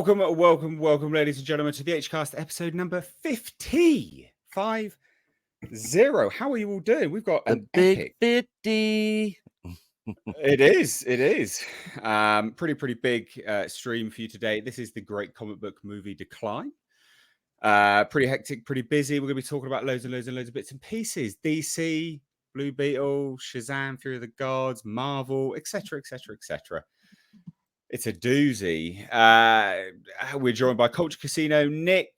Welcome, ladies and gentlemen, to the HCast episode number 50. How are you all doing? We've got an big epic 50. It is. Pretty big stream for you today. This is the great comic book movie Decline. Pretty hectic, pretty busy. We're going to be talking about loads of bits and pieces. DC, Blue Beetle, Shazam, Fury of the Gods, Marvel, etc. It's a doozy. We're joined by Culture Casino, Nick,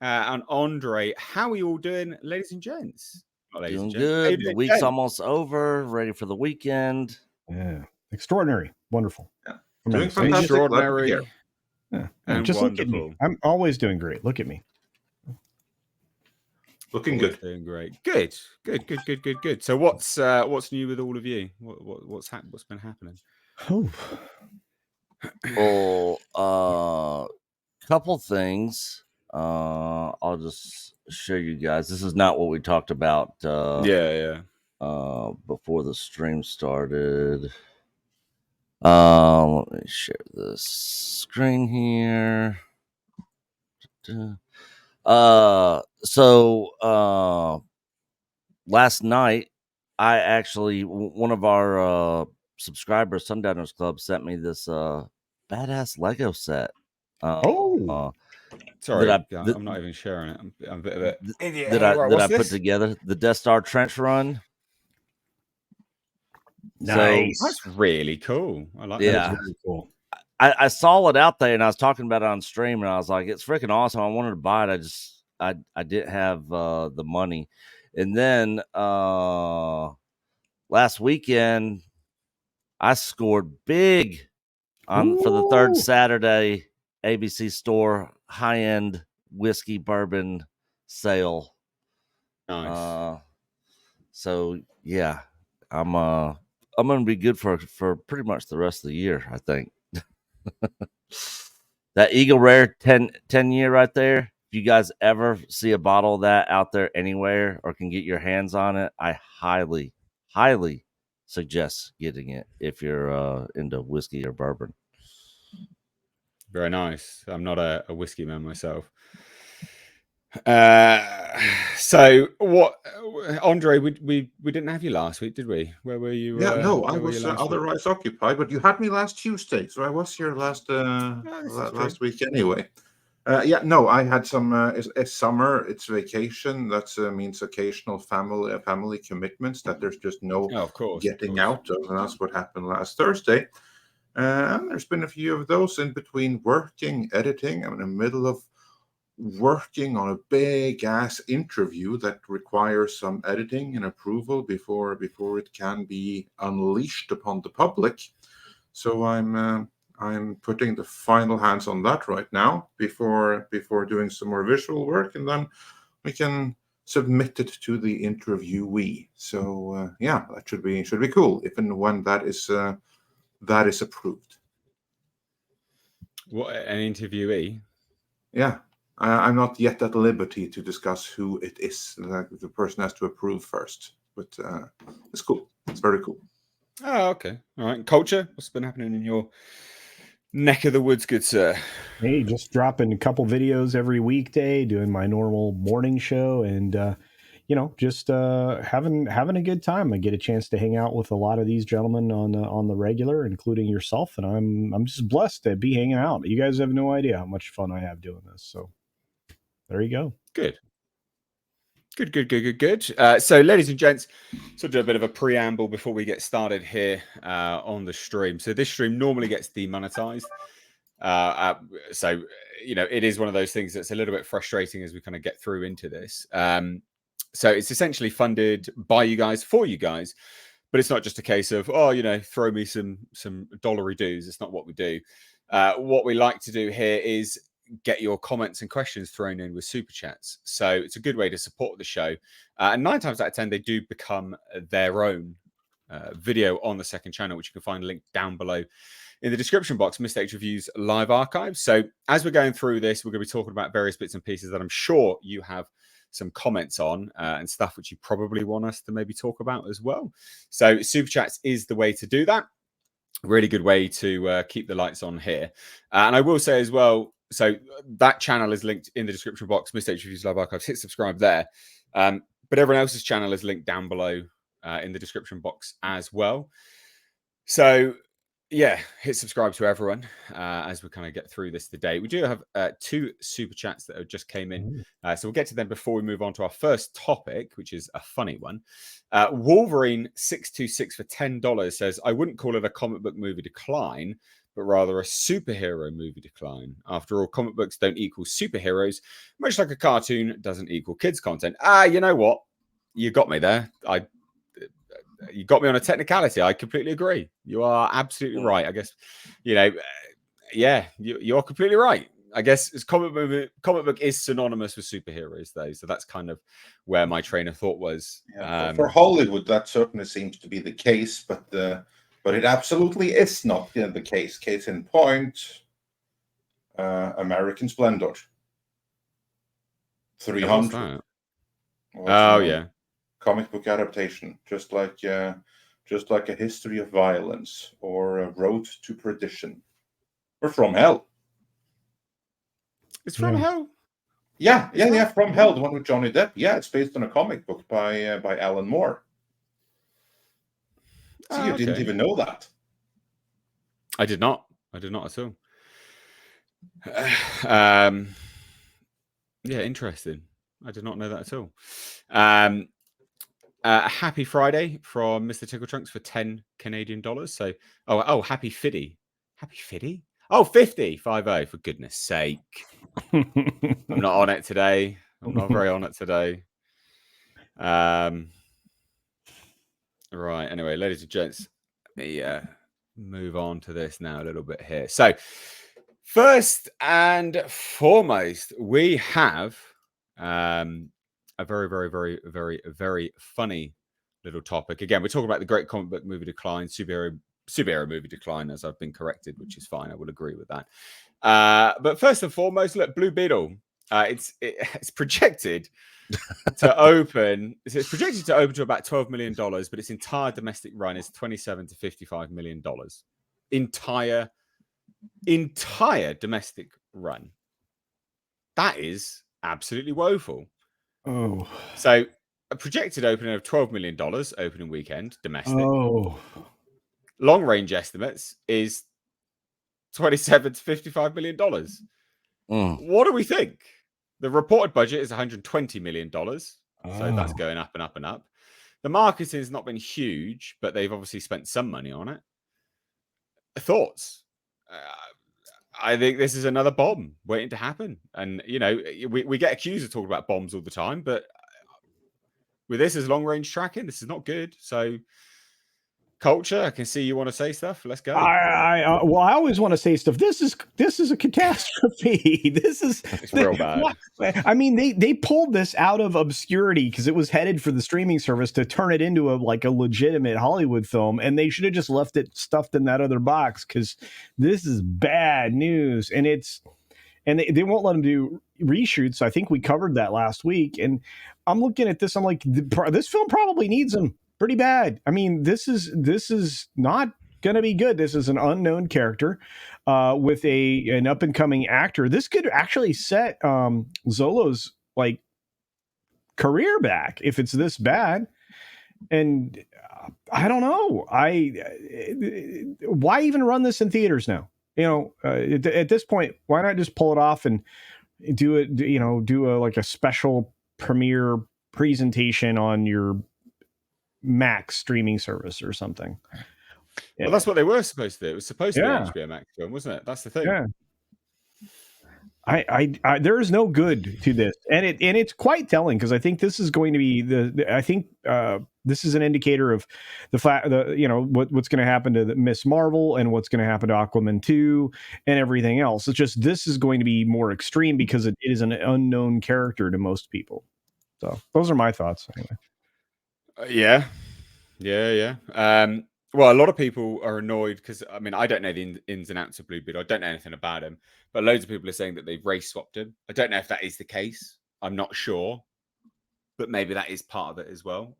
and Andre. How are you all doing, ladies and gents? Doing good. The week's almost over. Ready for the weekend. Yeah, extraordinary, wonderful. Yeah. Doing fantastic. Extraordinary. Yeah. And just wonderful. Look at me. I'm always doing great. Look at me. Looking good. Doing great. Good. So what's new with all of you? What's been happening? Well, couple things. I'll just show you guys. This is not what we talked about. Before the stream started. Let me share this screen here. So last night, I actually, one of our subscribers, Sundowners Club, sent me this badass Lego set. Sorry, I'm not even sharing it. I'm a bit of an idiot. That I put together. The Death Star Trench Run. Nice. So, that's really cool. I like that. Yeah. That's really cool. I saw it out there and I was talking about it on stream and I was like, it's freaking awesome. I wanted to buy it. I didn't have the money. And then last weekend I scored big for the third Saturday ABC store high-end whiskey bourbon sale. Nice. So yeah, I'm gonna be good for pretty much the rest of the year, I think. That Eagle Rare 10 year right there. If you guys ever see a bottle of that out there anywhere or can get your hands on it, I highly suggest getting it if you're into whiskey or bourbon. Very nice. I'm not a whiskey man myself. So what, Andre? We didn't have you last week, did we? Where were you? Yeah, no, I was otherwise occupied, but you had me last Tuesday, so I was here last week anyway. I had some. It's summer. It's vacation. That means occasional family commitments that there's just no getting out of, and that's what happened last Thursday. And there's been a few of those in between working, editing. I'm in the middle of working on a big ass interview that requires some editing and approval before it can be unleashed upon the public. So I'm putting the final hands on that right now before doing some more visual work, and then we can submit it to the interviewee. So that should be cool if and when that is approved. What, an interviewee? Yeah. I'm not yet at liberty to discuss who it is. The person has to approve first. But it's cool. It's very cool. Oh, okay. All right. Culture, what's been happening in your neck of the woods, good sir? Hey, just dropping a couple videos every weekday, doing my normal morning show, and just having a good time. I get a chance to hang out with a lot of these gentlemen on the regular, including yourself, and I'm just blessed to be hanging out. You guys have no idea how much fun I have doing this. So there you go. Good. So, ladies and gents, so do a bit of a preamble before we get started here on the stream. So this stream normally gets demonetized. So, it is one of those things that's a little bit frustrating as we kind of get through into this. So it's essentially funded by you guys, for you guys, but it's not just a case of, throw me some dollary dues. It's not what we do. What we like to do here is get your comments and questions thrown in with super chats. So it's a good way to support the show. And 9 times out of 10, they do become their own video on the second channel, which you can find linked down below in the description box, Mistakes Reviews live archives. So as we're going through this, we're going to be talking about various bits and pieces that I'm sure you have some comments on and stuff which you probably want us to maybe talk about as well. So super chats is the way to do that. Really good way to keep the lights on here. And I will say as well, So that channel is linked in the description box. Mistakes, Reviews, Live Archives. Hit subscribe there. But everyone else's channel is linked down below in the description box as well. So yeah, hit subscribe to everyone as we kind of get through this today. We do have 2 super chats that have just came in. So we'll get to them before we move on to our first topic, which is a funny one. Wolverine626 for $10 says, I wouldn't call it a comic book movie decline, but rather a superhero movie decline. After all, comic books don't equal superheroes, much like a cartoon doesn't equal kids content. You know what? You got me there. You got me on a technicality. I completely agree. You are absolutely right. I guess, yeah, you're completely right. I guess comic book is synonymous with superheroes, though. So that's kind of where my train of thought was. Yeah, for Hollywood, that certainly seems to be the case, but it absolutely is not the case. Case in point, American Splendor. 300. Oh yeah. Comic book adaptation, just like A History of Violence or A Road to Perdition, or From Hell. It's From Hell. Yeah, From Hell, the one with Johnny Depp. Yeah, it's based on a comic book by Alan Moore. So you didn't even know that? I did not at all. Yeah, interesting. I did not know that at all. Happy Friday from Mr. Tickle Trunks for 10 Canadian dollars. So, happy Fiddy. Happy Fiddy? Oh, 50, 50, for goodness sake. I'm not on it today. I'm not very on it today. Right, anyway, ladies and gents, let me move on to this now a little bit here. So, first and foremost, we have a very, very, very, very, very funny little topic. Again, we're talking about the great comic book movie decline, superhero movie decline, as I've been corrected, which is fine. I would agree with that. But first and foremost, look, Blue Beetle. It's projected to open. It's projected to open to about $12 million, but its entire domestic run is $27 to $55 million. Entire domestic run. That is absolutely woeful. Oh, so a projected opening of $12 million opening weekend domestic. Oh, long range estimates is $27 to $55 million. What do we think? The reported budget is $120 million. So that's going up and up and up. The marketing has not been huge, but they've obviously spent some money on it. Thoughts? I think this is another bomb waiting to happen. And, we get accused of talking about bombs all the time, but with this as long-range tracking, this is not good. So, Culture, I can see you want to say stuff. Let's go. I always want to say stuff. This is a catastrophe. It's real bad. I mean, they pulled this out of obscurity because it was headed for the streaming service to turn it into a legitimate Hollywood film, and they should have just left it stuffed in that other box because this is bad news. And they won't let them do reshoots. I think we covered that last week. And I'm looking at this. I'm like, this film probably needs them pretty bad. I mean, this is not going to be good. This is an unknown character with an up and coming actor. This could actually set Zolo's career back if it's this bad. And I don't know. Why even run this in theaters now? At this point, why not just pull it off and do it? Do a special premiere presentation on your Max streaming service or something. Well, that's what they were supposed to do. It was supposed to be an HBO Max film, wasn't it? That's the thing. Yeah. I there is no good to this, and it's quite telling because I think this is going to be this is an indicator of the fact that what's going to happen to Miss Marvel and what's going to happen to Aquaman 2 and everything else. It's just this is going to be more extreme because it is an unknown character to most people. So those are my thoughts anyway. Yeah. Well, a lot of people are annoyed because I don't know the ins and outs of Blue Beetle. I don't know anything about him, but loads of people are saying that they've race swapped him. I don't know if that is the case. I'm not sure, but maybe that is part of it as well.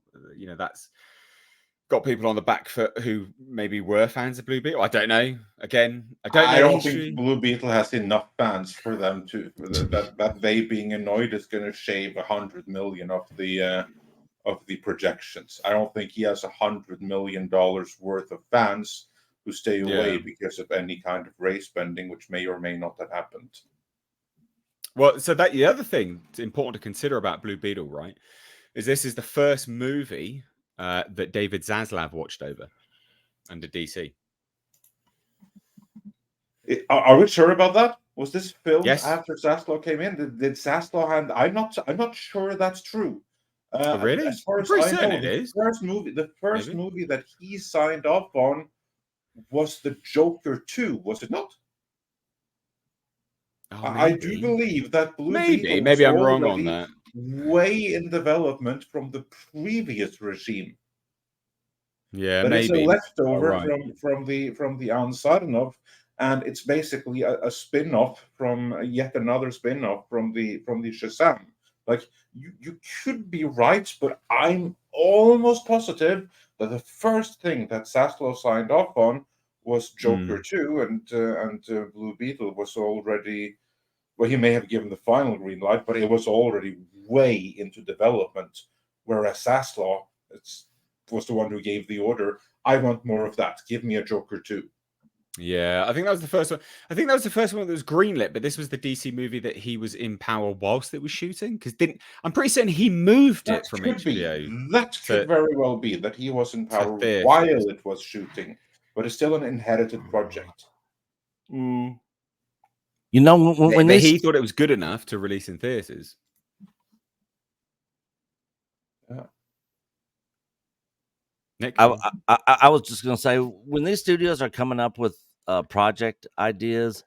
That's got people on the back foot who maybe were fans of Blue Beetle. I don't know. Again, I I don't know. don't think Blue Beetle has enough fans for them that they being annoyed is going to shave 100 million of the projections. I don't think he has $100 million worth of fans who stay away because of any kind of race bending, which may or may not have happened. Well, so that the other thing it's important to consider about Blue Beetle, right, is this is the first movie that David Zaslav watched over under DC. Are we sure about that? Was this filmed Yes. after Zaslav came in? Did Zaslav hand? I'm not sure that's true. Oh, really? As far as I'm I pretty know, certain it is. the first movie that he signed off on was the Joker 2, was it not? Oh, I do believe that Blue Beetle was maybe I'm wrong on that. way in development from the previous regime. Yeah, but maybe. It's a leftover from the Ansarnov, and it's basically a spin-off from yet another spin-off from the Shazam. Like you could be right, but I'm almost positive that the first thing that Zaslav signed off on was Joker 2, and Blue Beetle was already. Well, he may have given the final green light, but it was already way into development. Whereas Zaslav was the one who gave the order. I want more of that. Give me a Joker 2. Yeah, I think that was the first one. I think that was the first one that was greenlit, but this was the DC movie that he was in power whilst it was shooting. Because I'm pretty certain he moved it from HBO. That could very well be that he was in power while it was shooting, but it's still an inherited project. You know, when he thought it was good enough to release in theaters. Yeah. Nick, I was just going to say, when these studios are coming up with project ideas,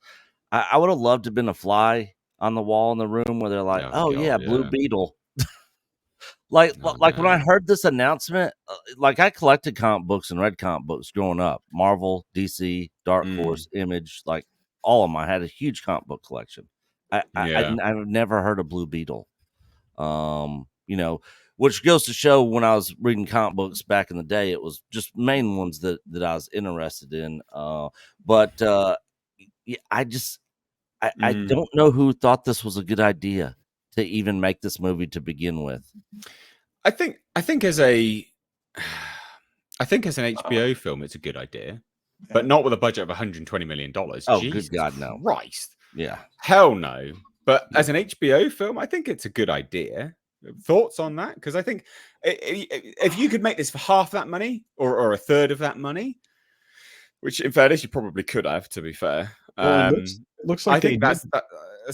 I would have loved to have been a fly on the wall in the room where they're like, Blue Beetle. Like when I heard this announcement, like I collected comic books and read comic books growing up, Marvel, DC, Dark Horse, Image, like all of them. I had a huge comic book collection. I've never heard of Blue Beetle. You know, which goes to show when I was reading comic books back in the day, it was just main ones that I was interested in. But I don't know who thought this was a good idea to even make this movie to begin with. I think as an HBO film, it's a good idea, but not with a budget of $120 million. Oh, Jesus good God, no! Christ, yeah, hell no. But as an HBO film, I think it's a good idea. Thoughts on that? Because I think if you could make this for half that money or a third of that money, which in fairness you probably could have, to be fair. Well, it looks like I think that's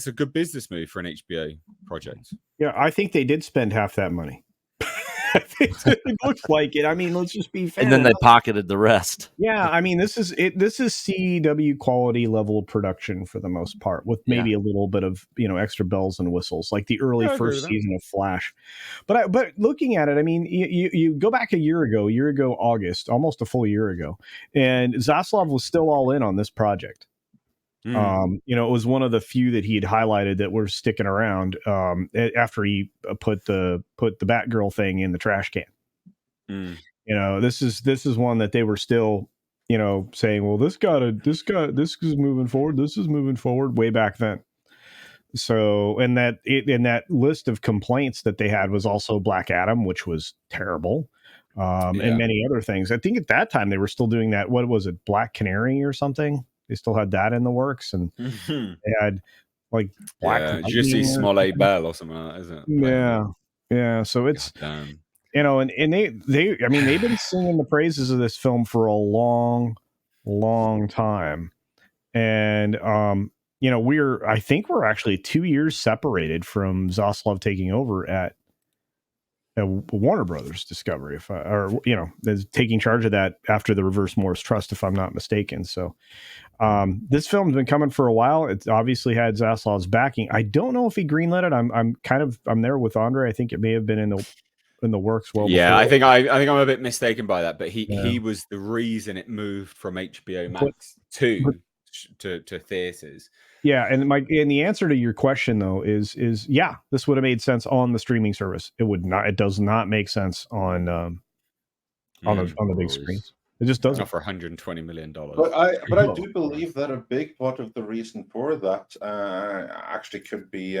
a good business move for an HBO project. Yeah, I think they did spend half that money. It looks like it. I mean, let's just be fair. And then they pocketed the rest. Yeah, I mean, this is CW quality level production for the most part, with maybe a little bit of extra bells and whistles, like the early first season of Flash. But looking at it, I mean, you go back a year ago, August, almost a full year ago, and Zaslav was still all in on this project. It was one of the few that he had highlighted that were sticking around after he put the Batgirl thing in the trash can. This is one that they were still saying, well, this is moving forward. This is moving forward way back then. So in that list of complaints that they had was also Black Adam, which was terrible. And many other things. I think at that time they were still doing that. What was it? Black Canary or something? They still had that in the works, and they had like Black Jussie Smollett Bell or something like that, isn't it? Yeah. So it's and they I mean they've been singing the praises of this film for a long time, and I think we're actually 2 years separated from Zaslav taking over at Warner Brothers Discovery, taking charge of that after the Reverse Morris Trust, if I'm not mistaken. So this film's been coming for a while. It's obviously had Zaslav's backing. I don't know if he greenlit it. I'm there with Andre. I think it may have been in the works. Well, yeah, before. I think I'm a bit mistaken by that, but he was the reason it moved from HBO Max to theaters. Yeah, and the answer to your question though is this would have made sense on the streaming service. It would not. It does not make sense on on the big screens. It just doesn't. Not for $120 million. But I No. do believe that a big part of the reason for that actually could be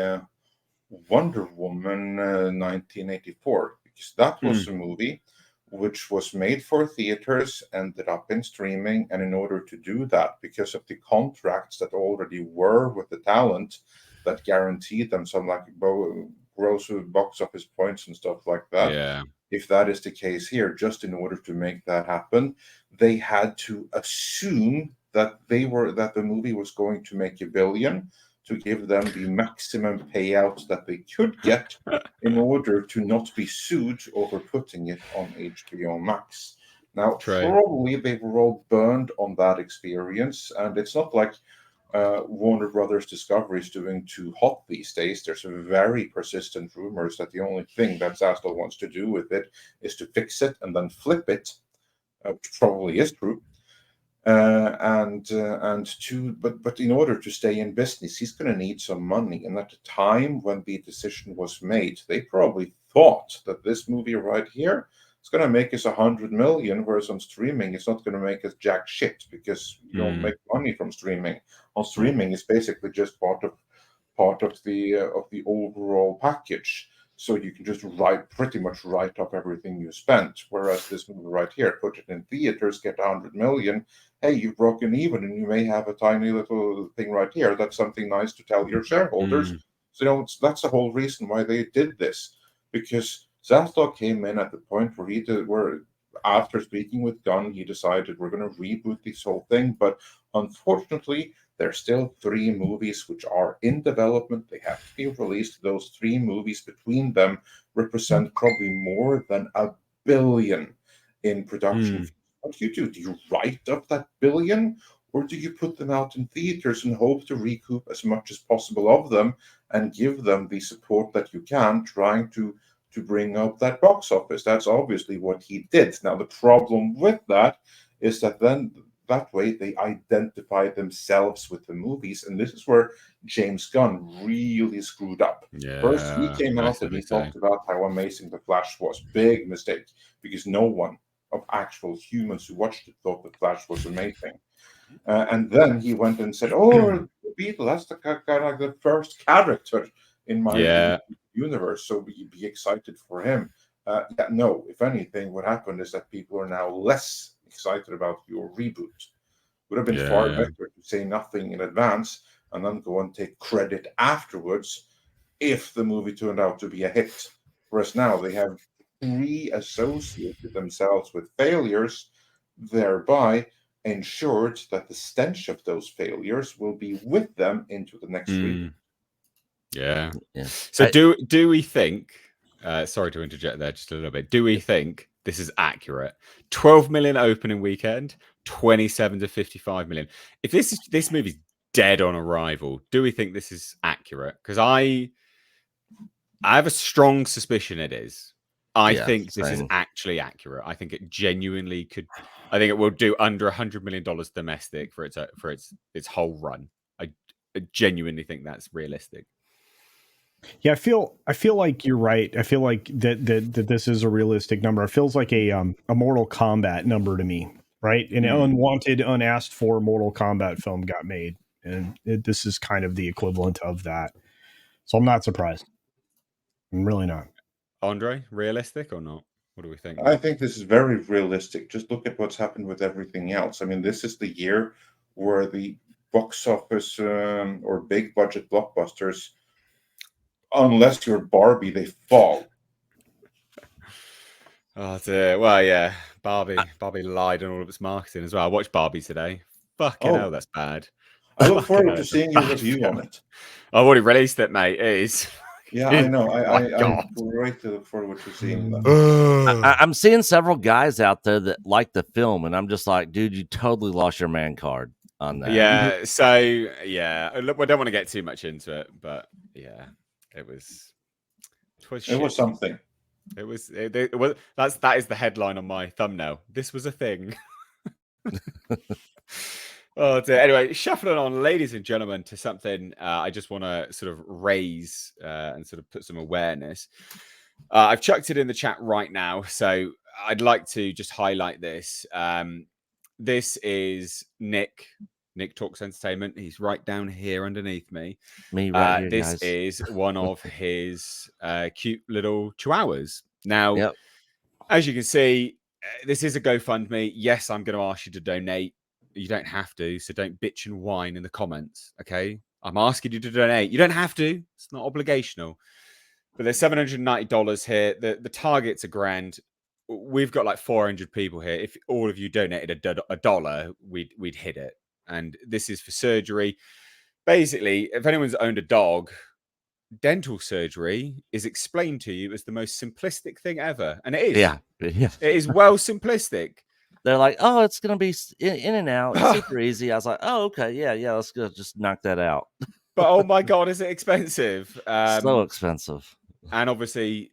Wonder Woman 1984, because that was a movie which was made for theaters, ended up in streaming, and in order to do that, because of the contracts that already were with the talent that guaranteed them some like gross box office points and stuff like that. Yeah. If that is the case here, just in order to make that happen, they had to assume that the movie was going to make $1 billion to give them the maximum payout that they could get in order to not be sued over putting it on HBO Max. Now, probably they were all burned on that experience, and it's not like Warner Brothers Discovery is doing too hot these days. There's very persistent rumors that the only thing that Zaslav wants to do with it is to fix it and then flip it, which probably is true. But in order to stay in business, he's going to need some money. And at the time when the decision was made, they probably thought that this movie right here is going to make us $100 million, whereas on streaming it's not going to make us jack shit, because you don't make money from streaming. On streaming, it's basically just part of the overall package. So you can just pretty much write off everything you spent. Whereas this movie right here, put it in theaters, get $100 million. Hey, you've broken even, and you may have a tiny little thing right here. That's something nice to tell your shareholders. So that's the whole reason why they did this, because Zaslav came in at the point where after speaking with Gunn, he decided we're going to reboot this whole thing. But unfortunately, there's still 3 movies which are in development. They have to be released. Those 3 movies between them represent probably more than $1 billion in production. What do you do? Do you write up that $1 billion, or do you put them out in theaters and hope to recoup as much as possible of them and give them the support that you can, trying to bring up that box office? That's obviously what he did. Now, the problem with that is that then that way they identify themselves with the movies, and this is where James Gunn really screwed up. First, he came out and he talked about how amazing The Flash was. Big mistake, because no one of actual humans who watched it thought The Flash was amazing. And then he went and said, "Oh, the Beetle, that's the kind of like the first character in my universe, so be excited for him." No, if anything, what happened is that people are now less excited about your reboot. Would have been far better to say nothing in advance and then go and take credit afterwards if the movie turned out to be a hit. Whereas now they have reassociated themselves with failures, thereby ensured that the stench of those failures will be with them into the next reboot. Yeah. So do we think, sorry to interject there just a little bit, do we think this is accurate? 12 million opening weekend, 27 to 55 million. If this movie's dead on arrival, do we think this is accurate? Because I have a strong suspicion it is. I think this is actually accurate. I think it genuinely could. I think it will do under $100 million domestic for its whole run. I genuinely think that's realistic. Yeah, I feel like you're right. I feel like that this is a realistic number. It feels like a Mortal Kombat number to me, right? An unwanted, unasked for Mortal Kombat film got made, and this is kind of the equivalent of that. So I'm not surprised. I'm really not. Andre, realistic or not? What do we think? I think this is very realistic. Just look at what's happened with everything else. I mean, this is the year where the box office or big budget blockbusters, unless you're Barbie, they fall. Oh dear. Well, yeah, Barbie lied on all of its marketing as well. I watched Barbie today. Fucking hell, that's bad. I look forward to seeing your review on it. I've already released it, mate. It is. Yeah, I know. I'm great to look forward to seeing that. I'm seeing several guys out there that like the film, and I'm just like, dude, you totally lost your man card on that. Yeah. So yeah, look, I don't want to get too much into it, but yeah, it was something. It was. That is the headline on my thumbnail. This was a thing. Oh dear. Anyway, shuffling on, ladies and gentlemen, to something I just want to sort of raise and sort of put some awareness. I've chucked it in the chat right now. So I'd like to just highlight this. This is Nick Talks Entertainment. He's right down here underneath me. Me right here, this guys. is one of his cute little chihuahuas. Now, Yep. as you can see, this is a GoFundMe. Yes, I'm going to ask you to donate. You don't have to, so don't bitch and whine in the comments, okay? I'm asking you to donate. You don't have to. It's not obligational. But there's $790 here. The target's $1,000. We've got like 400 people here. If all of you donated a dollar, we'd hit it. And this is for surgery. Basically, if anyone's owned a dog, dental surgery is explained to you as the most simplistic thing ever. And it is. Yeah. It is well simplistic. They're like, oh, it's going to be in and out. It's super easy. I was like, oh, okay. Yeah. Let's go. Just knock that out. But oh my God, is it expensive? So expensive. And obviously,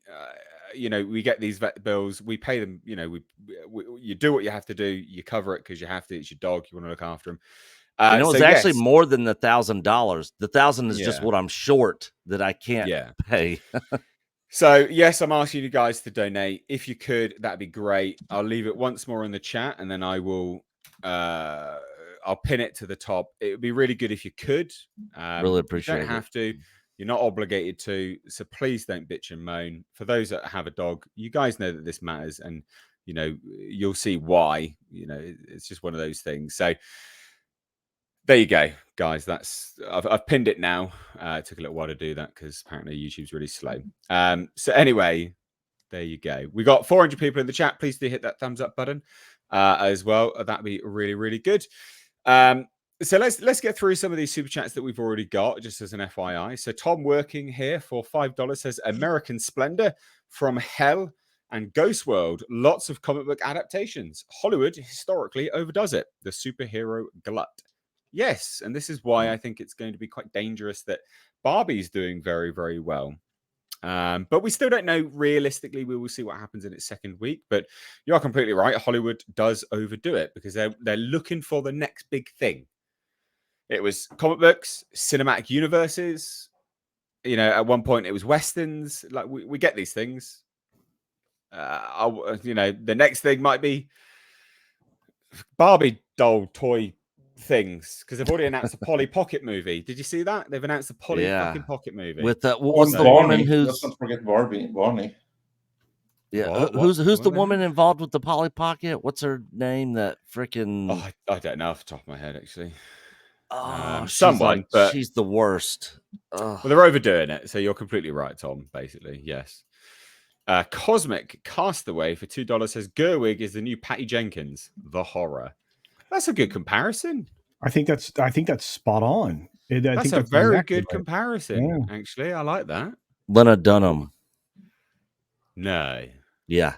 we get these vet bills. We pay them. You do what you have to do. You cover it because you have to. It's your dog. You want to look after him. And it was actually more than the $1,000. The $1,000 is just what I'm short that I can't pay. So yes, I'm asking you guys to donate. If you could, that'd be great. I'll leave it once more in the chat, and then I will. I'll pin it to the top. It would be really good if you could. Really appreciate it. You don't have to. You're not obligated to. So please don't bitch and moan. For those that have a dog, you guys know that this matters, and you'll see why. It's just one of those things. So. There you go, guys. I've pinned it now. It took a little while to do that because apparently YouTube's really slow. So anyway, there you go. We got 400 people in the chat. Please do hit that thumbs up button as well. That'd be really, really good. So let's get through some of these super chats that we've already got, just as an FYI. So Tom Working here for $5 says American Splendor, From Hell, and Ghost World. Lots of comic book adaptations. Hollywood historically overdoes it. The superhero glut. Yes, and this is why I think it's going to be quite dangerous that Barbie's doing very, very well. But we still don't know realistically. We will see what happens in its second week. But you are completely right. Hollywood does overdo it because they're looking for the next big thing. It was comic books, cinematic universes. At one point it was westerns. Like we get these things. The next thing might be Barbie doll toy things because they've already announced a Polly Pocket movie. Did you see that? They've announced a Polly fucking Pocket movie with what was the woman who's? Let's not forget Barney. Yeah, who's the woman involved with the Polly Pocket? What's her name? That freaking I don't know off the top of my head actually. Someone, but she's the worst. Well, they're overdoing it. So you're completely right, Tom. Basically, yes. Cosmic Castaway for $2 says Gerwig is the new Patty Jenkins. The horror. That's a good comparison. I think that's spot on. That's a very good comparison. Yeah. Actually, I like that. Lena Dunham. No. Yeah.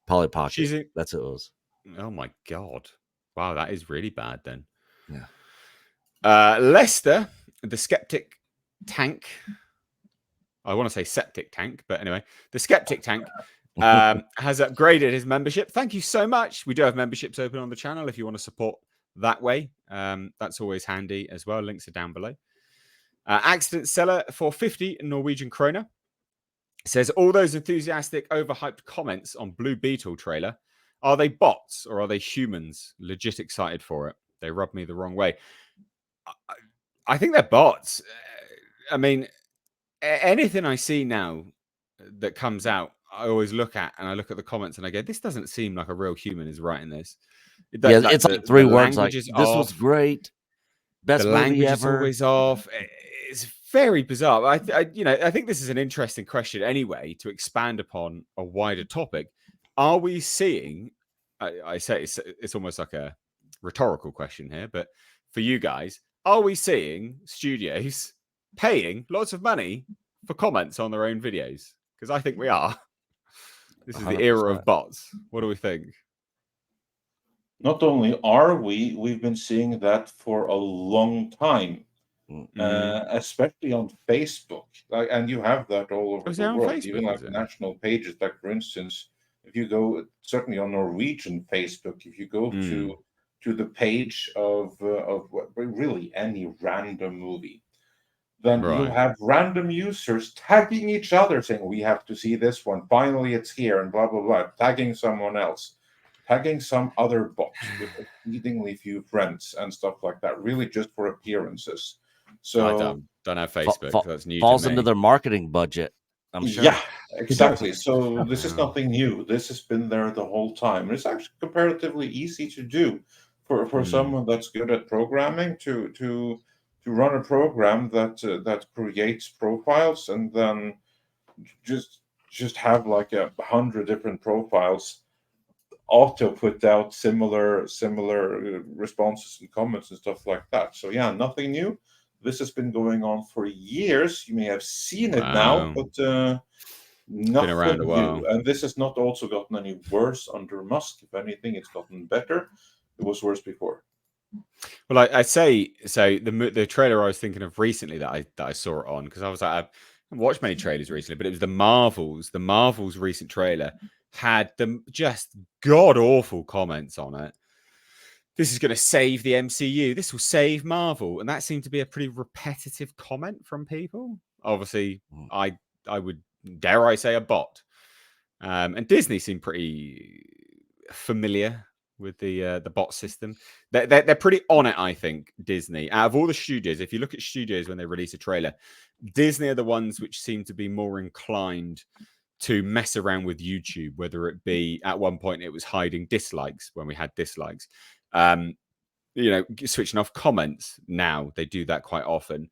Polly Pocket. That's what it was. Oh my God. Wow, that is really bad then. Yeah. Lester, the Skeptic Tank. I want to say septic tank, but anyway, the Skeptic Tank has upgraded his membership. Thank you so much. We do have memberships open on the channel if you want to support that way. That's always handy as well. Links are down below. Accident Seller for 50 Norwegian kroner says, all those enthusiastic, overhyped comments on Blue Beetle trailer, are they bots or are they humans? Legit excited for it. They rub me the wrong way. I think they're bots. I mean, anything I see now that comes out, I always look at and I look at the comments and I go, this doesn't seem like a real human is writing this. It's like three words like, this was great. Best movie ever. The language is always off. It's very bizarre. I think this is an interesting question anyway, to expand upon a wider topic. Are we seeing, I say it's almost like a rhetorical question here, but for you guys, are we seeing studios paying lots of money for comments on their own videos? Because I think we are. This is 100%. The era of bots. What do we think? Not only are we've been seeing that for a long time, especially on Facebook. And you have that all over the world, Facebook, even like national pages. Like, for instance, if you go, certainly on Norwegian Facebook, if you go to the page of really any random movie, then Right. you'll have random users tagging each other saying, we have to see this one. Finally, it's here, and blah, blah, blah, tagging someone else, tagging some other bot with exceedingly few friends and stuff like that, really just for appearances. So I don't have Facebook. So that's new falls to me. into their marketing budget, I'm sure. Yeah, exactly. So this is nothing new. This has been there the whole time. It's actually comparatively easy to do for someone that's good at programming to run a program that creates profiles and then just have like 100 different profiles auto put out similar responses and comments and stuff like that. So yeah, nothing new. This has been going on for years. You may have seen it now, but nothing around a while. new. And this has not also gotten any worse under Musk. If anything, it's gotten better. It was worse before. Well, I say so. The trailer I was thinking of recently that I saw it on, because I was like, I haven't watched many trailers recently, but it was the Marvel's recent trailer had the just god awful comments on it. This is going to save the MCU. This will save Marvel, and that seemed to be a pretty repetitive comment from people. Obviously, I would dare I say a bot, and Disney seemed pretty familiar with the bot system. They're pretty on it, I think. Disney, out of all the studios, if you look at studios when they release a trailer, Disney are the ones which seem to be more inclined to mess around with YouTube, whether it be at one point it was hiding dislikes when we had dislikes, switching off comments. Now they do that quite often,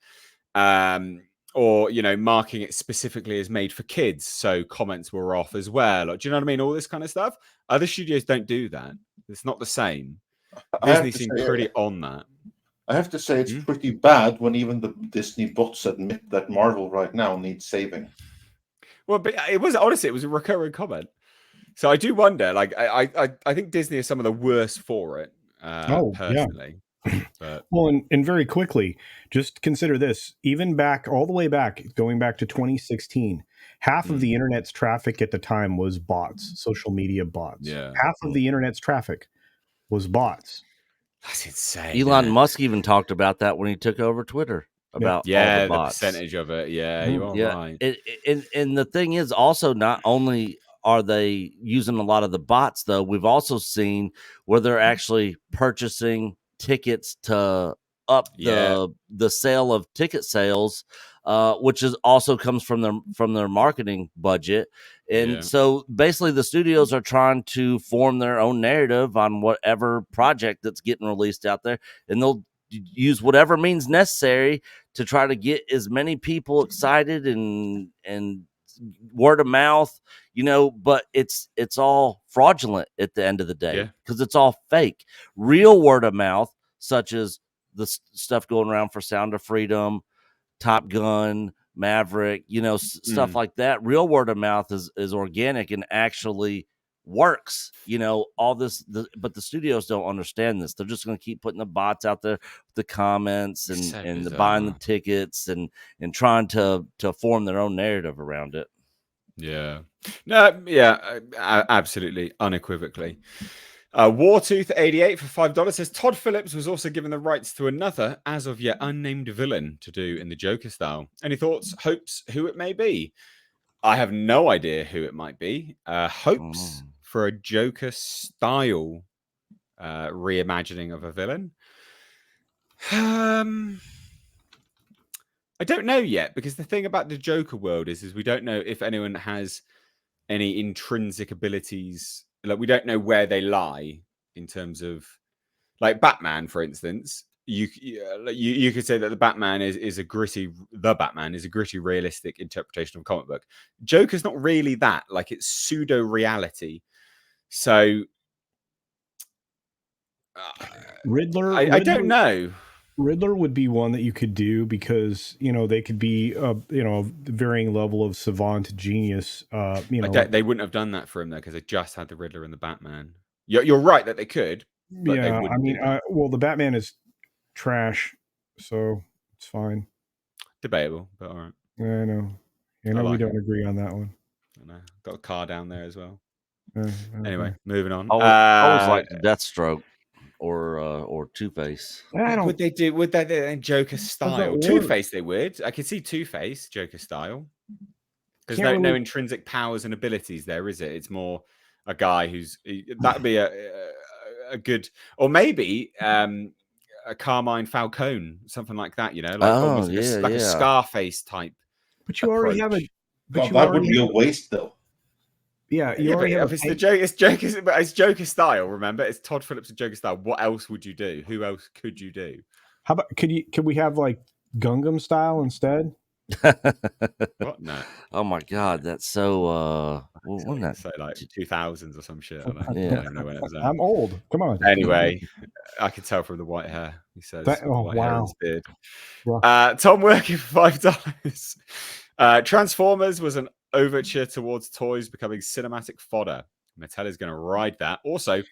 or marking it specifically as made for kids, so comments were off as well. Do you know what I mean? All this kind of stuff. Other studios don't do that. It's not the same. Disney seemed pretty on that. I have to say it's pretty bad when even the Disney bots admit that Marvel right now needs saving. Well, but it was honestly, it was a recurring comment. So I do wonder. Like, I think Disney is some of the worst for it. Personally. Yeah. But... Well, and very quickly, just consider this. Even all the way back, going back to 2016, half of the internet's traffic at the time was bots, social media bots. Yeah. Half of the internet's traffic was bots. That's insane. Elon Musk even talked about that when he took over Twitter. About all the bots. Percentage of it. Yeah, you are right. And the thing is also, not only are they using a lot of the bots, though, we've also seen where they're actually purchasing tickets to up the sale of ticket sales, which is also comes from their marketing budget. And so basically the studios are trying to form their own narrative on whatever project that's getting released out there, and they'll use whatever means necessary to try to get as many people excited and word of mouth, but it's all fraudulent at the end of the day, because it's all fake. Real word of mouth, such as the stuff going around for Sound of Freedom, Top Gun, Maverick, stuff like that. Real word of mouth is organic and actually works, all this, but the studios don't understand this. They're just going to keep putting the bots out there, the comments and buying the tickets and trying to form their own narrative around it. Absolutely, unequivocally. Wartooth88 for $5 says Todd Phillips was also given the rights to another as of yet unnamed villain to do in the Joker style. Any thoughts, hopes, who it may be? I have no idea who it might be. Hopes for a Joker style reimagining of a villain. I don't know yet, because the thing about the Joker world is we don't know if anyone has any intrinsic abilities. Like, we don't know where they lie in terms of, like, Batman, for instance. You could say that the Batman is a gritty, realistic interpretation of a comic book. Joker's not really that. Like, it's pseudo reality. So Riddler, I don't know. Riddler would be one that you could do, because they could be a varying level of savant genius. They wouldn't have done that for him though, because they just had the Riddler and the Batman. You're right that they could. But they wouldn't. I mean, the Batman is trash, so it's fine. Debatable, but all right. I know. We don't agree on that one. I know. Got a car down there as well. Anyway, moving on. Always like Deathstroke. or Two-Face. I don't. Would they do? Would they in Joker style? work. Two-Face, they would. I could see Two-Face Joker style. There's no Can't really- intrinsic powers and abilities there, is it? It's more a guy who's that'd be a good, or maybe a Carmine Falcone, something like that. You know, like almost like a Scarface type. But you already have a. But you that would be a waste, though. Yeah, you already have. It's Joker, but it's Joker style. Remember, it's Todd Phillips and Joker style. What else would you do? Who else could you do? How about could we have like Gungam style instead? What? No. Oh my God, that's so. Wasn't that so like 2000s or some shit? I don't know when it was out. I'm old. Come on. Anyway, I can tell from the white hair. He says, white hair in his beard. Wow. Tom working for $5. Transformers was an overture towards toys becoming cinematic fodder. Mattel is going to ride that. Also,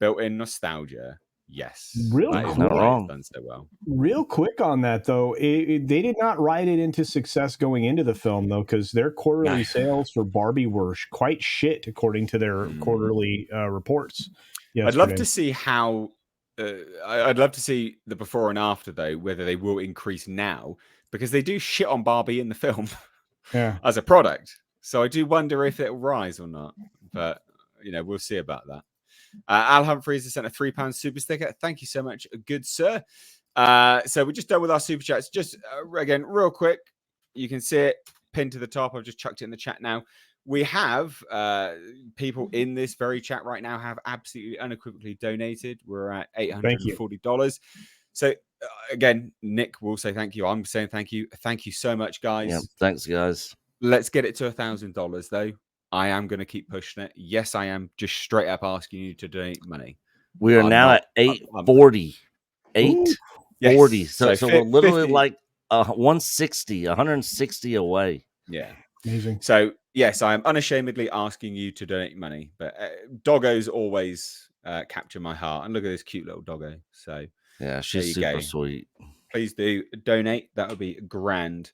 built-in nostalgia. Yes, Real that is cool. why it's done so well. Real quick on that though, they did not ride it into success going into the film though, because their quarterly sales for Barbie were quite shit according to their quarterly reports. I'd love to see how. I'd love to see the before and after though, whether they will increase now, because they do shit on Barbie in the film as a product. So I do wonder if it'll rise or not. But we'll see about that. Al Humphreys has sent a £3 super sticker. Thank you so much, good sir. So we're just done with our super chats. Just again, real quick, you can see it pinned to the top. I've just chucked it in the chat now. We have people in this very chat right now have absolutely unequivocally donated. We're at $840. So again, Nick will say thank you. I'm saying thank you. Thank you so much, guys. Yeah, thanks, guys. Let's get it to $1,000 though. I am going to keep pushing it. Yes, I am just straight up asking you to donate money. We are now at 840. 840. Yes. So we're literally 50. Like 160 away. Yeah. Amazing. So, yes, I am unashamedly asking you to donate money. But doggos always capture my heart. And look at this cute little doggo. So, yeah, she's super sweet. Please do donate. That would be grand.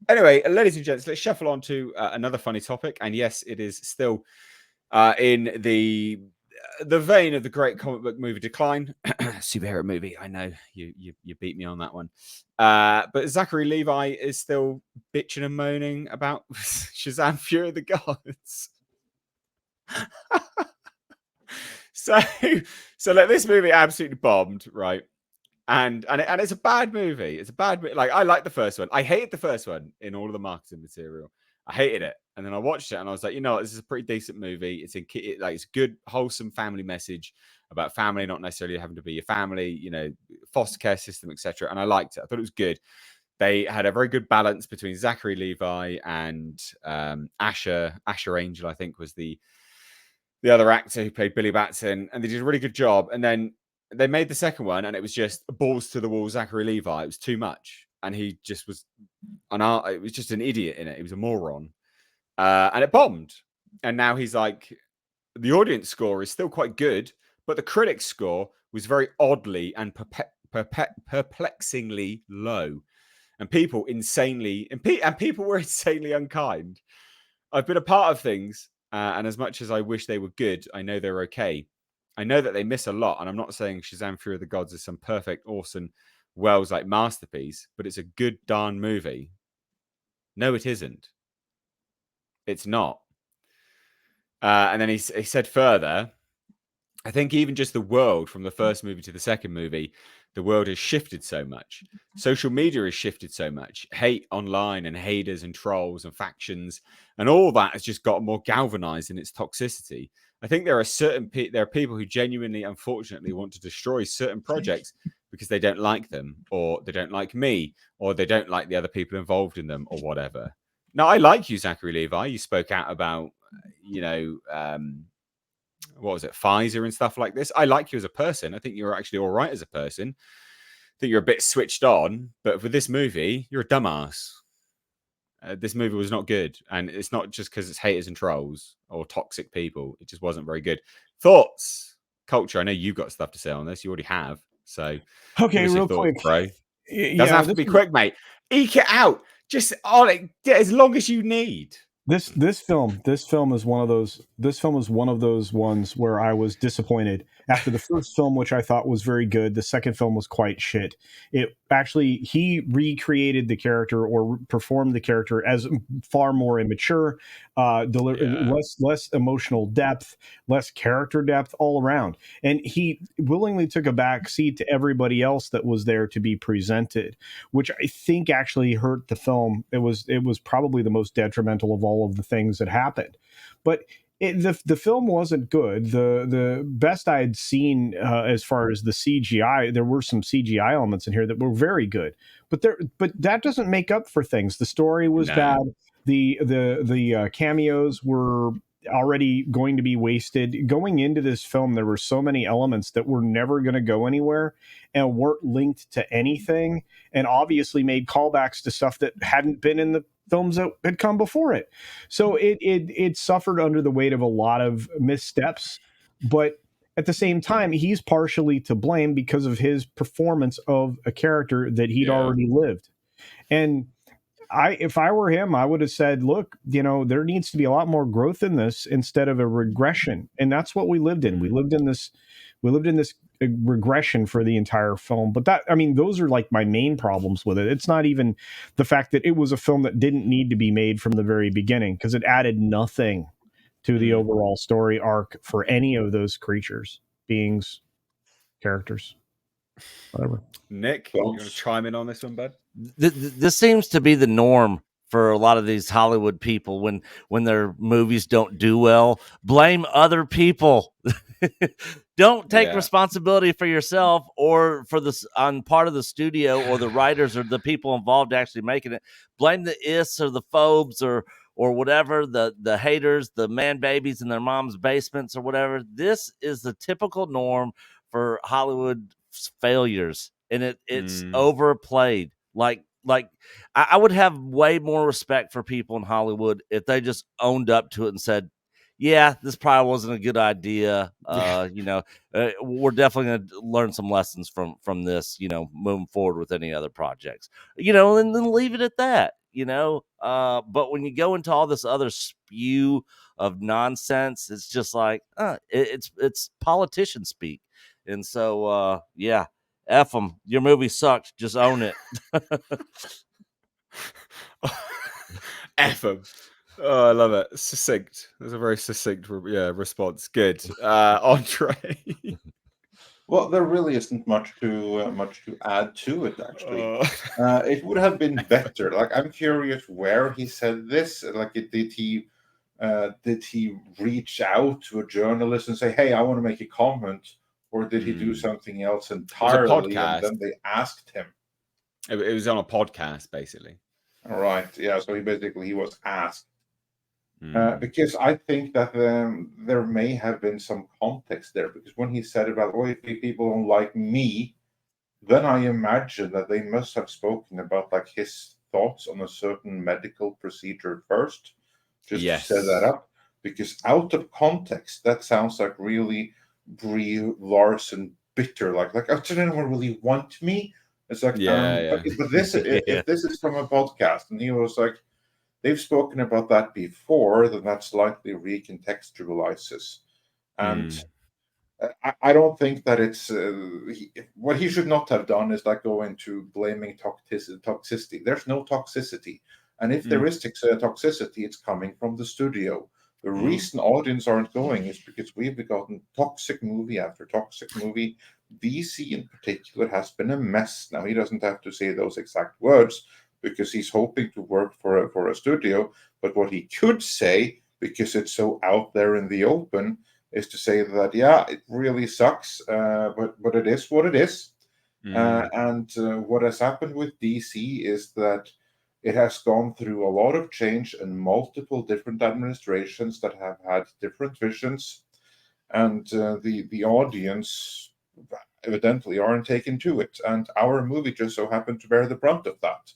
Anyway, ladies and gents, let's shuffle on to another funny topic. And yes, it is still in the vein of the great comic book movie Decline. Superhero movie. I know you beat me on that one. But Zachary Levi is still bitching and moaning about Shazam Fury of the Gods. So like, this movie absolutely bombed, right? And it's a bad movie. It's a bad movie. Like, I like the first one. I hated the first one in all of the marketing material. I hated it. And then I watched it and I was like, this is a pretty decent movie. It's it's a good, wholesome family message about family, not necessarily having to be your family, foster care system, etc. And I liked it. I thought it was good. They had a very good balance between Zachary Levi and Asher Angel, I think, was the other actor who played Billy Batson. And they did a really good job. And then they made the second one and it was just balls to the wall Zachary Levi. It was too much. And he just was it was just an idiot in it. He was a moron. And it bombed. And now he's like, the audience score is still quite good, but the critic score was very oddly and perplexingly low. And people were insanely unkind. I've been a part of things, and as much as I wish they were good, I know they're okay. I know that they miss a lot, and I'm not saying Shazam Fury of the Gods is some perfect, awesome, Wells-like masterpiece, but it's a good darn movie. No, it isn't. It's not. And then he said further, I think even just the world from the first movie to the second movie, the world has shifted so much. Social media has shifted so much. Hate online and haters and trolls and factions and all that has just got more galvanized in its toxicity. I think there are people who genuinely, unfortunately, want to destroy certain projects because they don't like them, or they don't like me, or they don't like the other people involved in them, or whatever. Now, I like you, Zachary Levi. You spoke out about, what was it, Pfizer and stuff like this. I like you as a person. I think you're actually all right as a person. I think you're a bit switched on, but for this movie, you're a dumbass. This movie was not good, and it's not just because it's haters and trolls or toxic people. It just wasn't very good. Thoughts, Culture. I know you've got stuff to say on this. You already have. So, okay, real quick, bro. Doesn't have to be quick, mate. Eke it out. Just on it as long as you need. This film is one of those. This film is one of those ones where I was disappointed after the first film, which I thought was very good. The second film was quite shit. It actually, he recreated the character or performed the character as far more immature, less emotional depth, less character depth all around, and he willingly took a back seat to everybody else that was there to be presented, which I think actually hurt the film. It was probably the most detrimental of all of the things that happened. But the film wasn't good. The best I had seen as far as the CGI, there were some CGI elements in here that were very good, but that doesn't make up for things. The story was bad. The cameos were already going to be wasted. Going into this film, there were so many elements that were never going to go anywhere and weren't linked to anything, and obviously made callbacks to stuff that hadn't been in the films that had come before it. So it suffered under the weight of a lot of missteps, but at the same time, he's partially to blame because of his performance of a character that he'd already lived. And if I were him, I would have said, look, there needs to be a lot more growth in this instead of a regression. And that's what we lived in. We lived in this regression for the entire film. But those are like my main problems with it. It's not even the fact that it was a film that didn't need to be made from the very beginning, because it added nothing to the overall story arc for any of those creatures, beings, characters, whatever. Nick, you want to chime in on this one, bud? This seems to be the norm for a lot of these Hollywood people when their movies don't do well. Blame other people. Don't take responsibility for yourself or for this on part of the studio or the writers or the people involved actually making it. Blame the ists or the phobes or whatever, the haters, the man babies in their mom's basements or whatever. This is the typical norm for Hollywood failures, and it's overplayed. Like I would have way more respect for people in Hollywood if they just owned up to it and said, yeah, this probably wasn't a good idea. We're definitely going to learn some lessons from this, moving forward with any other projects, and then leave it at that, but when you go into all this other spew of nonsense, it's just like, it's politician speak. And so, F them. Your movie sucked. Just own it. F them. Oh, I love it. Succinct. There's a very succinct response. Good. Andre. Well, there really isn't much to add to it, actually. It would have been better. Like, I'm curious where he said this. Like, did he reach out to a journalist and say, hey, I want to make a comment? Or did he do something else entirely? And then they asked him. It was on a podcast, basically. All right. Yeah. So he was asked. Because I think that there may have been some context there. Because when he said about, if people don't like me, then I imagine that they must have spoken about like his thoughts on a certain medical procedure first, just to set that up. Because out of context, that sounds like really Brie Larson bitter, like does anyone really want me? It's like, but this, if this is from a podcast, and he was like, they've spoken about that before, then that slightly recontextualizes. And I don't think that it's what he should not have done is like go into blaming toxicity. There's no toxicity, and if there is toxicity, it's coming from the studio. The reason audience aren't going is because we've gotten toxic movie after toxic movie. DC in particular has been a mess. Now, he doesn't have to say those exact words because he's hoping to work for a studio. But what he could say, because it's so out there in the open, is to say that, it really sucks, but it is what it is. And what has happened with DC is that it has gone through a lot of change and multiple different administrations that have had different visions, and the audience evidently aren't taken to it. And our movie just so happened to bear the brunt of that.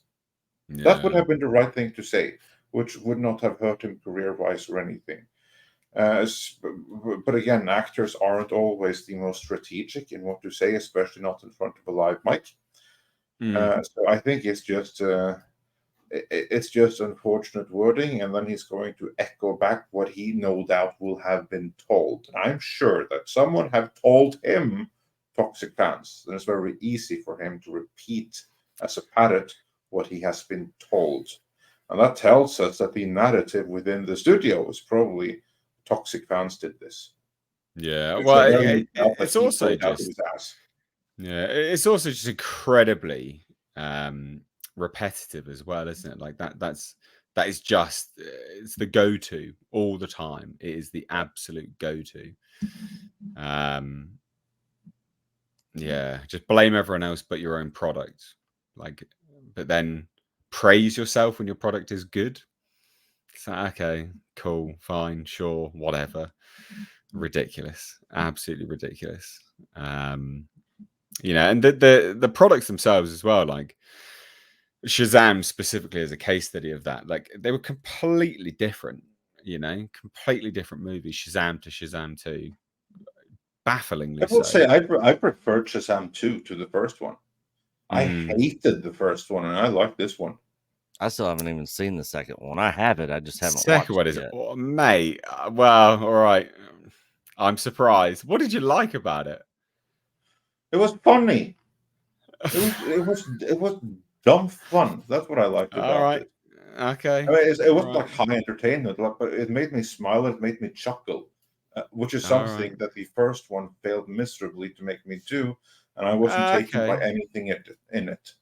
That would have been the right thing to say, which would not have hurt him career-wise or anything. But again, actors aren't always the most strategic in what to say, especially not in front of a live mic. So I think it's just It's just unfortunate wording, and then he's going to echo back what he no doubt will have been told. And I'm sure that someone have told him toxic fans. Then it's very easy for him to repeat as a parrot what he has been told. And that tells us that the narrative within the studio is probably toxic fans did this. Yeah, Which well, I don't doubt that it's he also pulled out just his ass. yeah, it's also just incredibly repetitive as well, isn't it? Like that is just it's the go-to all the time. It is the absolute go-to. Yeah, just blame everyone else but your own product. Like, but then praise yourself when your product is good. It's like, okay, cool, fine, sure, whatever. Ridiculous, absolutely ridiculous. You know, and the products themselves as well, like Shazam specifically as a case study of that, like they were completely different, you know, completely different movies, Shazam to Shazam 2. Bafflingly I will so. say I preferred Shazam 2 to the first one. I hated the first one, and I like this one. I still haven't even seen the second one. I have it. I just haven't Second one watched is, it yet. oh, mate. Well, all right. I'm surprised. What did you like about it? It was funny. It was dumb fun. That's what I liked about All right. it. Okay. I mean, it wasn't Right. like high entertainment, but it made me smile. It made me chuckle, which is All something right. that the first one failed miserably to make me do, and I wasn't taken by Okay. anything in it.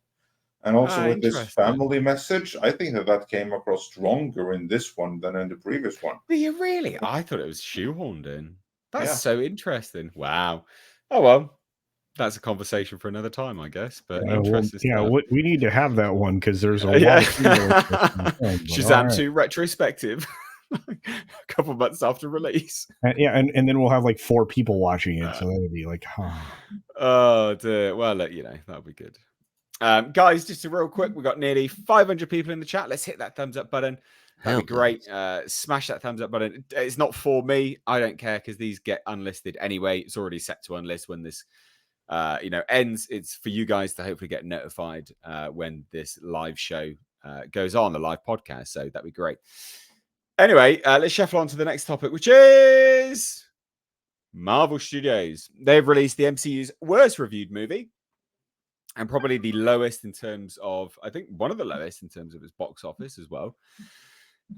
And also with this Interesting. family message, I think that came across stronger in this one than in the previous one. Were you really? I thought it was shoehorned in. That's Yeah. so interesting. Wow. Oh well, that's a conversation for another time, I guess. But interesting stuff. We need to have that one because there's a lot Yeah. of Shazam 2 retrospective. A couple months after release. and then we'll have like 4 people watching it, so that'll be like, Oh dear. Well, you know, that'll be good. Guys, just a real quick, we've got nearly 500 people in the chat. Let's hit that thumbs up button. That'd be great. Smash that thumbs up button. It's not for me. I don't care because these get unlisted anyway. It's already set to unlist when this ends. It's for you guys to hopefully get notified when this live show goes on, the live podcast. So that'd be great. Anyway, let's shuffle on to the next topic, which is Marvel Studios. They've released the MCU's worst reviewed movie. And probably the lowest in terms of, I think one of the lowest in terms of its box office as well.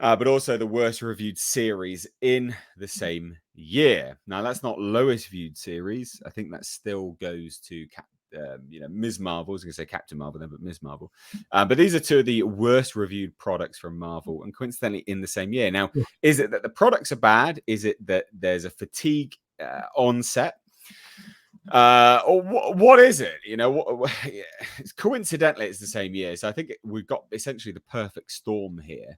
But also the worst reviewed series in the same year. Now, that's not lowest viewed series. I think that still goes to, Ms. Marvel. I was going to say Captain Marvel then, but Ms. Marvel. But these are two of the worst reviewed products from Marvel, and coincidentally in the same year. Now, is it that the products are bad? Is it that there's a fatigue on set? Or what is it? You know, coincidentally, it's the same year. So I think we've got essentially the perfect storm here.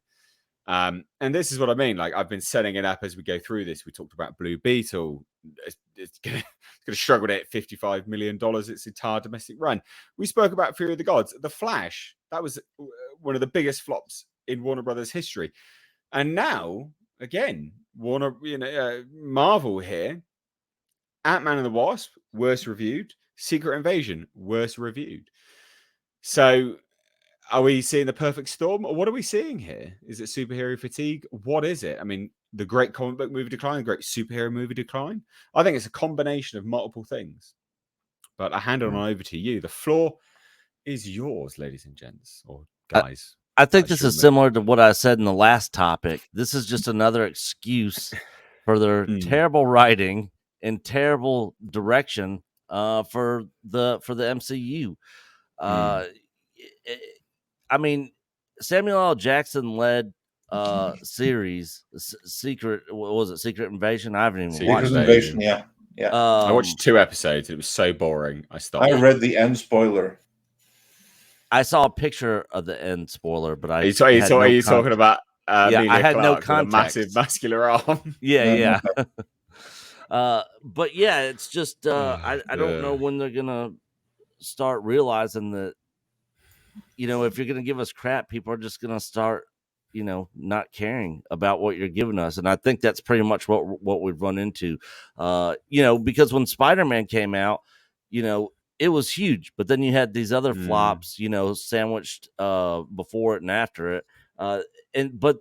And this is what I mean. Like, I've been setting it up as we go through this. We talked about Blue Beetle. It's going to struggle to hit $55 million its entire domestic run. We spoke about Fury of the Gods. The Flash, that was one of the biggest flops in Warner Brothers history. And now, again, Marvel here. Ant-Man and the Wasp, worst reviewed. Secret Invasion, worst reviewed. So are we seeing the perfect storm? Or what are we seeing here? Is it superhero fatigue? What is it? I mean, the great comic book movie decline, the great superhero movie decline? I think it's a combination of multiple things. But I hand it on over to you. The floor is yours, ladies and gents, or guys. I think this is similar to what I said in the last topic. This is just another excuse for their terrible writing and terrible direction for the MCU. I mean, Samuel L. Jackson led series Secret Invasion? I haven't even watched Secret Invasion. Yeah. I watched 2 episodes. It was so boring. I stopped. I read the end spoiler. I saw a picture of the end spoiler, but Are you talking about? I had no context. A massive muscular arm. Yeah. But yeah, it's just I don't know when they're gonna start realizing that, you know, if you're gonna give us crap, people are just gonna start, you know, not caring about what you're giving us. And I think that's pretty much what we've run into. You know, because when Spider-Man came out, you know, it was huge. But then you had these other flops, you know, sandwiched before it and after it. But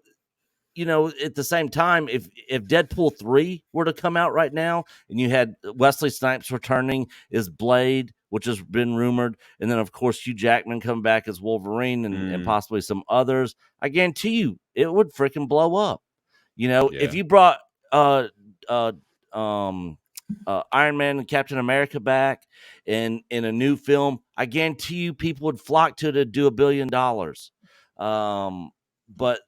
you know, at the same time, if Deadpool 3 were to come out right now and you had Wesley Snipes returning as Blade, which has been rumored, and then of course Hugh Jackman come back as Wolverine and possibly some others, I guarantee you it would freaking blow up. You know, if you brought Iron Man and Captain America back in a new film, I guarantee you people would flock to do $1 billion. But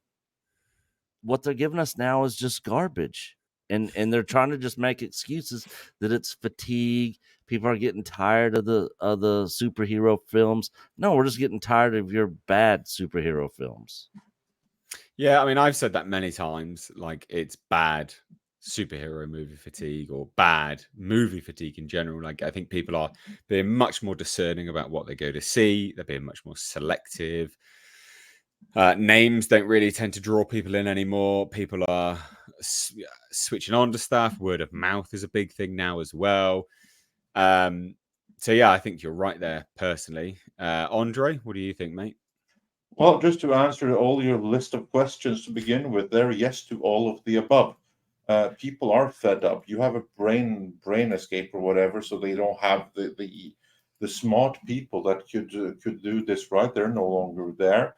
what they're giving us now is just garbage, and they're trying to just make excuses that it's fatigue. People are getting tired of the superhero films. No, we're just getting tired of your bad superhero films. Yeah, I mean, I've said that many times. Like, it's bad superhero movie fatigue or bad movie fatigue in general. Like, I think people are being much more discerning about what they go to see. They're being much more selective. Names don't really tend to draw people in anymore. People are switching on to stuff. Word of mouth is a big thing now as well. So yeah, I think you're right there personally. Andre, what do you think, mate? Well, just to answer all your list of questions to begin with, there, yes to all of the above. People are fed up. You have a brain escape or whatever, so they don't have the smart people that could do this right. They're no longer there.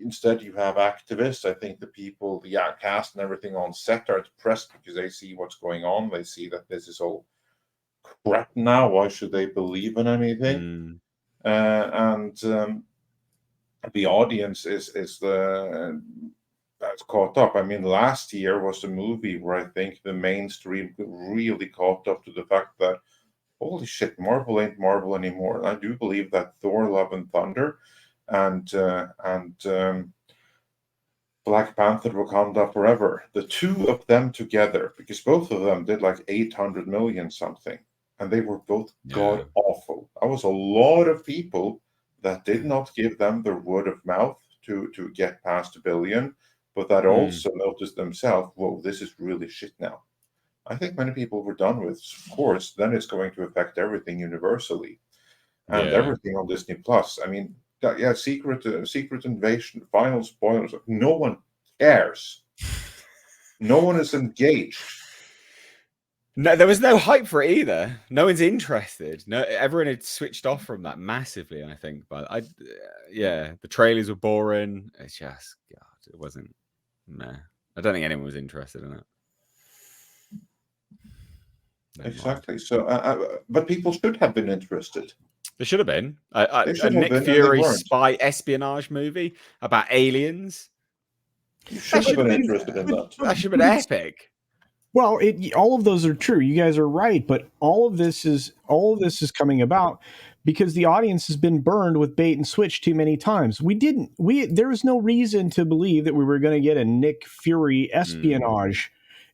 Instead, you have activists. I think the people, the cast and everything on set are depressed because they see what's going on. They see that this is all crap now. Why should they believe in anything? The audience is that's caught up. I mean, last year was the movie where I think the mainstream really caught up to the fact that, holy shit, Marvel ain't Marvel anymore. And I do believe that Thor: Love and Thunder and Black Panther: Wakanda Forever, the two of them together, because both of them did like 800 million something, and they were both god awful. I was a lot of people that did not give them their word of mouth to get past $1 billion, but that also noticed themselves, whoa, this is really shit now. I think many people were done with. Of course, then it's going to affect everything universally, and everything on Disney Plus. I mean, Secret Invasion, final spoilers. No one cares. No one is engaged. No, there was no hype for it either. No one's interested. No, everyone had switched off from that massively, I think. But the trailers were boring. It's just, God, it wasn't. Nah, I don't think anyone was interested in it. Exactly. So, but people should have been interested. They should have been. A Nick Fury spy espionage movie about aliens. You should have been interested in that. That should have been epic. Well, all of those are true. You guys are right, but all of this is coming about because the audience has been burned with bait and switch too many times. There was no reason to believe that we were going to get a Nick Fury espionage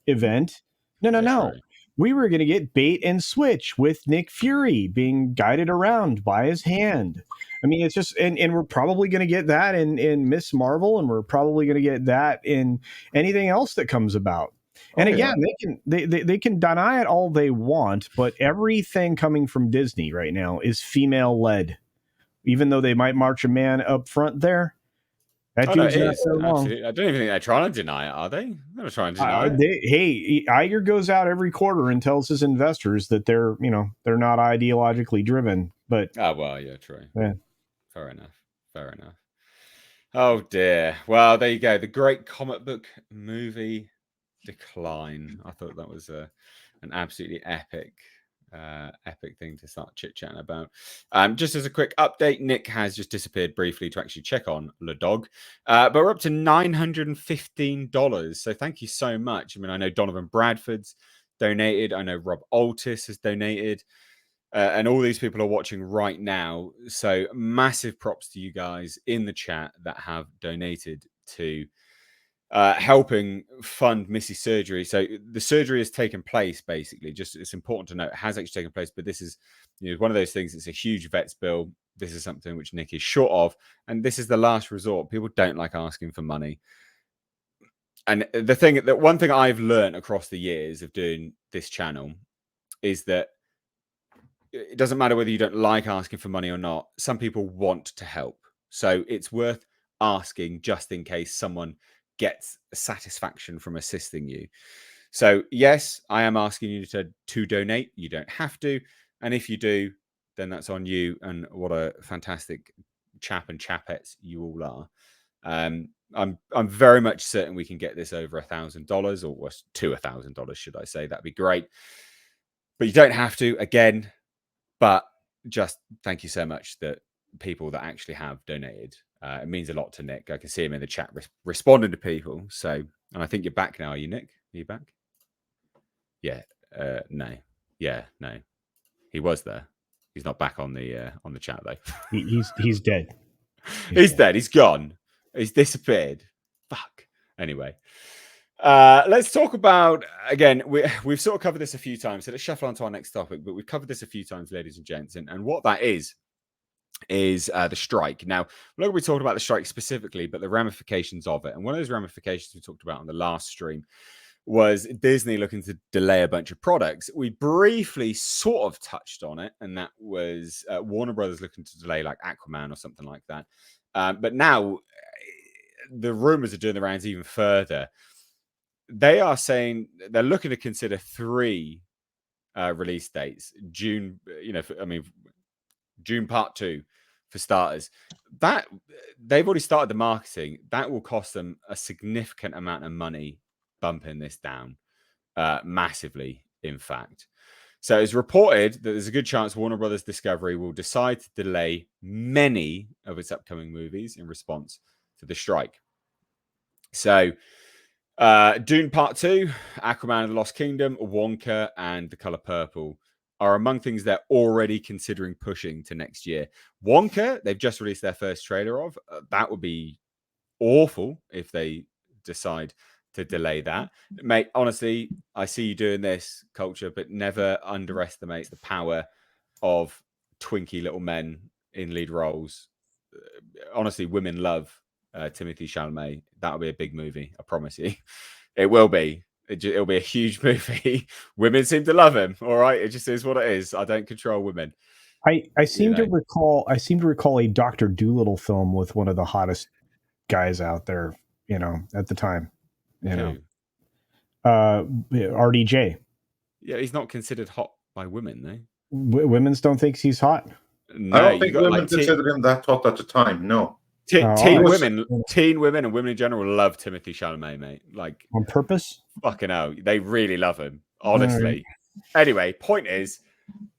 event. No. Right. We were going to get bait and switch with Nick Fury being guided around by his hand. I mean, it's just, and we're probably going to get that in Miss Marvel, and we're probably going to get that in anything else that comes about. And again, they can deny it all they want, but everything coming from Disney right now is female led. Even though they might march a man up front there, that dude's not so long. I don't even think they're trying to deny it, are they? They're not trying to deny it. Iger goes out every quarter and tells his investors that they're not ideologically driven. But true. Yeah. Fair enough. Oh dear. Well, there you go. The great comic book movie decline. I thought that was an absolutely epic thing to start chit-chatting about. Just as a quick update, Nick has just disappeared briefly to actually check on Le Dog, but we're up to $915, so thank you so much. I mean, I know Donovan Bradford's donated, I know Rob Altis has donated, and all these people are watching right now, so massive props to you guys in the chat that have donated to helping fund Missy's surgery. So the surgery has taken place, basically. Just, it's important to note, it has actually taken place, but this is one of those things. It's a huge vet's bill. This is something which Nick is short of, and this is the last resort. People don't like asking for money. And one thing I've learned across the years of doing this channel is that it doesn't matter whether you don't like asking for money or not. Some people want to help. So it's worth asking just in case someone gets satisfaction from assisting you. So yes, I am asking you to donate. You don't have to. And if you do, then that's on you. And what a fantastic chap and chapettes you all are. I'm very much certain we can get this over $1,000 or to $1,000, should I say? That'd be great. But you don't have to, again. But just thank you so much that people that actually have donated. It means a lot to Nick. I can see him in the chat responding to people. So, and I think you're back now. Are you, Nick? Are you back? Yeah. No. Yeah. No. He was there. He's not back on the chat though. He's dead. He's dead. He's gone. He's disappeared. Fuck. Anyway. Let's talk about, again, we've sort of covered this a few times, so let's shuffle on to our next topic, but we've covered this a few times, ladies and gents, and what that is the strike. Now, we're not going to be talking about the strike specifically, but the ramifications of it. And one of those ramifications we talked about on the last stream was Disney looking to delay a bunch of products. We briefly sort of touched on it, and that was Warner Brothers looking to delay like Aquaman or something like that. But now the rumors are doing the rounds even further. They are saying they're looking to consider 3 release dates. June, June Part 2 for starters. That they've already started the marketing. That will cost them a significant amount of money, bumping this down massively, in fact. So it's reported that there's a good chance Warner Brothers Discovery will decide to delay many of its upcoming movies in response to the strike. So Dune Part 2, Aquaman and the Lost Kingdom, Wonka, and The Color Purple are among things they're already considering pushing to next year. Wonka, they've just released their first trailer of. That would be awful if they decide to delay that. Mate, honestly, I see you doing this, Culture, but never underestimate the power of twinky little men in lead roles. Honestly, women love Timothée Chalamet. That'll be a big movie, I promise you. It will be. It'll be a huge movie. Women seem to love him. All right, it just is what it is. I don't control women. I seem to recall a Dr. Dolittle film with one of the hottest guys out there, at the time. RDJ. Yeah, he's not considered hot by women, though. Women's don't think he's hot. No, I don't think women considered him that hot at the time. No. Teen women and women in general love Timothée Chalamet, mate. Like on purpose? Fucking hell. They really love him, honestly. Anyway, point is,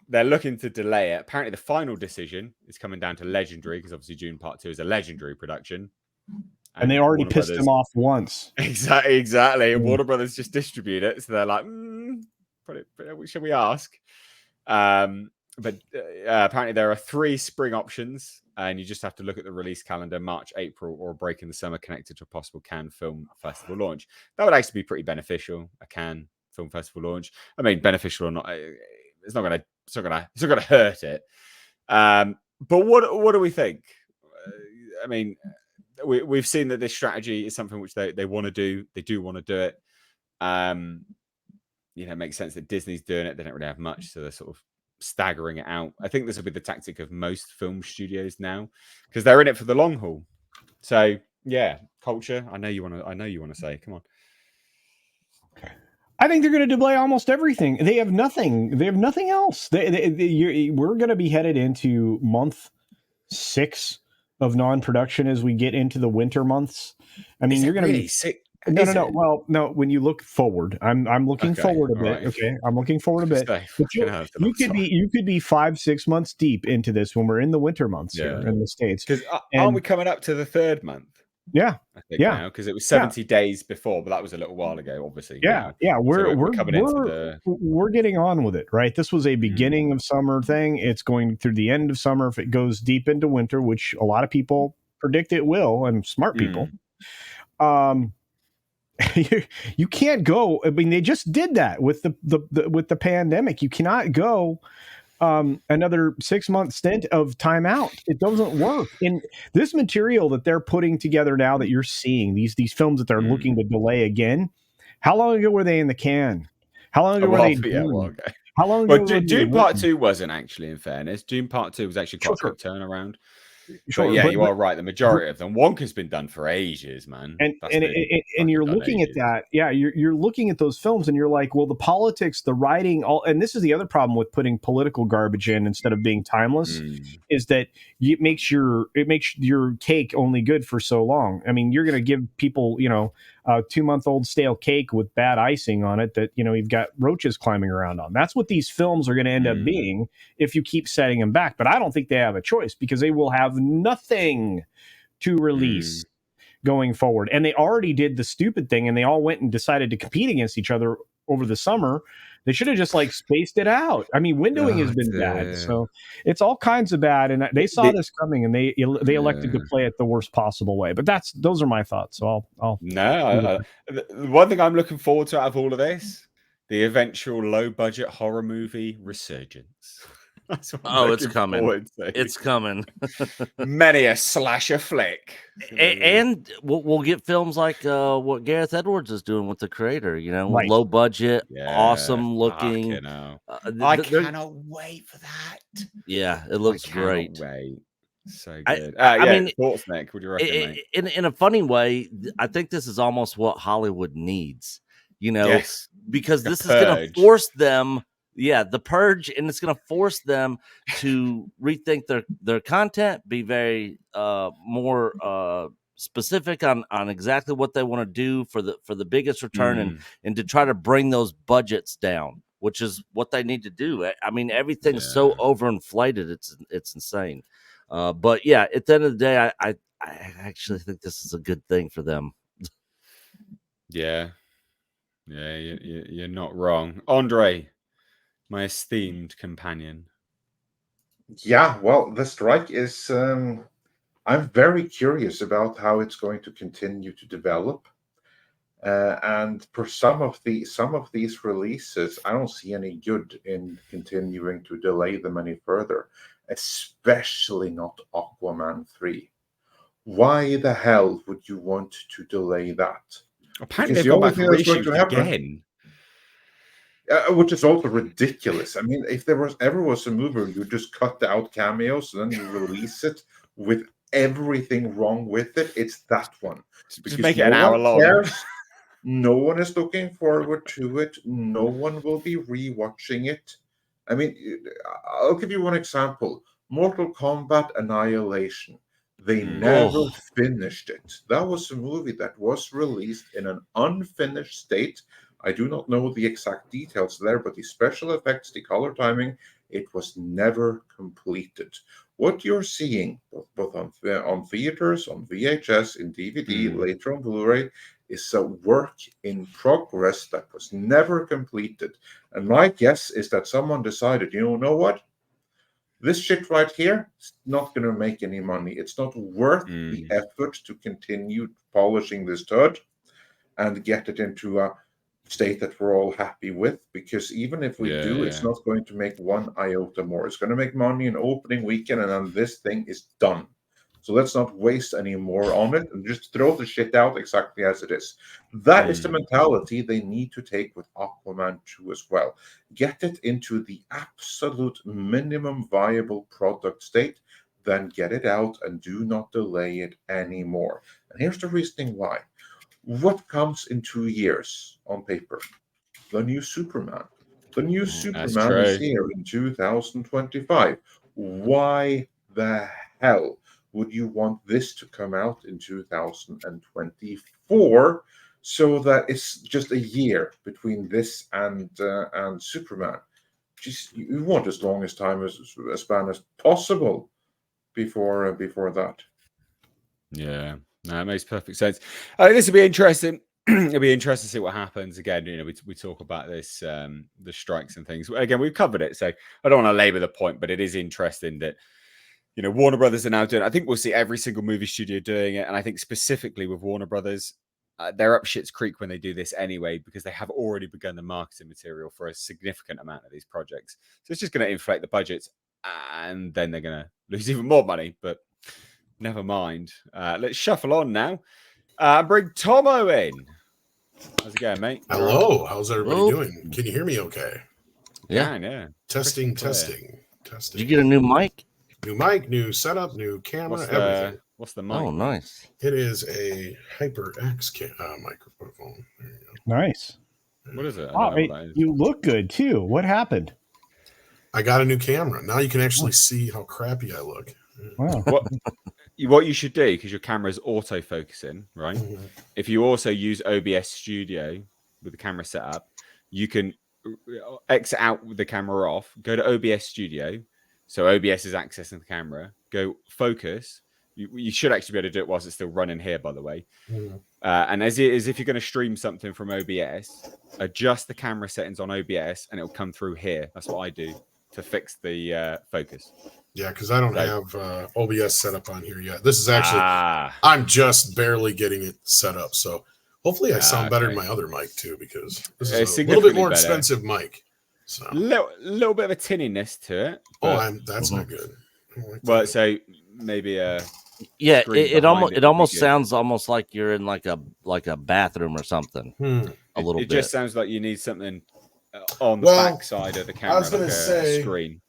they're looking to delay it. Apparently, the final decision is coming down to Legendary, because obviously Dune Part 2 is a Legendary production. And they already pissed him off once. Exactly. And Warner Brothers just distribute it. So they're like, should we ask? But apparently there are 3 spring options, and you just have to look at the release calendar: March, April, or a break in the summer connected to a possible Cannes Film Festival launch. That would actually be pretty beneficial, a Cannes Film Festival launch. I mean, beneficial or not, it's not gonna hurt it. But what do we think? I mean, we've seen that this strategy is something which they want to do. They do want to do it. It makes sense that Disney's doing it. They don't really have much, so they're sort of staggering it out. I think this will be the tactic of most film studios now, because they're in it for the long haul. So yeah, Culture, I know you want to say, come on. I think they're going to delay almost everything. They have nothing else. We're going to be headed into month 6 of non-production as we get into the winter months. I mean, you're going to be sick. No. Well, no. When you look forward, I'm looking forward a bit. Right. Okay, I'm looking forward a bit. But you could be 5-6 months deep into this when we're in the winter months here in the States. Because aren't we coming up to the 3rd month? Yeah, I think now, because it was 70 days before, but that was a little while ago, obviously. Yeah, we're coming into we're getting on with it, right? This was a beginning of summer thing. It's going through the end of summer. If it goes deep into winter, which a lot of people predict it will, and smart people, you can't go. I mean, they just did that with the pandemic. You cannot go another 6-month stint of timeout. It doesn't work. In this material that they're putting together now, that you're seeing these films that they're looking to delay again. How long ago were they in the can? How long ago were they? How long Well, ago was Dune it? Part 2 wasn't actually, in fairness. Dune Part 2 was actually quite Sure. a quick turnaround. Sure, But yeah, you are right. The majority of them. Wonka's been done for ages, man. And you're looking at that, yeah, you're looking at those films and you're like, well, the politics, the writing, all, and this is the other problem with putting political garbage in instead of being timeless, is that it makes your cake only good for so long. I mean, you're going to give people, a 2-month-old stale cake with bad icing on it that you've got roaches climbing around on. That's what these films are going to end up being if you keep setting them back. But I don't think they have a choice, because they will have nothing to release going forward. And they already did the stupid thing, and they all went and decided to compete against each other over the summer. They should have just spaced it out. I mean, windowing has been bad, so it's all kinds of bad. And they saw this coming, and they elected to play it the worst possible way. But those are my thoughts. So I'll the one thing I'm looking forward to out of all of this, the eventual low budget horror movie resurgence. It's coming. It's coming. Many a slasher flick. And we'll get films like what Gareth Edwards is doing with The Creator, Right. low budget, awesome looking. I cannot wait for that. Yeah, it looks great. Wait. So good. I mean, thoughts, Nick? What do you reckon, mate? In a funny way, I think this is almost what Hollywood needs, Yes. because this is going to force them. Yeah, the purge, and it's going to force them to rethink their content, be very more specific on exactly what they want to do for the biggest return, and to try to bring those budgets down, which is what they need to do. I mean, everything's so overinflated, it's insane. But yeah, at the end of the day, I actually think this is a good thing for them. Yeah, you're not wrong, Andre. My esteemed companion. Yeah, well, the strike is. I'm very curious about how it's going to continue to develop, and for some of these releases, I don't see any good in continuing to delay them any further. Especially not Aquaman 3. Why the hell would you want to delay that? Apparently, they've gone back for reshoots again. Which is also ridiculous. I mean, if there ever was a movie where you just cut out cameos and then you release it with everything wrong with it, it's that one. Just make it an hour long. No one is looking forward to it. No one will be rewatching it. I mean, I'll give you one example. Mortal Kombat Annihilation. They never finished it. That was a movie that was released in an unfinished state. I do not know the exact details there, but the special effects, the color timing, it was never completed. What you're seeing, both on theaters, on VHS, in DVD, later on Blu-ray, is a work in progress that was never completed. And my guess is that someone decided, you know what? This shit right here is not going to make any money. It's not worth the effort to continue polishing this turd and get it into a state that we're all happy with, because even if we do, it's not going to make one iota more. It's going to make money in opening weekend, and then this thing is done. So let's not waste any more on it and just throw the shit out exactly as it is. That is the mentality they need to take with Aquaman 2 as well. Get it into the absolute minimum viable product state, then get it out and do not delay it anymore. And here's the reasoning why. What comes in 2 years on paper? The new Superman. The new Superman is here in 2025. Why the hell would you want this to come out in 2024 so that it's just a year between this and Superman? You want as long as time as span as possible before that. Yeah. No, it makes perfect sense. This will be interesting. It'll be interesting to see what happens. Again, we talk about this, the strikes and things. Again, we've covered it, so I don't want to labor the point, but it is interesting that, Warner Brothers are now doing it. I think we'll see every single movie studio doing it. And I think specifically with Warner Brothers, they're up shit's creek when they do this anyway, because they have already begun the marketing material for a significant amount of these projects. So it's just going to inflate the budgets, and then they're going to lose even more money. But never mind. Let's shuffle on now. Bring Tomo in. How's it going, mate? Hello. How's everybody doing? Can you hear me okay? Yeah. Yeah. Testing. Did you get a new mic? New mic, new setup, new camera, everything. What's the mic? Oh, nice. It is a HyperX microphone. There you go. Nice. What is it? I Oh, don't know what that is. you look good too. What happened? I got a new camera. Now you can actually see how crappy I look. Wow. What you should do, because your camera is autofocusing, right? Mhm. If you also use OBS Studio with the camera set up, you can exit out with the camera off, go to OBS Studio. So OBS is accessing the camera, go focus. You should actually be able to do it whilst it's still running here, by the way. Mhm. And as if you're going to stream something from OBS, adjust the camera settings on OBS and it'll come through here. That's what I do to fix the focus. Yeah, because I don't have OBS set up on here yet. This is actually, Ah, I'm just barely getting it set up. So hopefully I sound better okay. than my other mic too, because this It's is a little bit significantly more better. expensive mic. So little bit of a tinniness to it. but- that's not good. I don't like well, that. so maybe Yeah, screen it behind almost it it would almost be good. sounds almost like you're in like a bathroom or something. A little it bit. just sounds like you need something on the Well, back side of the camera, was gonna like a say- screen.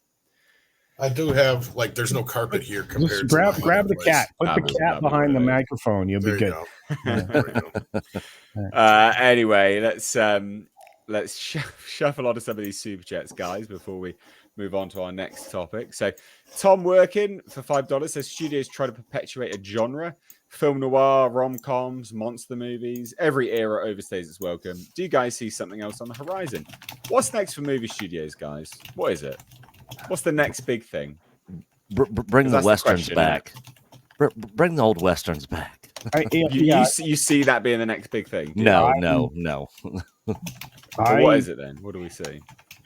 I do have there's no carpet here compared Just to grab my grab other the place. cat. Put the That'd be cat behind the really- microphone. You'll There be you good. go. There we go. Anyway, let's shuffle on to some of these super chats, guys, before we move on to our next topic. So, Tom Workin for $5 says studios try to perpetuate a genre. Film noir, rom-coms, monster movies. Every era overstays its welcome. Do you guys see something else on the horizon? What's next for movie studios, guys? What is it? What's the next big thing? Bring the That's the westerns question, back. Bring the old westerns back. You see that being the next big thing? do you? No. So what is it then? What do we see?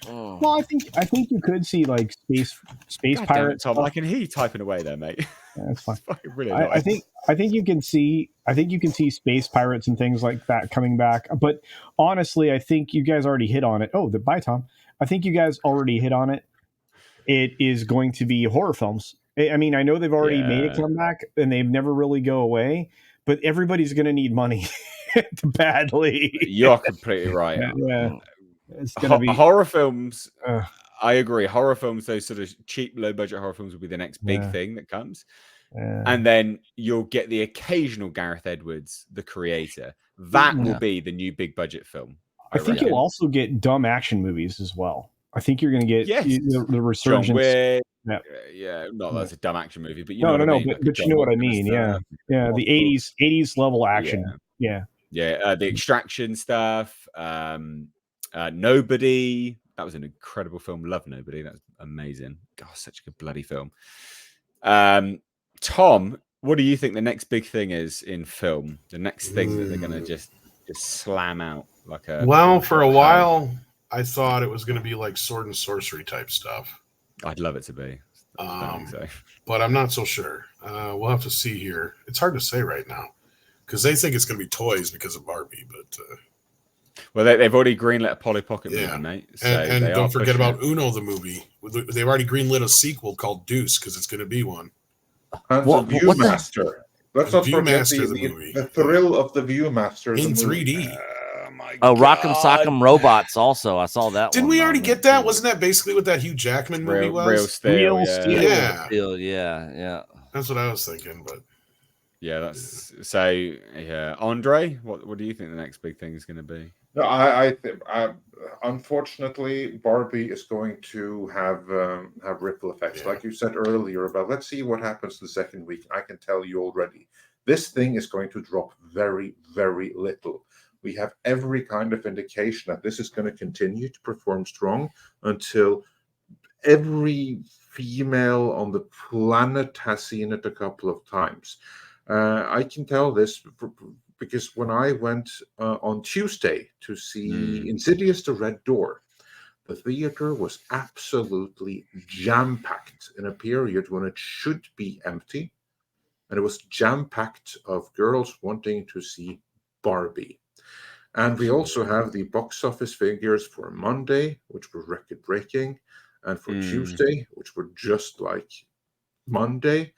Well, I think you could see like space God damn it, pirates. Tom, I can hear you typing away there, mate. Yeah, that's fine. It's fucking really I annoying. think you can see space pirates and things like that coming back. But honestly, I think you guys already hit on it. Oh, bye, Tom. I think you guys already hit on it. It is going to be horror films. I mean, I know they've already made a comeback and they've never really go away, but everybody's going to need money badly. You're completely right. Yeah. It's gonna be horror films. Uh. I agree. Horror films, those sort of cheap, low budget horror films, will be the next big Yeah. thing that comes. Yeah. And then you'll get the occasional Gareth Edwards, the creator. That will be the new big budget film. I think reckon. you'll also get dumb action movies as well. I think you're going to get Yes. the John resurgence. Wick. Yeah. Yeah, not that's a dumb action movie, but you No, know no, what I mean. but- Like a but you John know what Wick I mean, stuff. Yeah, the 80s level action. Yeah. Yeah. The Extraction stuff. Nobody. That was an incredible film. Love Nobody. That's amazing. God, such a good bloody film. Tom, what do you think the next big thing is in film? The next thing that they're going to just slam out like a. Well, for a while, I thought it was going to be like sword and sorcery type stuff. I'd love it to be. I don't think so. But I'm not so sure. We'll have to see here. It's hard to say right now because they think it's going to be toys because of Barbie. But Well, they've already greenlit a Polly Pocket movie, Yeah. mate. So and they don't are forget pushing about it. Uno the movie. They've already greenlit a sequel called Deuce because it's going to be one. And What- the what the- Viewmaster. Let's not forget Viewmaster, the movie. the thrill of the Viewmaster. In the movie. 3D. Oh my Oh, Rock'em God. Sock'em Robots also. I saw that Didn't one. we already on get there, that? too. Wasn't that basically what that Hugh Jackman movie was? Real Steel. Real yeah. Steel. Yeah, Still, yeah. that's what I was thinking. But Yeah, that's so. Yeah, Andre, what do you think the next big thing is going to be? No, I think unfortunately Barbie is going to have ripple effects, Yeah. like you said earlier. About let's see what happens the second week. I can tell you already, this thing is going to drop very, very little. We have every kind of indication that this is going to continue to perform strong until every female on the planet has seen it a couple of times. I can tell this because when I went on Tuesday to see Insidious: The Red Door, the theater was absolutely jam-packed in a period when it should be empty. And it was jam-packed of girls wanting to see Barbie. And we also have the box office figures for Monday, which were record-breaking, and for Tuesday, which were just like Monday.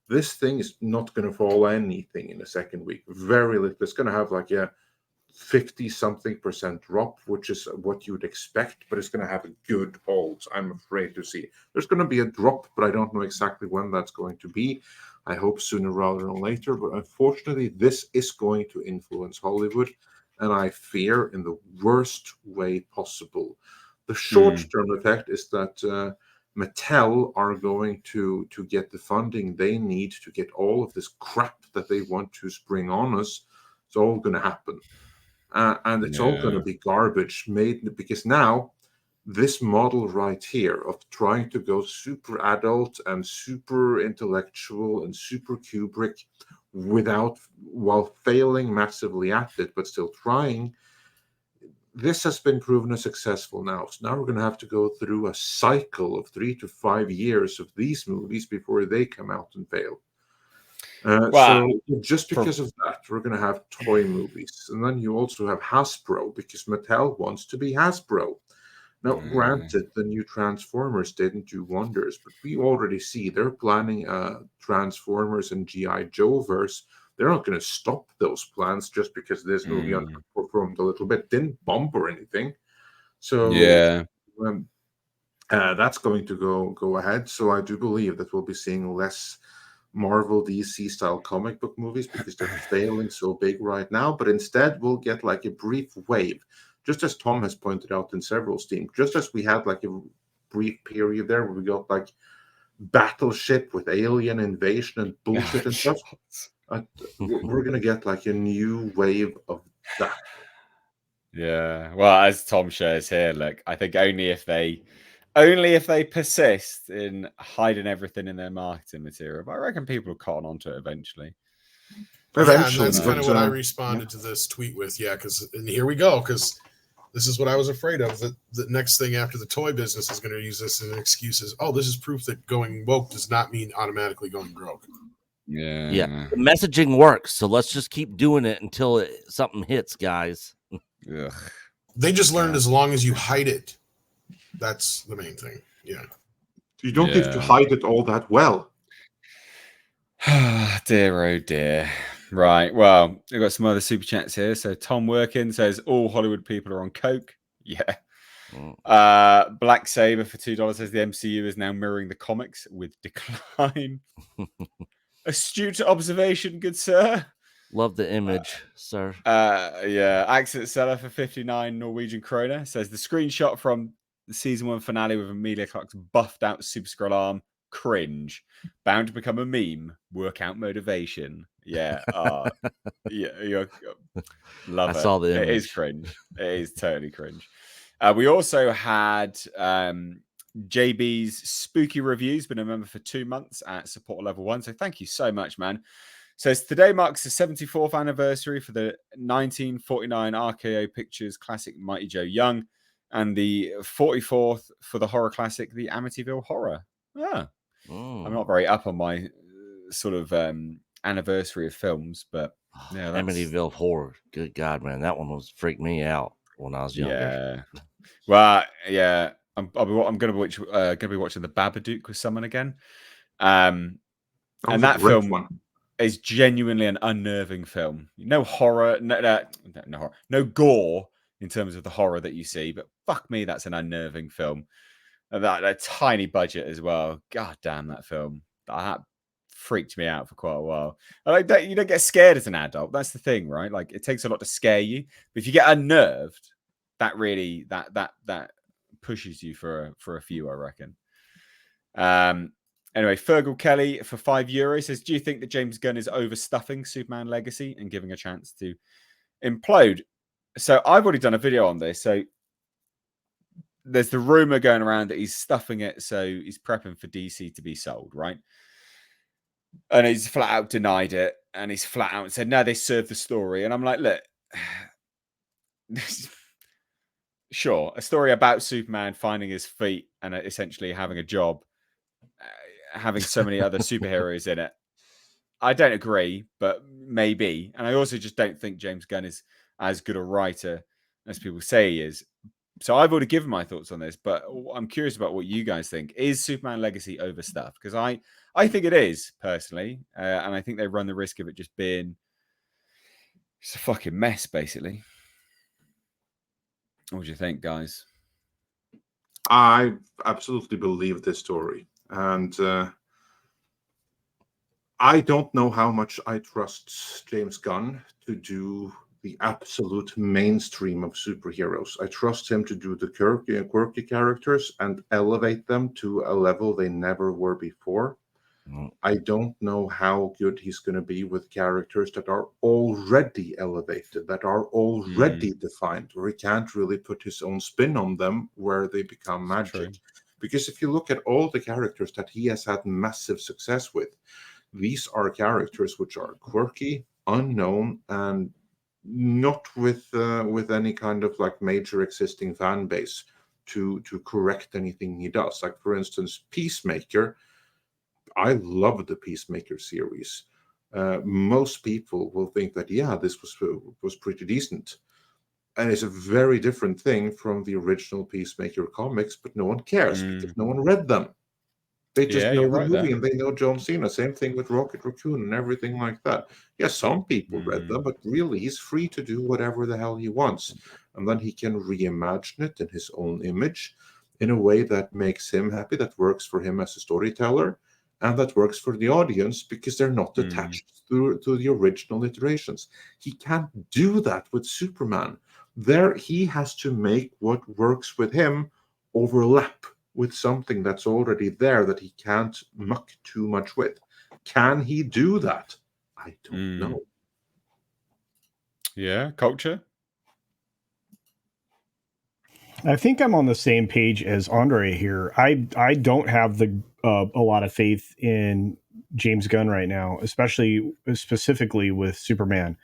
This thing is not going to fall anything in the second week. Very little. It's going to have like 50-something% drop, which is what you would expect, but it's going to have a good hold. I'm afraid to see. There's going to be a drop, but I don't know exactly when that's going to be. I hope sooner rather than later, but unfortunately, this is going to influence Hollywood, and I fear in the worst way possible. The short-term effect is that Mattel are going to get the funding they need to get all of this crap that they want to spring on us. It's all going to happen. And it's all going to be garbage made, because now this model right here of trying to go super adult and super intellectual and super Kubrick while failing massively at it, but still trying, this has been proven as successful now. So now we're going to have to go through a cycle of 3 to 5 years of these movies before they come out and fail. So just because of that, we're going to have toy movies. And then you also have Hasbro, because Mattel wants to be Hasbro. Now, granted, the new Transformers didn't do wonders, but we already see they're planning Transformers and G.I. Joe verse. They're not going to stop those plans just because this movie underperformed a little bit. Didn't bomb or anything. So that's going to go ahead. So I do believe that we'll be seeing less Marvel DC style comic book movies because they're failing so big right now, but instead we'll get like a brief wave, just as Tom has pointed out in several Steam, just as we had like a brief period there where we got like Battleship with alien invasion and bullshit and stuff. We're gonna get like a new wave of that. Yeah, well, as Tom shares here, look, I think only if they persist in hiding everything in their marketing material. But I reckon people will cotton onto it eventually. And that's kind of what I responded to this tweet with. Yeah, and here we go, because this is what I was afraid of. That the next thing after the toy business is going to use this as an excuse is, oh, this is proof that going woke does not mean automatically going broke. Yeah. The messaging works, so let's just keep doing it until something hits, guys. Ugh. They just learned as long as you hide it. That's the main thing. Yeah. You don't have to hide it all that well. Dear, oh dear. Right. Well, we've got some other super chats here. So Tom Workin says all Hollywood people are on coke. Yeah. Black Saber for $2 says the MCU is now mirroring the comics with decline. Astute observation, good sir. Love the image, sir. Accident Seller for 59 Norwegian kroner says the screenshot from the season 1 finale with Emilia Clarke's buffed out Super Skrull arm, cringe. Bound to become a meme. Workout motivation. Yeah. Love it. I saw the image. It is cringe. It is totally cringe. We also had JB's spooky reviews, been a member for 2 months at support level 1. So thank you so much, man. Says today marks the 74th anniversary for the 1949 RKO Pictures classic Mighty Joe Young, and the 44th for the horror classic The Amityville Horror. I'm not very up on my sort of anniversary of films, but yeah, Amityville Horror. Good God, man, that one was freaked me out when I was younger. Yeah, well, yeah, I'm going to be watching The Babadook with someone again, and that film is genuinely an unnerving film. No horror, no gore in terms of the horror that you see, but fuck me, that's an unnerving film. And that tiny budget as well. God damn, that film. That freaked me out for quite a while. Like that, you don't get scared as an adult. That's the thing, right? Like it takes a lot to scare you. But if you get unnerved, that really that pushes you for a few, I reckon. Anyway, Fergal Kelly for €5 says, do you think that James Gunn is overstuffing Superman Legacy and giving a chance to implode? So I've already done a video on this. So there's the rumor going around that he's stuffing it. So he's prepping for DC to be sold, right? And he's flat out denied it. And he's flat out said, no, they served the story. And I'm like, look, sure, a story about Superman finding his feet and essentially having a job, having so many other superheroes in it. I don't agree, but maybe. And I also just don't think James Gunn is as good a writer as people say he is. So I've already given my thoughts on this, but I'm curious about what you guys think. Is Superman Legacy overstuffed? Because I think it is, personally. And I think they run the risk of it just being just a fucking mess, basically. What do you think, guys? I absolutely believe this story, and I don't know how much I trust James Gunn to do the absolute mainstream of superheroes. I trust him to do the quirky characters and elevate them to a level they never were before. I don't know how good he's going to be with characters that are already elevated, that are already defined, where he can't really put his own spin on them, where they become magic. Because if you look at all the characters that he has had massive success with, these are characters which are quirky, unknown, and not with any kind of like major existing fan base to correct anything he does. Like, for instance, Peacemaker. I love the Peacemaker series. Most people will think that, yeah, this was pretty decent. And it's a very different thing from the original Peacemaker comics, but no one cares because no one read them. They just know the movie and they know John Cena. Same thing with Rocket Raccoon and everything like that. Yeah, some people read them, but really he's free to do whatever the hell he wants. And then he can reimagine it in his own image in a way that makes him happy, that works for him as a storyteller, and that works for the audience because they're not attached to the original iterations. He can't do that with Superman. There, he has to make what works with him overlap with something that's already there that he can't muck too much with. Can he do that? I don't know. Yeah, culture. I think I'm on the same page as Andre here. I don't have a lot of faith in James Gunn right now, specifically with Superman.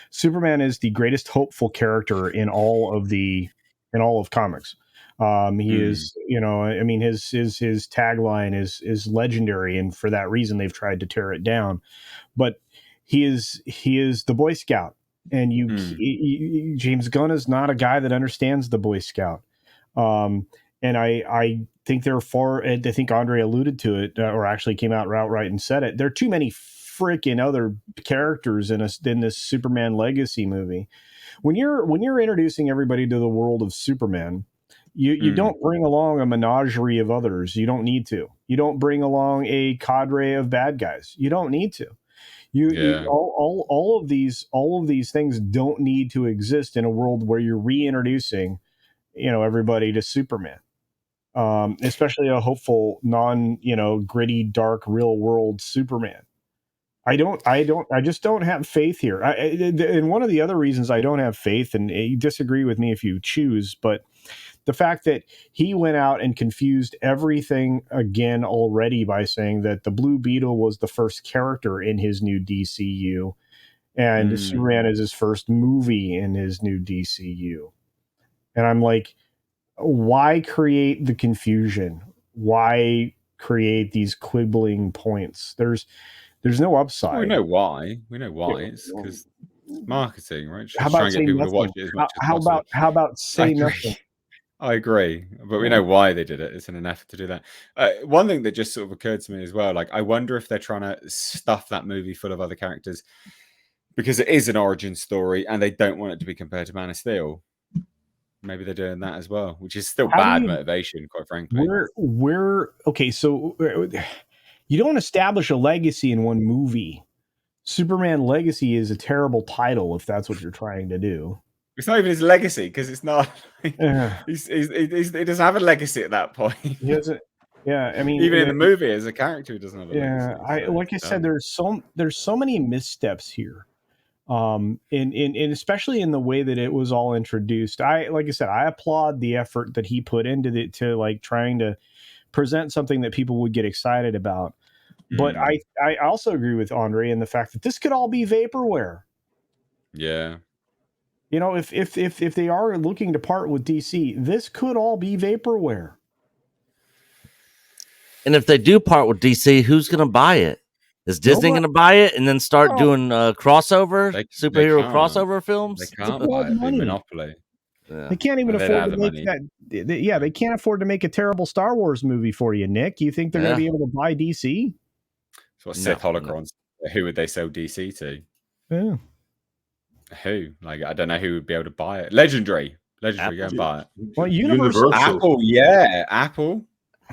Superman is the greatest hopeful character in all of comics. He is, I mean, his tagline is legendary, and for that reason, they've tried to tear it down. But he is the Boy Scout, and James Gunn is not a guy that understands the Boy Scout. And I think I think Andre alluded to it, or actually came out outright and said it. There are too many freaking other characters in this Superman Legacy movie. When you're introducing everybody to the world of Superman, you don't bring along a menagerie of others. You don't need to. You don't bring along a cadre of bad guys. You don't need to. All of these things don't need to exist in a world where you're reintroducing, everybody to Superman, especially a hopeful, gritty, dark, real world Superman. I just don't have faith here. And one of the other reasons I don't have faith, and you disagree with me if you choose, but the fact that he went out and confused everything again already by saying that the Blue Beetle was the first character in his new DCU, and Superman is his first movie in his new DCU. And I'm like, why create the confusion? Why create these quibbling points? There's no upside. Well, we know why. It's because marketing, right? Just how about try and get people to watch it as much as possible. How about say nothing? I agree, but we know why they did it. It's in an effort to do that. One thing that just sort of occurred to me as well, like I wonder if they're trying to stuff that movie full of other characters because it is an origin story and they don't want it to be compared to Man of Steel. Maybe they're doing that as well, which is still bad motivation, quite frankly. We're okay. So you don't establish a legacy in one movie. Superman Legacy is a terrible title if that's what you're trying to do. It's not even his legacy because it's not. He doesn't have a legacy at that point. He doesn't. Yeah, I mean, even in the movie, as a character, he doesn't have a legacy. Like I said, there's so many missteps here, and especially in the way that it was all introduced. Like I said, I applaud the effort that he put into to like trying to present something that people would get excited about. But I also agree with Andre in the fact that this could all be vaporware. Yeah. If they are looking to part with DC, this could all be vaporware. And if they do part with DC, who's going to buy it? Is Disney going to buy it and then start doing superhero crossover films? They can't buy it. Monopoly. Yeah. They can't even afford to make that. They can't afford to make a terrible Star Wars movie for you, Nick. You think they're going to be able to buy DC? That's what Sith Holocrons. Who would they sell DC to? Yeah. Who? Like, I don't know who would be able to buy it. Legendary. Legendary, go and buy it. Well, Universal. Apple, yeah, Apple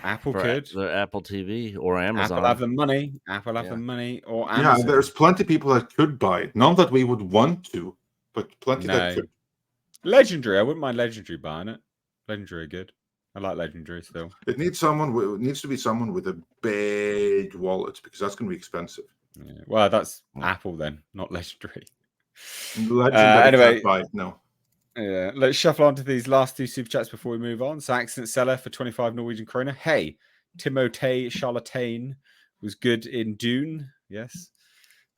could. The Apple TV or Amazon. Apple have the money. Apple have the money, or Amazon. Yeah, there's plenty of people that could buy it. None that we would want to, but plenty that could. Legendary, I wouldn't mind Legendary buying it. Legendary are good. I like Legendary still. It needs to be someone with a big wallet, because that's going to be expensive. Yeah. Well, that's Apple then, not Legendary. Legendary anyway, buy it, no. Yeah, let's shuffle on to these last two super chats before we move on. So, Accident Seller for 25 Norwegian kroner. Hey, Timothée Charlatagne was good in Dune. Yes.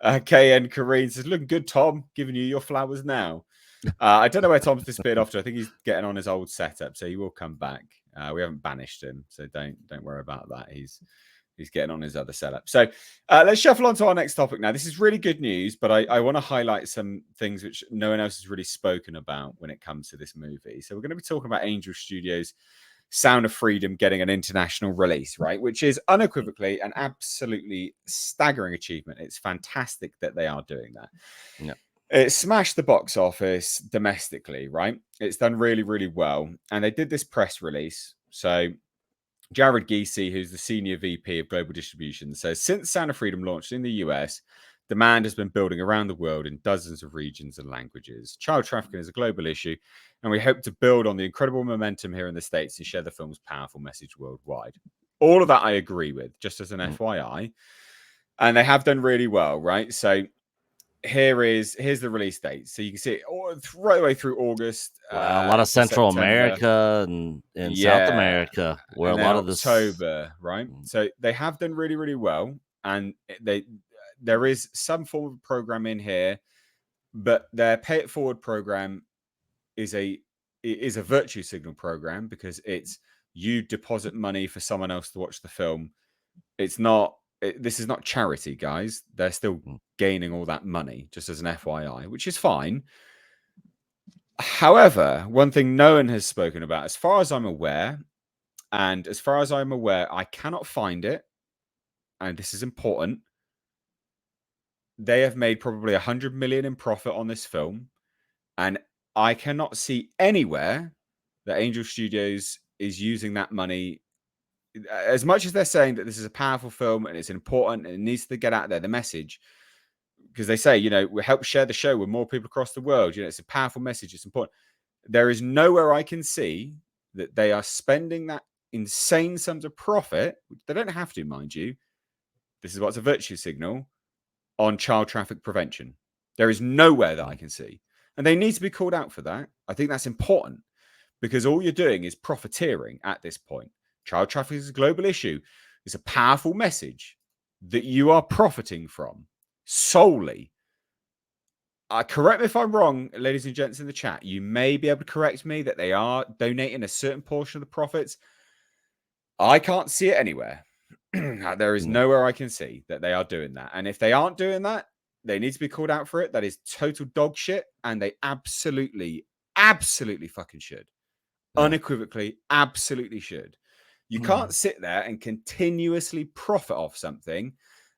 KN Kareen says, looking good, Tom. Giving you your flowers now. I don't know where Tom's disappeared off to. I think he's getting on his old setup, so he will come back. We haven't banished him, so don't worry about that. He's getting on his other setup. So let's shuffle on to our next topic now. This is really good news, but I want to highlight some things which no one else has really spoken about when it comes to this movie. So we're going to be talking about Angel Studios' Sound of Freedom getting an international release, right? Which is unequivocally an absolutely staggering achievement. It's fantastic that they are doing that. Yeah. It smashed the box office domestically, right? It's done really, really well. And they did this press release. So Jared Giese, who's the senior VP of global distribution, says, since Sound of Freedom launched in the US, demand has been building around the world in dozens of regions and languages. Child trafficking is a global issue, and we hope to build on the incredible momentum here in the States and share the film's powerful message worldwide. All of that I agree with, just as an FYI. And they have done really well, right? So here's the release date. So you can see it right away through August. A lot of Central America and South America, where a lot of this October, right? So they have done really, really well, and there is some form of program in here, but their Pay It Forward program is a virtue signal program, because it's you deposit money for someone else to watch the film. It's not. This is not charity, guys. They're still gaining all that money, just as an FYI, which is fine. However, one thing no one has spoken about, as far as I'm aware, I cannot find it, and this is important. They have made probably 100 million in profit on this film, and I cannot see anywhere that Angel Studios is using that money. As much as they're saying that this is a powerful film and it's important and it needs to get out there, the message, because they say, we help share the show with more people across the world. It's a powerful message. It's important. There is nowhere I can see that they are spending that insane sums of profit, which they don't have to, mind you. This is what's a virtue signal on child traffic prevention. There is nowhere that I can see. And they need to be called out for that. I think that's important, because all you're doing is profiteering at this point. Child trafficking is a global issue. It's a powerful message that you are profiting from solely. Correct me if I'm wrong, ladies and gents in the chat. You may be able to correct me that they are donating a certain portion of the profits. I can't see it anywhere. There is nowhere I can see that they are doing that. And if they aren't doing that, they need to be called out for it. That is total dog shit. And they absolutely fucking should. Unequivocally, absolutely should. You can't sit there and continuously profit off something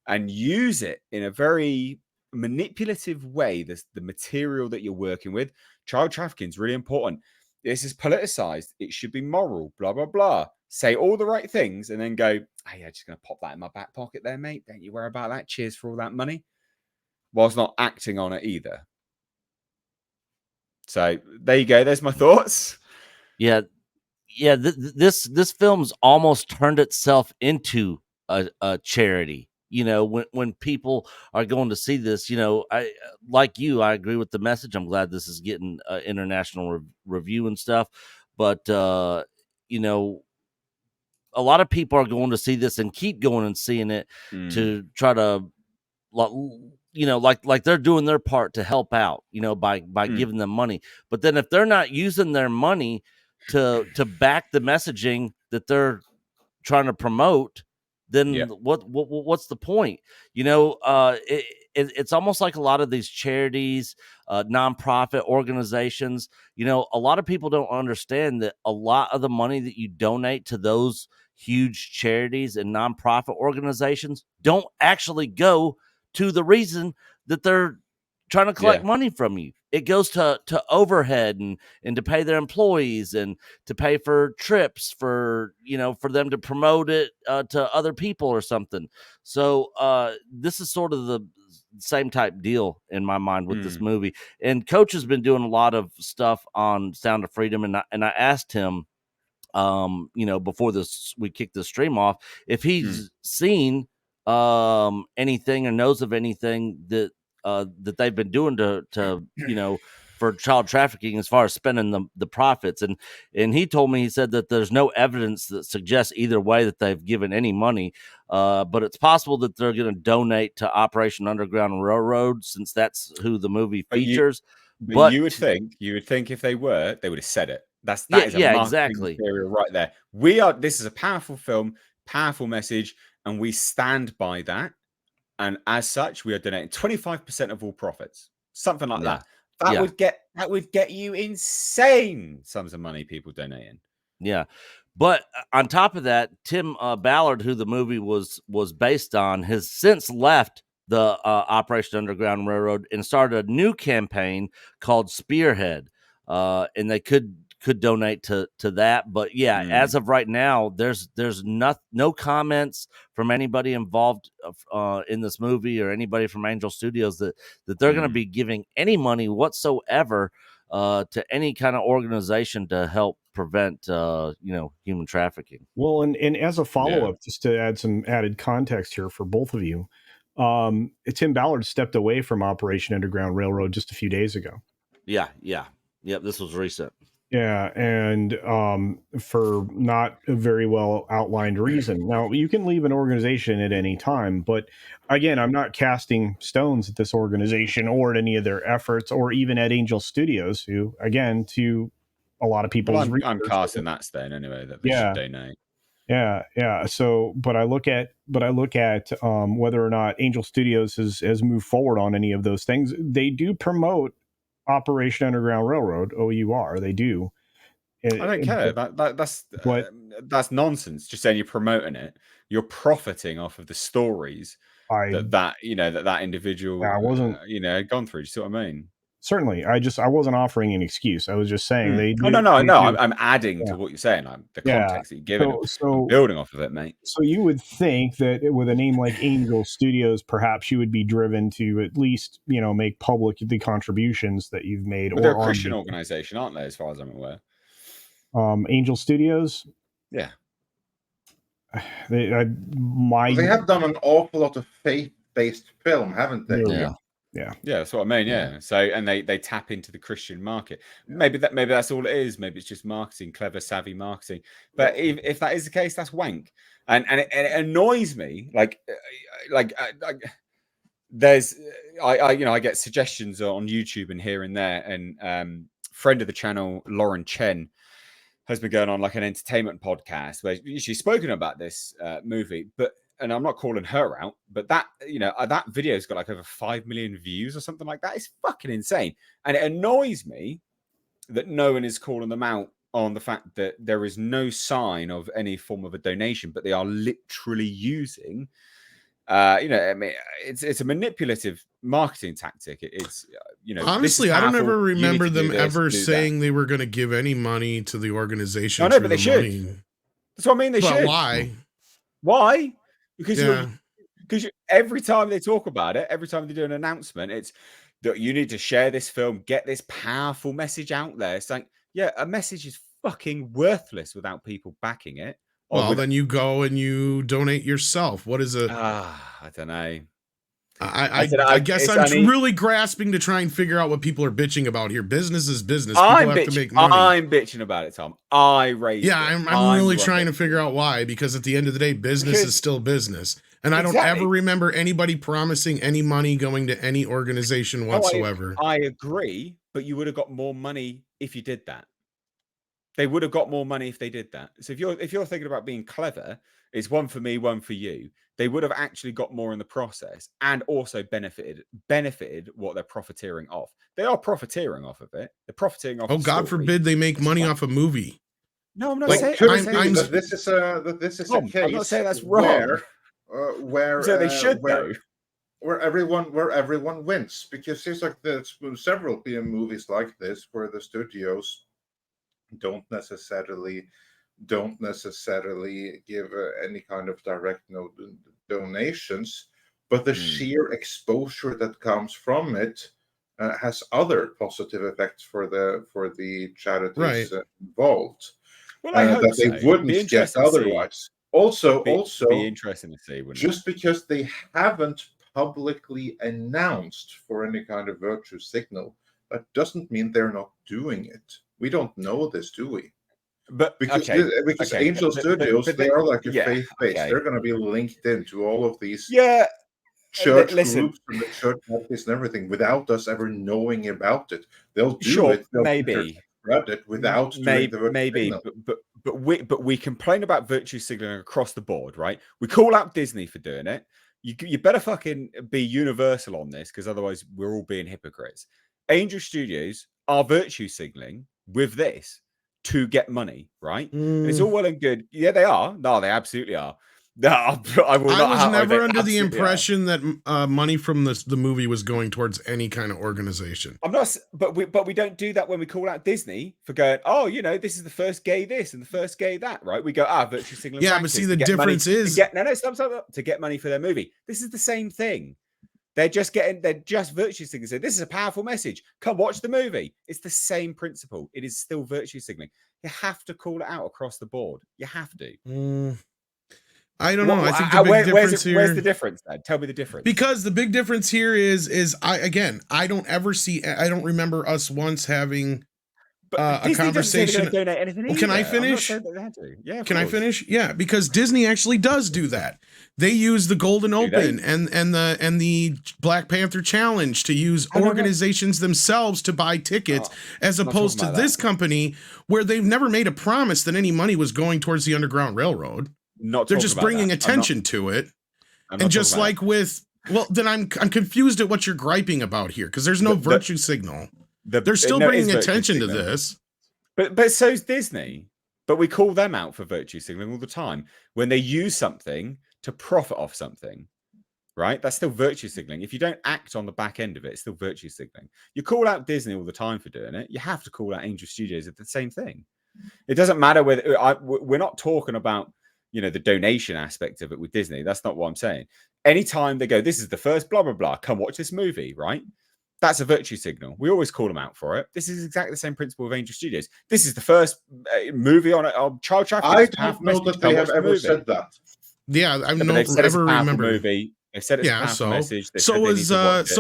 and use it in a very manipulative way. The material that you're working with. Child trafficking is really important. This is politicized. It should be moral, blah, blah, blah. Say all the right things and then go, just going to pop that in my back pocket there, mate. Don't you worry about that. Cheers for all that money. Whilst not acting on it either. So there you go. There's my thoughts. Yeah. This film's almost turned itself into a charity. When people are going to see this, I agree with the message. I'm glad this is getting international review and stuff. But a lot of people are going to see this and keep going and seeing it to try to, like they're doing their part to help out, by giving them money. But then if they're not using their money to back the messaging that they're trying to promote, then what's the point? It's almost like a lot of these charities, nonprofit organizations, a lot of people don't understand that a lot of the money that you donate to those huge charities and nonprofit organizations don't actually go to the reason that they're trying to collect money from you. it goes to overhead and to pay their employees and to pay for trips for them to promote it to other people or something. So this is sort of the same type deal in my mind with this movie. And Coach has been doing a lot of stuff on Sound of Freedom, and I asked him before we kicked the stream off if he's seen anything or knows of anything that they've been doing to for child trafficking as far as spending the profits. And he told me, he said that there's no evidence that suggests either way that they've given any money, but it's possible that they're going to donate to Operation Underground Railroad, since that's who the movie features. But you would think if they would have said it. That is a marketing material right there. This is a powerful film, powerful message, and we stand by that. And as such, we are donating 25% of all profits, something like that. That would get you insane sums of money people donating. Yeah, but on top of that, Tim Ballard, who the movie was based on, has since left the Operation Underground Railroad and started a new campaign called Spearhead, and they could donate to that. But as of right now, there's no comments from anybody involved in this movie or anybody from Angel Studios that they're going to be giving any money whatsoever to any kind of organization to help prevent human trafficking. Well, and as a follow-up, just to add some added context here for both of you, Tim Ballard stepped away from Operation Underground Railroad just a few days ago. Yep, this was recent. Yeah, and for not a very well outlined reason. Now, you can leave an organization at any time, but again, I'm not casting stones at this organization or at any of their efforts, or even at Angel Studios, who, again, to a lot of people, I'm casting that stone anyway, that they should donate. Yeah. So, but I look at whether or not Angel Studios has moved forward on any of those things. They do promote Operation Underground Railroad, OUR. They do. I don't care. That's nonsense. Just saying you're promoting it, you're profiting off of the stories that individual had gone through. Do you see what I mean? Certainly. I wasn't offering an excuse. I was just saying they do. No. I'm adding to what you're saying. The context that you're giving. I'm building off of it, mate. So you would think that with a name like Angel Studios, perhaps you would be driven to at least, make public the contributions that you've made. But they're a Christian organization, aren't they, as far as I'm aware? Angel Studios? Yeah. They have done an awful lot of faith-based film, haven't they? Yeah, that's what I mean. Yeah. So, and they tap into the Christian market. Maybe that's all it is. Maybe it's just marketing, clever, savvy marketing. But if that is the case, that's wank. And it annoys me. I get suggestions on YouTube and here and there. And friend of the channel, Lauren Chen, has been going on like an entertainment podcast where she's spoken about this movie, and I'm not calling her out, but that video's got like over 5 million views or something like that. It's fucking insane. And it annoys me that no one is calling them out on the fact that there is no sign of any form of a donation, but they are literally using, it's a manipulative marketing tactic. It's, honestly, I don't ever remember them ever saying they were going to give any money to the organization. No, but they should. That's what I mean. They should. Why? Why? Because every time they talk about it, every time they do an announcement, it's that you need to share this film, get this powerful message out there. It's like, a message is fucking worthless without people backing it. Well, then you go and you donate yourself. What is a? I don't know. I guess I'm really grasping to try and figure out what people are bitching about here. Business is business. People have to make money. I'm bitching about it, Tom. I'm really trying to figure out why, because at the end of the day, business is still business. And I don't ever remember anybody promising any money going to any organization whatsoever. I agree, but you would have got more money if you did that. They would have got more money if they did that. So if you're thinking about being clever, it's one for me, one for you. They would have actually got more in the process and also benefited what they're profiteering off. They are profiteering off of it. They're profiteering off. Oh, God forbid they make money off a movie. No, I'm not saying that. This is a case. I'm not saying that's wrong. Where so they should though. where everyone wins, because there's like there's several movies like this where the studios don't necessarily give any kind of direct donations, but the sheer exposure that comes from it has other positive effects for the charities involved. Well, I hope that they wouldn't get otherwise. Also, be interesting to see. Just because they haven't publicly announced for any kind of virtue signal, that doesn't mean they're not doing it. We don't know this, do we? But because Angel Studios, they are like a faith base. They're going to be linked into all of these church groups and the church practice and everything without us ever knowing about it. They'll do it. They'll maybe spread it without doing the maybe. But we complain about virtue signaling across the board, right? We call out Disney for doing it. You better fucking be universal on this, because otherwise we're all being hypocrites. Angel Studios are virtue signaling with this to get money, right? And it's all well and good. Yeah, they are. No, they absolutely are. No, I was never under the impression that money from the movie was going towards any kind of organization. I'm not, but we don't do that when we call out Disney for going, oh, this is the first gay this and the first gay that, right? We go, virtue signaling. Yeah, but see, the difference is to get money for their movie. This is the same thing. They're just virtue signaling. So this is a powerful message. Come watch the movie. It's the same principle. It is still virtue signaling. You have to call it out across the board. You have to. I don't know. I think the big difference here. Where's the difference then? Tell me the difference. Because the big difference here is I don't remember us once having a conversation. Can I finish? Yeah. Can I finish? Yeah, because Disney actually does do that. They use the Golden Open and the Black Panther Challenge to use organizations themselves to buy tickets, as opposed to this company where they've never made a promise that any money was going towards the Underground Railroad. They're just bringing attention to it. And just like with, then I'm confused at what you're griping about here, because there's no virtue signal. They're still bringing attention to this. But so's Disney. But we call them out for virtue signaling all the time when they use something to profit off something, right? That's still virtue signaling. If you don't act on the back end of it, it's still virtue signaling. You call out Disney all the time for doing it. You have to call out Angel Studios at the same thing. It doesn't matter whether we're not talking about the donation aspect of it with Disney. That's not what I'm saying. Anytime they go, this is the first blah, blah, blah, come watch this movie, right? That's a virtue signal. We always call them out for it. This is exactly the same principle of Angel Studios. This is the first movie on child trafficking. I don't know that they have ever said that. Yeah, I don't ever remember. Movie. They said it's a powerful message. So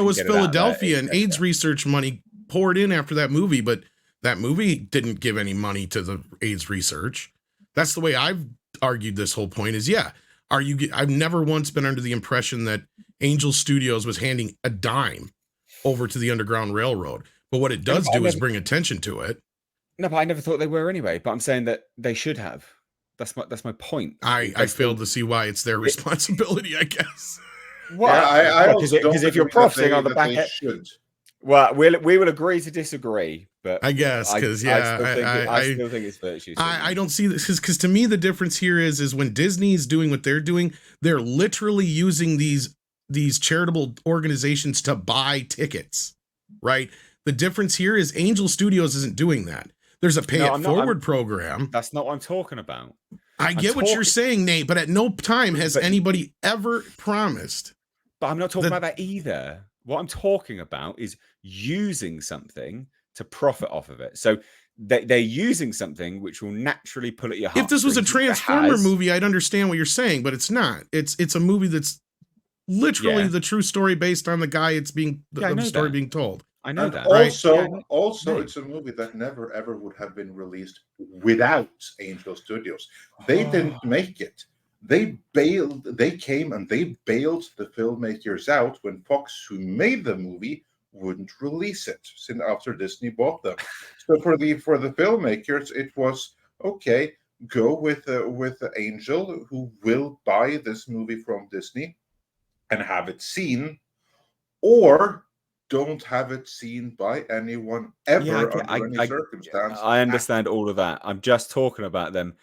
was Philadelphia, and AIDS research money poured in after that movie, but that movie didn't give any money to the AIDS research. That's the way I've argued this whole point is, I've never once been under the impression that Angel Studios was handing a dime over to the Underground Railroad. But what it does is bring attention to it. No, but I never thought they were anyway. But I'm saying that they should have. That's my point. I failed to see why it's their responsibility, I guess. Well, because if you're profiting on the back end, well, we will agree to disagree. But I guess because I still think it's virtue. I don't see this because to me the difference here is when Disney is doing what they're doing, they're literally using these charitable organizations to buy tickets, right? The difference here is Angel Studios isn't doing that. There's a pay it forward program. That's not what I'm talking about. I get what you're saying, Nate, but at no time has anybody ever promised. But I'm not talking about that either. What I'm talking about is using something to profit off of it. So they're using something which will naturally pull at your heart. If this was a Transformer movie, I'd understand what you're saying, but it's not. It's a movie that's literally the true story based on the guy being told. I know that. Also, it's a movie that never ever would have been released without Angel Studios. They didn't make it. They came and they bailed the filmmakers out when Fox, who made the movie, wouldn't release it after Disney bought them. So for the filmmakers, it was okay. Go with Angel, who will buy this movie from Disney and have it seen, or don't have it seen by anyone ever under any circumstance. I understand all of that. I'm just talking about them.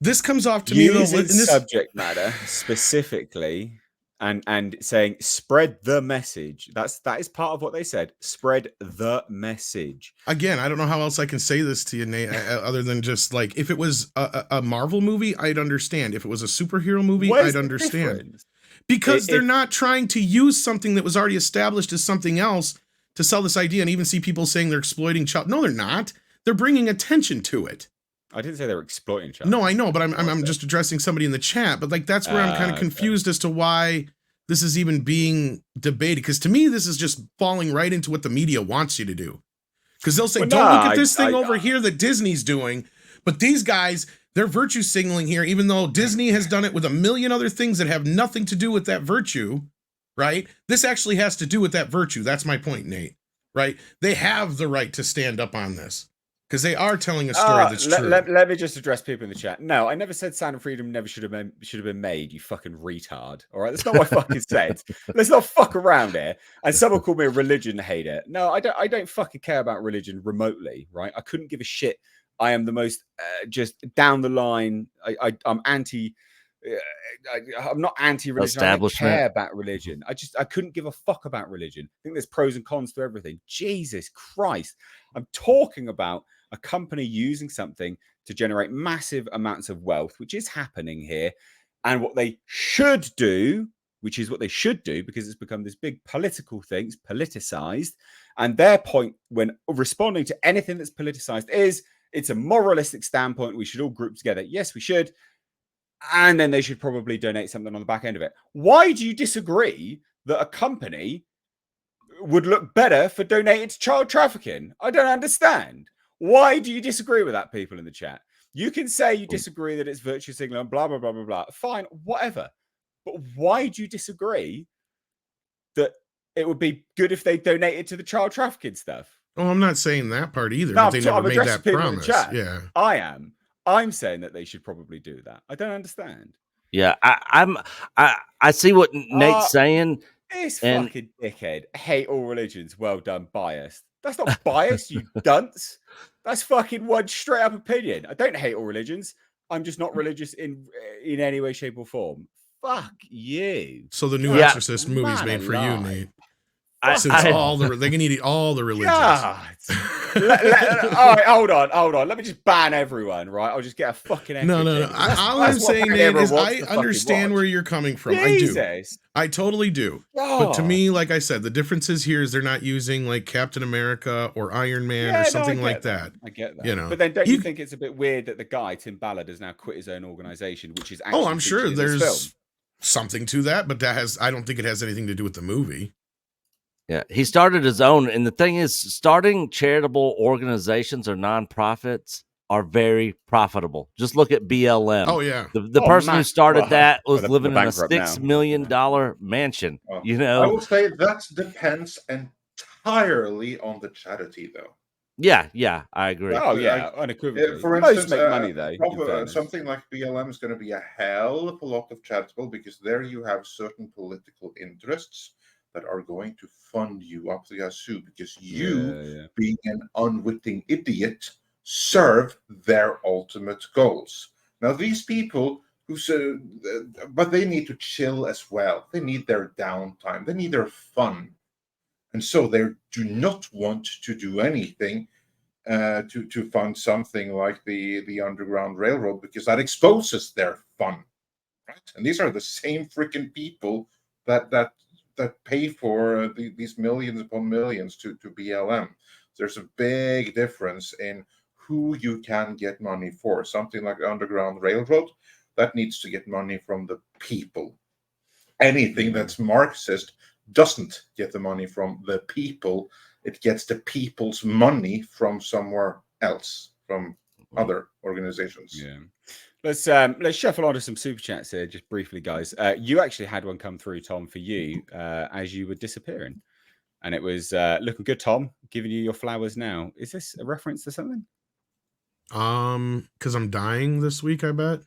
This comes off to me though, in this subject matter specifically and saying spread the message. That is part of what they said. Spread the message. Again, I don't know how else I can say this to you, Nate, other than just like, if it was a Marvel movie, I'd understand. If it was a superhero movie, I'd understand. Difference? Because they're not trying to use something that was already established as something else to sell this idea, and even see people saying they're exploiting child. No, they're not. They're bringing attention to it. I didn't say they were exploiting child. No, I know, but I'm just addressing somebody in the chat. But like, that's where I'm kind of confused as to why this is even being debated. Because to me, this is just falling right into what the media wants you to do. Because they'll say, don't look at this thing over here that Disney's doing. But these guys, they're virtue signaling here, even though Disney has done it with a million other things that have nothing to do with that virtue, right? This actually has to do with that virtue. That's my point, Nate, right? They have the right to stand up on this. Because they are telling a story that's true. Let me just address people in the chat. No, I never said Sound of Freedom never should have been made, you fucking retard. All right, that's not what I fucking said. Let's not fuck around here. And someone called me a religion hater. No, I don't fucking care about religion remotely, right? I couldn't give a shit. I am the most just down the line. I'm anti. I'm not anti-religion. I don't care about religion. I couldn't give a fuck about religion. I think there's pros and cons to everything. Jesus Christ. I'm talking about a company using something to generate massive amounts of wealth, which is happening here. And what they should do, which is what they should do, because it's become this big political thing, it's politicized. And their point when responding to anything that's politicized is it's a moralistic standpoint. We should all group together. Yes, we should. And then they should probably donate something on the back end of it. Why do you disagree that a company would look better for donating to child trafficking? I don't understand. Why do you disagree with that, people in the chat? You can say you disagree that it's virtue signaling, blah, blah, blah, blah, blah. Fine, whatever. But why do you disagree that it would be good if they donated to the child trafficking stuff? Oh, I'm not saying that part either. No, but they never made that promise. Yeah, I am. I'm saying that they should probably do that. I don't understand. Yeah, I see what Nate's saying. This fucking dickhead. Hate all religions. Well done, biased. That's not biased, you dunce. That's fucking one straight up opinion. I don't hate all religions. I'm just not religious in any way, shape, or form. Fuck you. So the new Exorcist movie's made for you, Nate. They can eat all the religions. All right, hold on. Let me just ban everyone, right? I'll just get a fucking. No. All I'm saying, Nate, is I understand where you're coming from. Jesus. I totally do. But to me, like I said, the differences here is they're not using like Captain America or Iron Man or something like that. I get that. You know, but then don't you think it's a bit weird that the guy Tim Ballard has now quit his own organization, which is actually I'm sure there's something to that, but I don't think it has anything to do with the movie. Yeah, he started his own. And the thing is, starting charitable organizations or nonprofits are very profitable. Just look at BLM. Oh, yeah. The person who started that was living in a $6 million mansion. You know, I would say that depends entirely on the charity, though. Yeah, I agree. Oh, yeah, unequivocally. For instance, most make money, though. Something like BLM is going to be a hell of a lot of charitable, because there you have certain political interests that are going to fund you up the yazoo, because you, being an unwitting idiot, serve their ultimate goals. Now, these people but they need to chill as well. They need their downtime. They need their fun. And so they do not want to do anything to fund something like the Underground Railroad, because that exposes their fun. Right? And these are the same freaking people that pay for these millions upon millions to BLM. There's a big difference in who you can get money for. Something like Underground Railroad, that needs to get money from the people. Anything that's Marxist doesn't get the money from the people. It gets the people's money from somewhere else, from other organizations. Yeah. Let's shuffle on to some super chats here, just briefly, guys. You actually had one come through, Tom, for you as you were disappearing, and it was looking good, Tom. Giving you your flowers now. Is this a reference to something? Because I'm dying this week, I bet.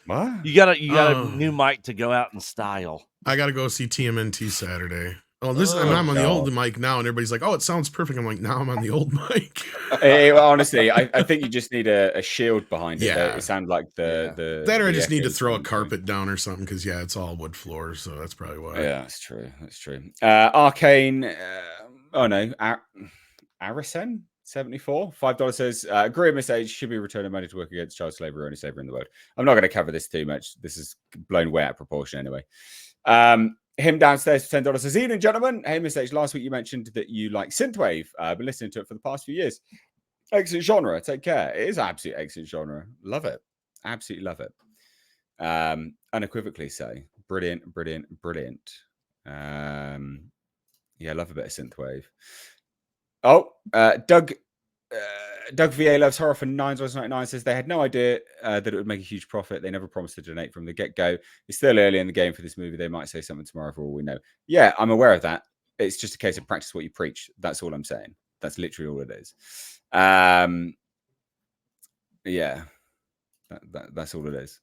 What? You got a new mic to go out in style. I got to go see TMNT Saturday. Oh, I'm on the old mic now, and everybody's like, "Oh, it sounds perfect." I'm like, "Now I'm on the old mic." Honestly, I think you just need a shield behind it. Yeah. It sounded like the That, or I the just need to echoes throw a coming through. carpet down or something, because it's all wood floors, so that's probably why. Yeah, that's true. That's true. Arcane. Arisen 74 $5 says agree with Miss Age should be returning money to work against child slavery or any slavery in the world. I'm not going to cover this too much. This is blown way out of proportion anyway. Him downstairs for $10 says, evening, gentlemen. Hey, Miss H, last week you mentioned that you like synthwave. I've been listening to it for the past few years. Excellent genre. Take care. It is absolutely excellent genre. Love it. Absolutely love it. Unequivocally so. Brilliant. Yeah, love a bit of synthwave. Oh, Doug VA loves horror for $9.99 says they had no idea that it would make a huge profit. They never promised to donate from the get-go. It's still early in the game for this movie. They might say something tomorrow for all we know. Yeah, I'm aware of that. It's just a case of practice what you preach. That's all I'm saying. That's literally all it is. Yeah, that's all it is.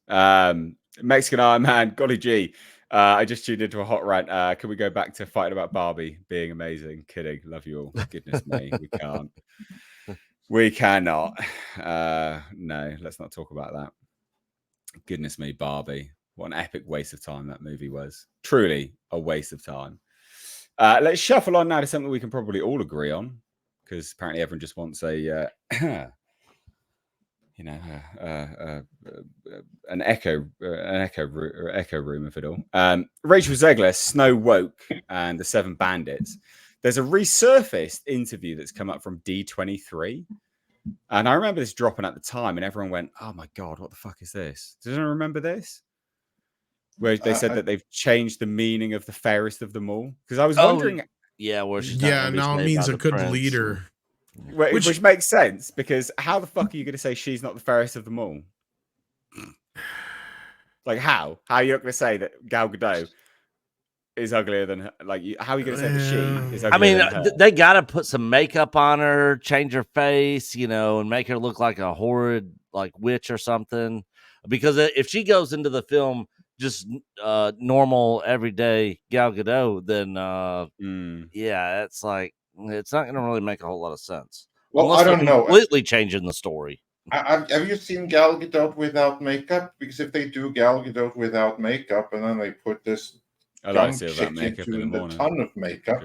Mexican Iron Man, golly gee. I just tuned into a hot rant. Can we go back to fighting about Barbie being amazing? Kidding. Love you all. Goodness me. We can't. We cannot. No, let's not talk about that. Goodness me, Barbie. What an epic waste of time that movie was. Truly a waste of time. Let's shuffle on now to something we can probably all agree on, because apparently everyone just wants an echo room of it all. Rachel Zegler, Snow Woke, and the Seven Bandits. There's a resurfaced interview that's come up from D23. And I remember this dropping at the time, and everyone went, oh my God, what the fuck is this? Does anyone remember this? Where they said that they've changed the meaning of the fairest of them all. Because I was wondering. Yeah, where she's now it means a good leader. Which makes sense, because how the fuck are you going to say she's not the fairest of them all? Like, how? How are you not going to say that Gal Gadot is uglier than her? Like, how are you going to say that she is uglier than her? They got to put some makeup on her, change her face, and make her look like a horrid, like, witch or something. Because if she goes into the film just normal, everyday Gal Gadot, then, yeah, it's like, it's not going to really make a whole lot of sense. Well, unless I don't know. Completely changing the story. Have you seen Gal Gadot without makeup? Because if they do Gal Gadot without makeup and then they put this young chick into a ton of makeup,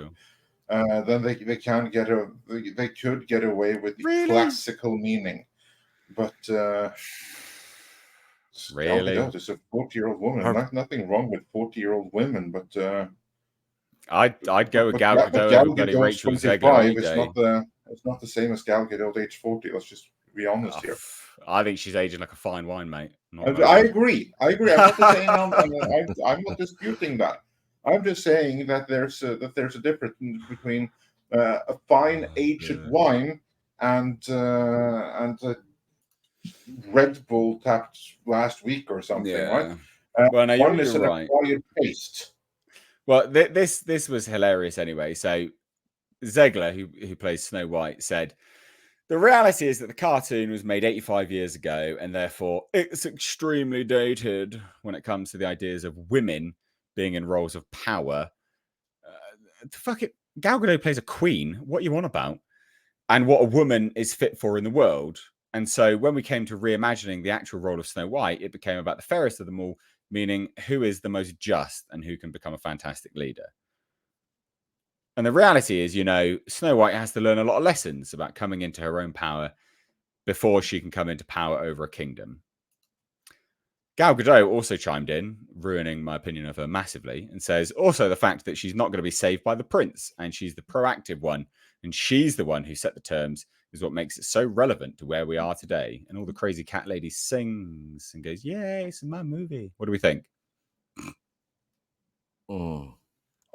then they can they could get away with the classical meaning. But really, Gal Gadot is a 40-year-old woman. Nothing wrong with 40-year-old women, but I'd go with Gal Gadot over Rachel Zegler. It's not the same as Gal Gadot age 40. Let's just be honest here. I think she's aging like a fine wine, mate. I agree. I'm not saying I'm not disputing that. I'm just saying that there's a difference between a fine aged wine and Red Bull tapped last week or something, right? Well, no, one is an right. acquired taste. Well, this was hilarious anyway. So Zegler, who plays Snow White, said, the reality is that the cartoon was made 85 years ago, and therefore it's extremely dated when it comes to the ideas of women being in roles of power. Fuck it. Gal Gadot plays a queen. What are you on about? And what a woman is fit for in the world. And so when we came to reimagining the actual role of Snow White, it became about the fairest of them all, meaning who is the most just and who can become a fantastic leader. And the reality is, Snow White has to learn a lot of lessons about coming into her own power before she can come into power over a kingdom. Gal Gadot also chimed in, ruining my opinion of her massively, and says also the fact that she's not going to be saved by the prince, and she's the proactive one, and she's the one who set the terms, is what makes it so relevant to where we are today. And all the crazy cat lady sings and goes, yay, it's my movie. What do we think?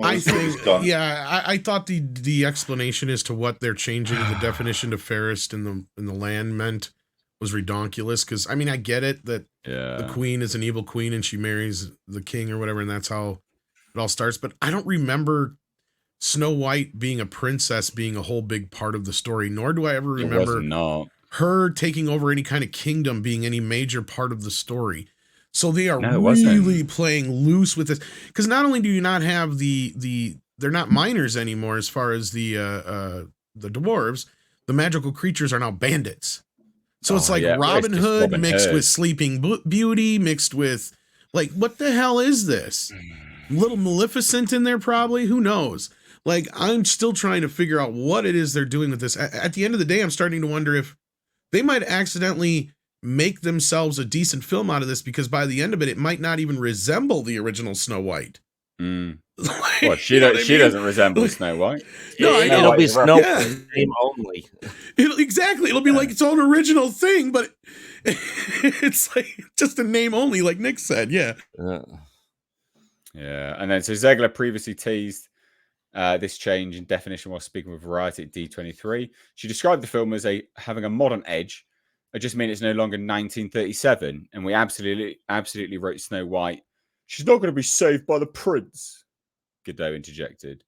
I think, I thought the explanation as to what they're changing the definition to fairest in the land meant was redonkulous. Because I mean, I get it that the queen is an evil queen and she marries the king or whatever, and that's how it all starts. But I don't remember Snow White being a princess being a whole big part of the story. Nor do I ever remember her taking over any kind of kingdom being any major part of the story. So they are really playing loose with this, because not only do you not have the they're not minors anymore as far as the dwarves. The magical creatures are now bandits. So it's like Robin Hood mixed with Sleeping Beauty, mixed with like, what the hell is this? Little Maleficent in there probably, who knows? Like, I'm still trying to figure out what it is they're doing with this. At the end of the day, I'm starting to wonder if they might accidentally make themselves a decent film out of this, because by the end of it, it might not even resemble the original Snow White. Like, well, she doesn't resemble Snow White. No, it'll be Snow name only. Exactly. It'll be like its own original thing, but it's like just a name only, like Nick said. Yeah. Yeah. And then so Zegler previously teased this change in definition while speaking with Variety at D23. She described the film as having a modern edge. I just mean it's no longer 1937, and we absolutely wrote Snow White. She's not going to be saved by the prince, Godot interjected.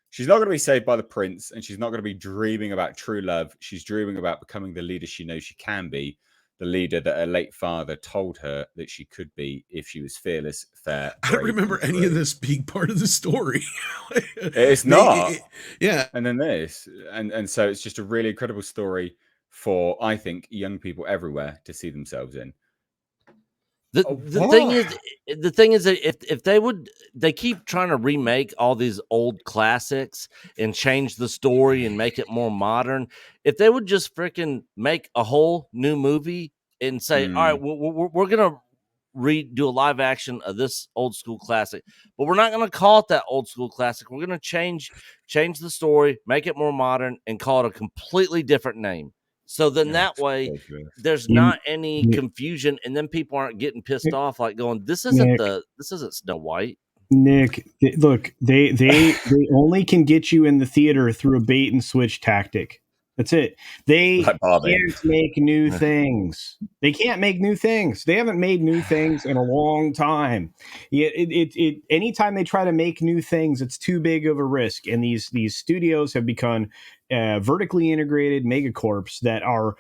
She's not going to be saved by the prince, and she's not going to be dreaming about true love. She's dreaming about becoming the leader she knows she can be, the leader that her late father told her that she could be if she was fearless, fair. I don't remember any of this being part of the story. It's not. Yeah. And then this. And so it's just a really incredible story for, I think, young people everywhere to see themselves in. The thing is that if they keep trying to remake all these old classics and change the story and make it more modern. If they would just freaking make a whole new movie and say, all right, we're gonna do a live action of this old school classic, but we're not gonna call it that old school classic. We're gonna change the story, make it more modern, and call it a completely different name. So then that way there's not any confusion, and then people aren't getting pissed off like going, this isn't Snow White. Nick, look, they only can get you in the theater through a bait and switch tactic. That's it. They can't make new things. They can't make new things. They haven't made new things in a long time. Anytime they try to make new things, it's too big of a risk. And these studios have become vertically integrated megacorps that are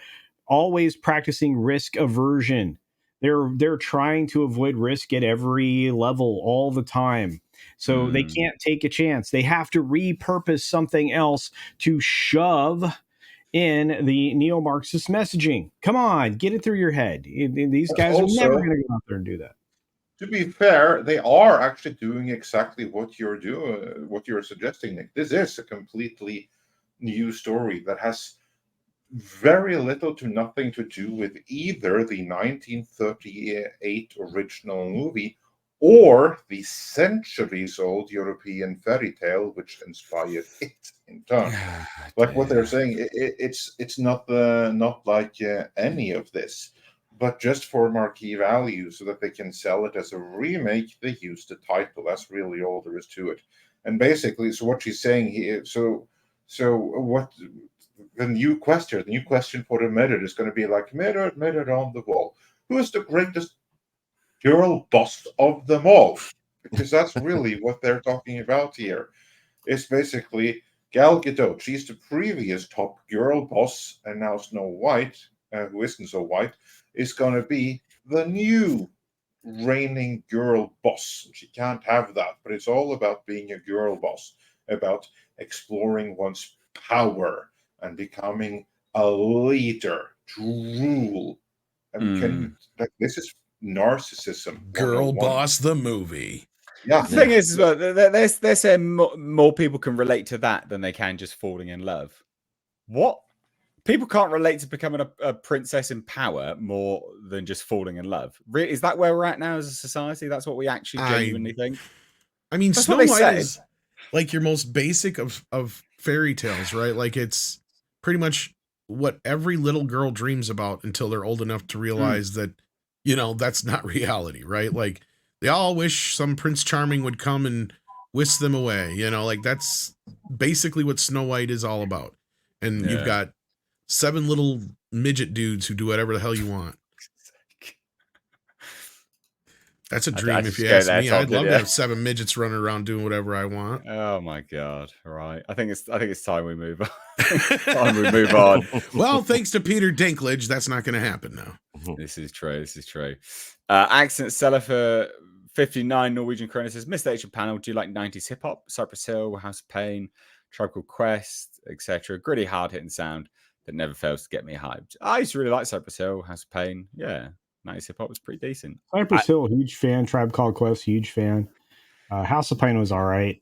always practicing risk aversion. They're trying to avoid risk at every level all the time. So they can't take a chance. They have to repurpose something else to shove in the neo-Marxist messaging. Come on, get it through your head. These guys also, are never going to go out there and do that. To be fair, they are actually doing exactly what you're doing, what you're suggesting, Nick. This is a completely new story that has very little to nothing to do with either the 1938 original movie or the centuries-old European fairy tale which inspired it in turn. Like what they're saying, it's not like any of this, but just for marquee value, so that they can sell it as a remake. They use the title. That's really all there is to it. And basically, so what she's saying here, so what the new question for the mirror is going to be like, mirror on the wall, who is the greatest girl boss of them all? Because that's really what they're talking about here. It's basically Gal Gadot. She's the previous top girl boss, and now Snow White, who isn't so white, is going to be the new reigning girl boss. She can't have that, but it's all about being a girl boss, about exploring one's power and becoming a leader to rule. And this is narcissism. Girl Boss the movie. Yeah. The thing is, they're saying more people can relate to that than they can just falling in love. What? People can't relate to becoming a princess in power more than just falling in love. Is that where we're at now as a society? That's what we actually genuinely think? I mean, Snow White is like your most basic of fairy tales, right? Like, it's pretty much what every little girl dreams about until they're old enough to realize that, that's not reality, right? Like, they all wish some Prince Charming would come and whisk them away, like that's basically what Snow White is all about. And you've got 7 little midget dudes who do whatever the hell you want. That's a dream if you ask me. I'd love to have 7 midgets running around doing whatever I want. Oh my God. All right. I think it's time we move on. Well, thanks to Peter Dinklage, that's not going to happen now. This is true. Accent seller for 59 Norwegian Kroner says, Mr. H panel, do you like 90s hip hop? Cypress Hill, House of Pain, Tribe Called Quest, etc. Gritty, hard hitting sound that never fails to get me hyped. I used to really like Cypress Hill, House of Pain. Yeah, 90s hip hop was pretty decent. Cypress Hill, huge fan. Tribe Called Quest, huge fan. House of Pain was all right.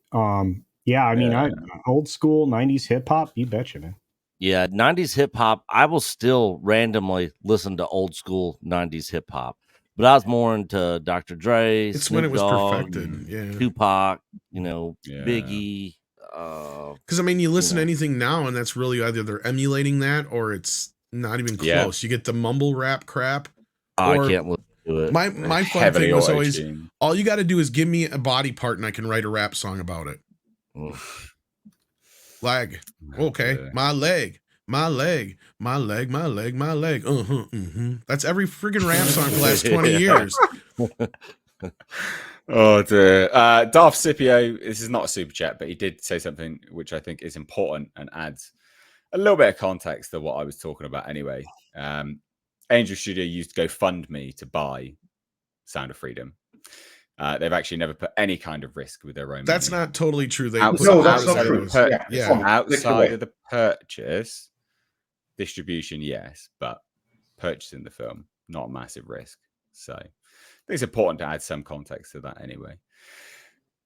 Yeah, I mean, old school 90s hip hop, you betcha, man. Yeah, 90s hip hop. I will still randomly listen to old school 90s hip hop, but I was more into Dr. Dre. It's Snoop when it was Dogg, perfected. Yeah, Tupac, Biggie. Because I mean, you listen to anything now, and that's really either they're emulating that or it's not even close. You get the mumble rap crap. I can't listen to it. My fun thing was always all you got to do is give me a body part, and I can write a rap song about it. Leg. Okay. My leg. My leg. My leg. My leg. My leg. That's every freaking rap song for the last 20 years. Oh dear. Darth Scipio, this is not a super chat, but he did say something which I think is important and adds a little bit of context to what I was talking about anyway. Angel Studio used GoFundMe to buy Sound of Freedom. They've actually never put any kind of risk with their own That's money. not totally true. Outside outside of the purchase, distribution, yes, but purchasing the film, not a massive risk. So I think it's important to add some context to that anyway.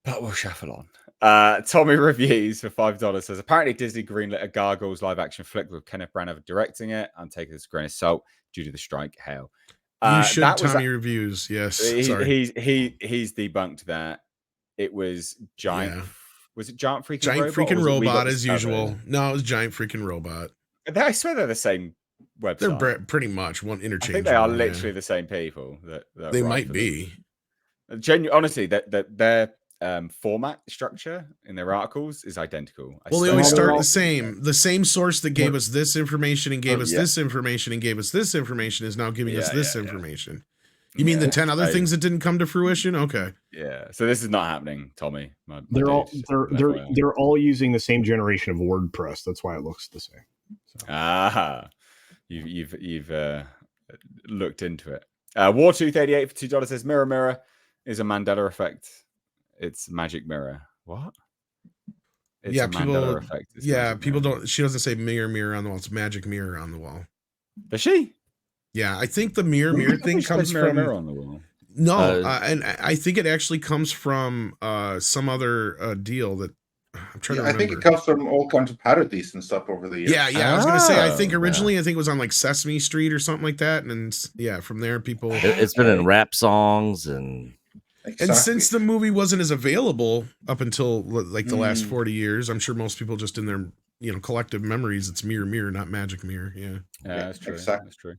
But we'll shuffle on. Tommy Reviews for $5 says, apparently Disney greenlit a Gargoyles live action flick with Kenneth Branagh directing it. I'm taking this grain of salt due to the strike. Hell. You should, Tommy Reviews. Yes. He's debunked that. It was giant. Yeah. Was it giant freaking robot as usual? No, it was giant freaking robot. I swear they're the same website. They're pretty much one interchange. I think they are literally the same people. That they might be. Honestly, their format structure in their articles is identical. Well, they always start the same. The same source that gave us this information and gave us this information and gave us this information is now giving us this information. You mean the 10 other things that didn't come to fruition? Okay. Yeah. So this is not happening, Tommy. They're all using the same generation of WordPress. That's why it looks the same. So. You've looked into it. Wartooth88 for $2 says Mirror Mirror is a Mandela effect. It's magic mirror. What? It's a Mandela effect. People don't. She doesn't say mirror on the wall. It's magic mirror on the wall. Does she? Yeah, I think the mirror thing comes from mirror on the wall. No, and I think it actually comes from some other deal that I'm trying to remember. I think it comes from all kinds of parodies and stuff over the years. Yeah. I was gonna say. I think originally, I think it was on like Sesame Street or something like that, and from there people. It's been in rap songs and. Exactly. And since the movie wasn't as available up until like the last 40 years, I'm sure most people just in their collective memories, it's mirror, not magic mirror. Yeah, that's true. Exactly. That's true.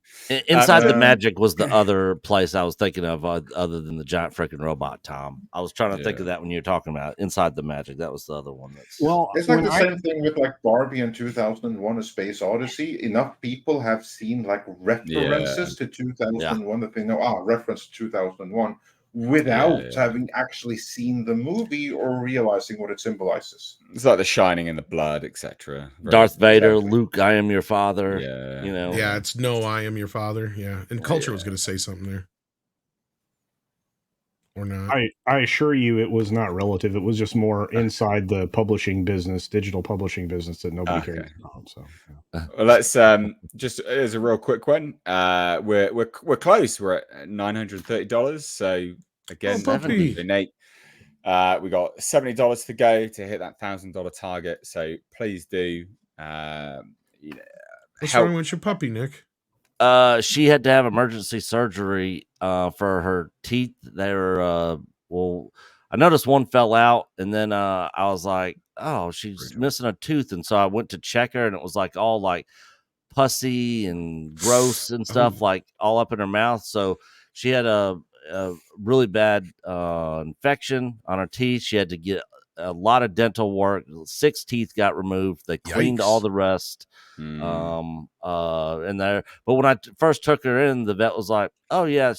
Inside the Magic was the other place I was thinking of, other than the giant freaking robot. Tom, I was trying to think of that when you were talking about Inside the Magic. That was the other one. It's like the same thing with like Barbie in 2001: A Space Odyssey. Enough people have seen like references to 2001 that they know reference to 2001. Without having actually seen the movie or realizing what it symbolizes. It's like The Shining in the Blood, etc. Darth Vader, Luke, I am your father. Yeah, it's no, I am your father. Yeah, and Culture was going to say something there. Or not. I assure you it was not relative. It was just more inside the publishing business, digital publishing business that nobody cares about. So well, let's just as a real quick one. We're close. We're at $930. So again, Nate, we got $70 to go to hit that $1,000 target. So please do what's wrong with your puppy, Nick? She had to have emergency surgery for her teeth. They were I noticed one fell out, and then I was like, oh, she's missing a tooth. And so I went to check her, and it was like all like pussy and gross and stuff, like all up in her mouth. So she had a really bad infection on her teeth. She had to get a lot of dental work. 6 teeth got removed. They cleaned all the rest. In there, but when I first took her in, the vet was like, "Oh yeah,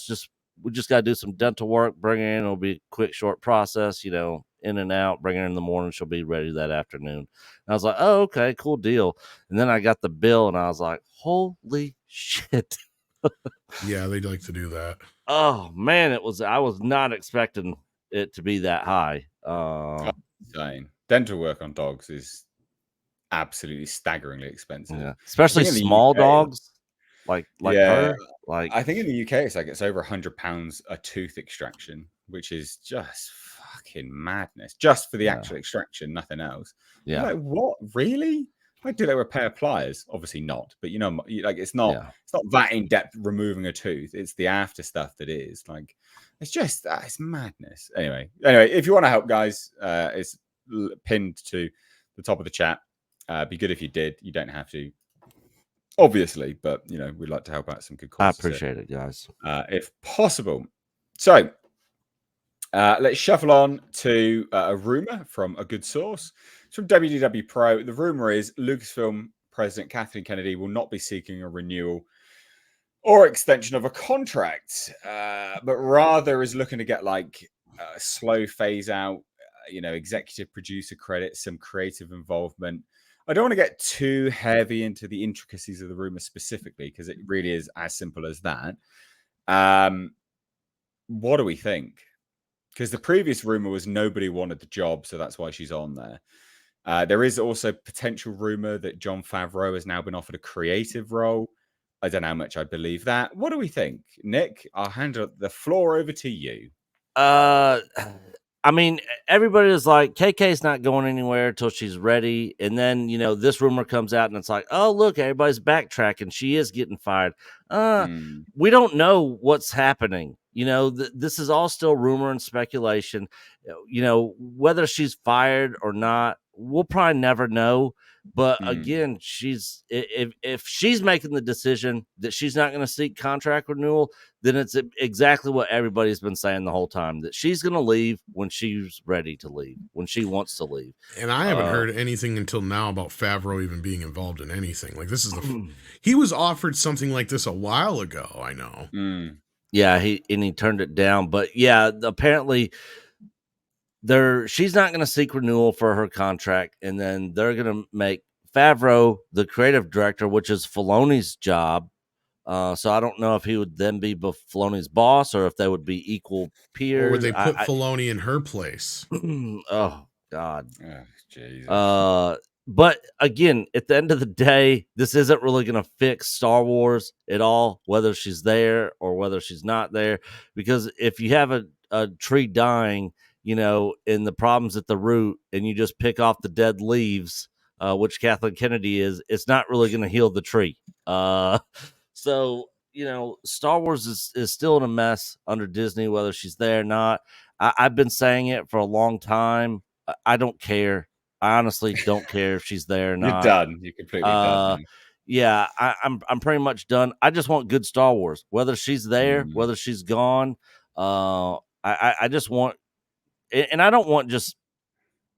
we just got to do some dental work. Bring her in. It'll be a quick, short process. In and out. Bring her in the morning. She'll be ready that afternoon." And I was like, "Oh, okay, cool deal." And then I got the bill, and I was like, "Holy shit!" Yeah, they'd like to do that. Oh man, I was not expecting it to be that high. Insane. Dental work on dogs is absolutely staggeringly expensive. Yeah. Especially small dogs like her. Like I think in the UK it's over £100 a tooth extraction, which is just fucking madness. Just for the actual extraction, nothing else. Yeah. Like, what? Really? Like, do they with a pair of pliers? Obviously not. But like it's not that in depth removing a tooth. It's the after stuff that is. Like, it's just it's madness. Anyway, if you want to help, guys, it's pinned to the top of the chat. Be good if you did. You don't have to, obviously, but we'd like to help out some good causes. I appreciate it, guys. If possible. So let's shuffle on to a rumor from a good source. It's from WDW Pro. The rumor is Lucasfilm President Kathleen Kennedy will not be seeking a renewal or extension of a contract, but rather is looking to get like a slow phase out, executive producer credits, some creative involvement. I don't want to get too heavy into the intricacies of the rumor specifically, because it really is as simple as that. What do we think? Because the previous rumor was nobody wanted the job, so that's why she's on there. There is also potential rumor that Jon Favreau has now been offered a creative role. I don't know how much I believe that. What do we think? Nick, I'll hand the floor over to you. I mean, everybody is like, KK's not going anywhere until she's ready. And then, this rumor comes out and it's like, oh, look, everybody's backtracking. She is getting fired. We don't know what's happening. This is all still rumor and speculation. Whether she's fired or not, we'll probably never know. But again, if she's making the decision that she's not going to seek contract renewal, then it's exactly what everybody's been saying the whole time, that she's going to leave when she's ready to leave, when she wants to leave. And I haven't heard anything until now about Favreau even being involved in anything. Like, this is he was offered something like this a while ago, I know. Yeah, he turned it down. But yeah, apparently she's not going to seek renewal for her contract, and then they're going to make Favreau the creative director, which is Filoni's job. So I don't know if he would then be Filoni's boss, or if they would be equal peers. Or would they put Filoni in her place? Oh God, Jesus. But again, at the end of the day, this isn't really going to fix Star Wars at all, whether she's there or whether she's not there. Because if you have a tree dying, in the problems at the root, and you just pick off the dead leaves, which Kathleen Kennedy is, it's not really going to heal the tree. So, Star Wars is still in a mess under Disney, whether she's there or not. I've been saying it for a long time. I don't care. I honestly don't care if she's there or not. You're done. You're completely done. Yeah, I'm pretty much done. I just want good Star Wars, whether she's there, whether she's gone. I just want, and I don't want just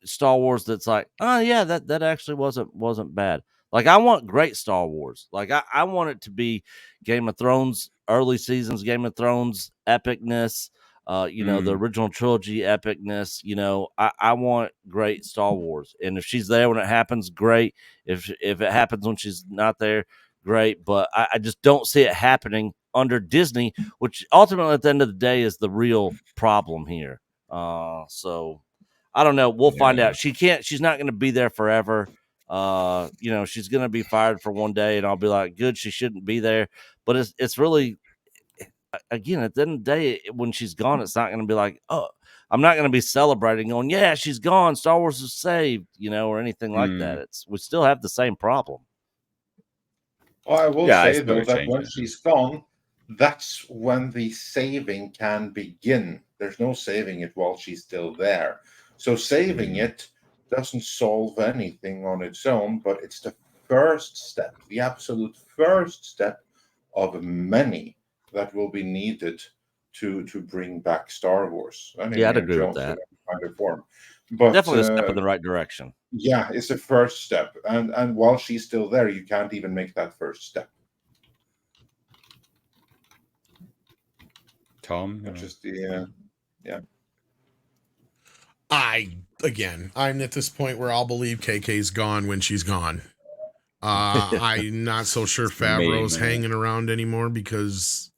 Star Wars that's like, oh yeah, that actually wasn't bad. Like, I want great Star Wars. Like, I want it to be Game of Thrones, early seasons, Game of Thrones epicness, the original trilogy epicness. I want great Star Wars. And if she's there when it happens, great. If it happens when she's not there, great. But I just don't see it happening under Disney, which ultimately at the end of the day is the real problem here. So I don't know. We'll find out. She's not going to be there forever. She's going to be fired for one day, and I'll be like, good, she shouldn't be there. But it's really, again, at the end of the day, when she's gone, it's not going to be like, oh, I'm not going to be celebrating going, yeah, she's gone, Star Wars is saved, or anything like that. We still have the same problem. Well, I will say, though, that when she's gone, that's when the saving can begin. There's no saving it while she's still there. So saving it doesn't solve anything on its own, but it's the first step, the absolute first step of many that will be needed to bring back Star Wars. I'd agree with that. Kind of form. But definitely a step in the right direction. Yeah, it's the first step, and while she's still there, you can't even make that first step. Tom, just yeah. I'm at this point where I'll believe KK's gone when she's gone. I'm not so sure Favreau's hanging around anymore because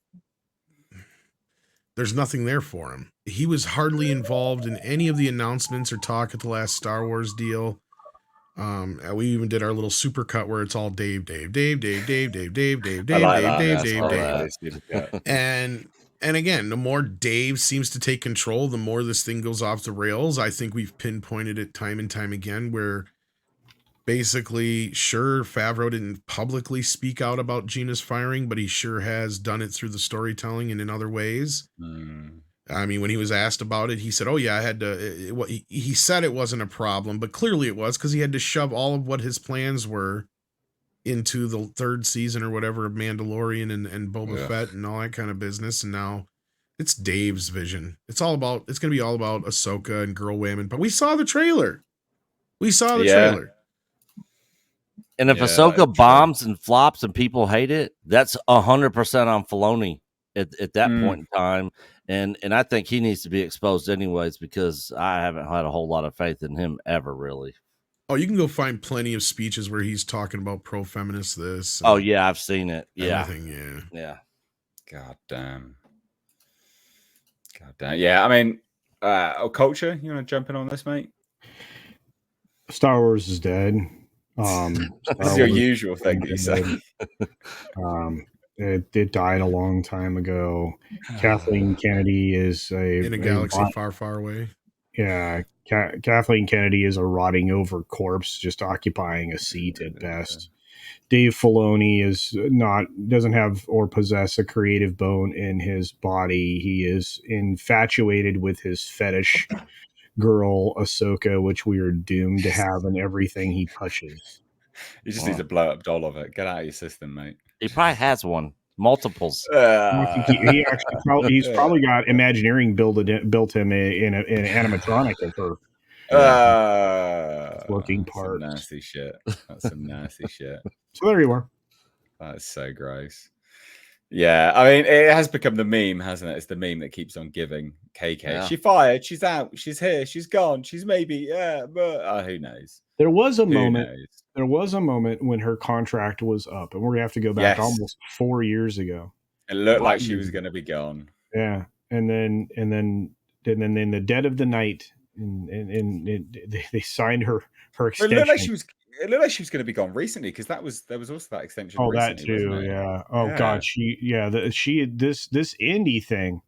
there's nothing there for him. He was hardly involved in any of the announcements or talk at the last Star Wars deal. We even did our little super cut where it's all Dave. And again, the more Dave seems to take control, the more this thing goes off the rails. I think we've pinpointed it time and time again where basically, sure, Favreau didn't publicly speak out about Gina's firing, but he sure has done it through the storytelling and in other ways. I mean, when he was asked about it, he said, oh, yeah, I had to. He said it wasn't a problem, but clearly it was because he had to shove all of what his plans were into the third season or whatever of Mandalorian and Boba Fett and all that kind of business. And now it's Dave's vision. It's going to be all about Ahsoka and Girl Women. But we saw the trailer. Trailer. And if Ahsoka bombs and flops and people hate it, that's 100% on Filoni at that point in time. And I think he needs to be exposed anyways because I haven't had a whole lot of faith in him ever, really. Oh, you can go find plenty of speeches where he's talking about pro-feminist this. Oh, yeah, I've seen it. Yeah. Yeah. God damn. Yeah, I mean, culture, you want to jump in on this, mate? Star Wars is dead. That's your usual thing that you say. It died a long time ago. Kathleen Kennedy is in a galaxy far, far away. Yeah, Kathleen Kennedy is a rotting over corpse, just occupying a seat at best. Dave Filoni doesn't have or possess a creative bone in his body. He is infatuated with his fetish girl Ahsoka, which we are doomed to have in everything he touches. You just need to blow up doll of it. Get out of your system, mate. He probably has one. Multiples. He's probably got Imagineering built him in an animatronic of her working parts. Nasty shit. That's some nasty shit. So there you are. That's so gross. Yeah, I mean, it has become the meme, hasn't it? It's the meme that keeps on giving. KK, yeah. She fired. She's out. She's here. She's gone. She's maybe, but who knows? There was a moment when her contract was up, and we're gonna have to go back almost 4 years ago. It looked like she was gonna be gone. Yeah, and then in the dead of the night, and they signed her extension. It looked like she was going to be gone recently because there was also that extension. Oh, recently, that too, yeah. Oh yeah. God, this indie thing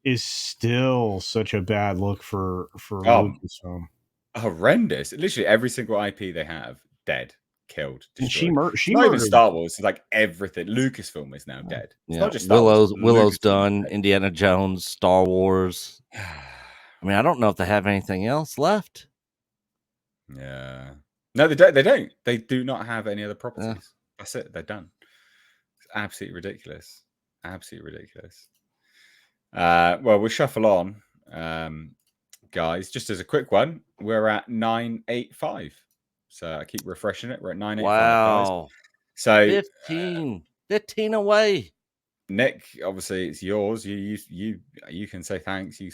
is still such a bad look for Lucasfilm. Horrendous. Literally every single IP they have dead, killed, destroyed. And she not even Star Wars. It's like everything. Lucasfilm is now dead. It's not just Star Wars. Willow's done. Indiana Jones, Star Wars. I mean, I don't know if they have anything else left. Yeah. No, they don't. They do not have any other properties. Yeah. That's it. They're done. It's absolutely ridiculous. Well, we'll shuffle on. Guys, just as a quick one, we're at 985. So I keep refreshing it. We're at 985. Wow. Guys. So 15 away. Nick, obviously it's yours. You can say thanks. You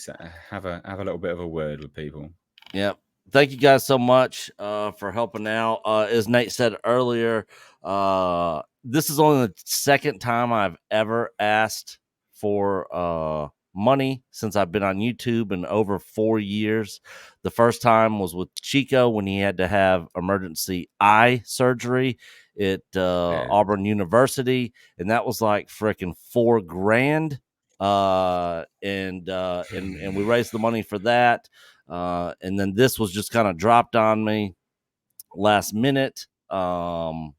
have a little bit of a word with people. Yep. Thank you guys so much for helping out. As Nate said earlier, this is only the second time I've ever asked for money since I've been on YouTube in over 4 years. The first time was with Chico when he had to have emergency eye surgery at Auburn University, and that was like freaking $4,000. And we raised the money for that. And then this was just kind of dropped on me last minute, and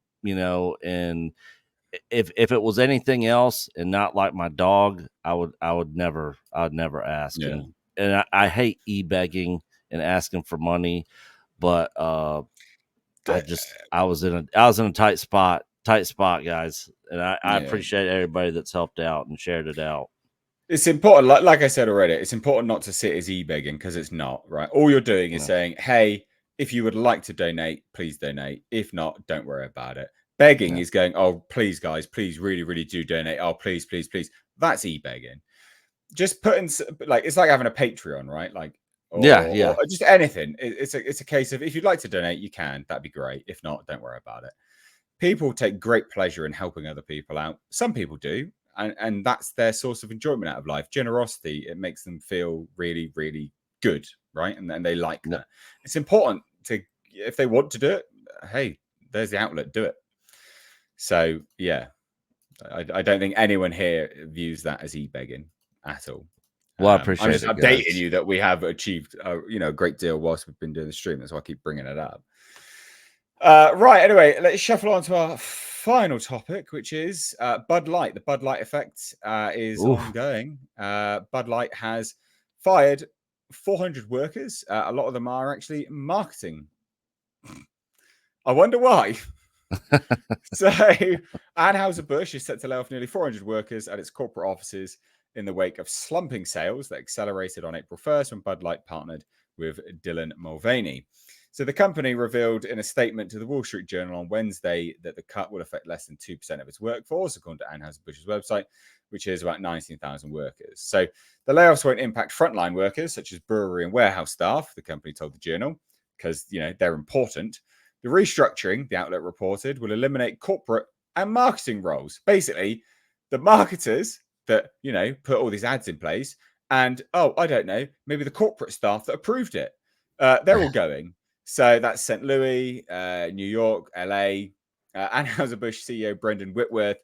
if it was anything else and not like my dog, I would never ask. Yeah. And I hate e-begging and asking for money, but I was in a tight spot, guys. And I appreciate everybody that's helped out and shared it out. It's important, like I said already, it's important not to see it as e-begging because it's not, right? All you're doing is saying, hey, if you would like to donate, please donate. If not, don't worry about it. Begging is going, oh, please, guys, please, really, really do donate. Oh, please, please, please. That's e-begging. Just putting, it's like having a Patreon, right? Or just anything. It's a case of if you'd like to donate, you can. That'd be great. If not, don't worry about it. people take great pleasure in helping other people out. Some people do, and that's their source of enjoyment out of life. Generosity, it makes them feel really, really good, right? And they like that. It's important to, if they want to do it, hey, there's the outlet, do it. So yeah, I don't think anyone here views that as e-begging at all. Well, I appreciate I'm just it, updating guys. you that we have achieved a great deal whilst we've been doing the stream. That's why I keep bringing it up. Right, anyway, let's shuffle on to our final topic, which is Bud Light. The Bud Light effect is ongoing. Bud Light has fired 400 workers. A lot of them are actually marketing. I wonder why. So Anheuser-Busch is set to lay off nearly 400 workers at its corporate offices in the wake of slumping sales that accelerated on April 1st when Bud Light partnered with Dylan Mulvaney. So the company revealed in a statement to the Wall Street Journal on Wednesday that the cut will affect less than 2% of its workforce, according to Anheuser-Busch's website, which is about 19,000 workers. So the layoffs won't impact frontline workers, such as brewery and warehouse staff, the company told the Journal, because, they're important. The restructuring, the outlet reported, will eliminate corporate and marketing roles. Basically, the marketers that, put all these ads in place and, I don't know, maybe the corporate staff that approved it. They're all going. So that's St. Louis, New York, LA. Anheuser-Busch CEO Brendan Whitworth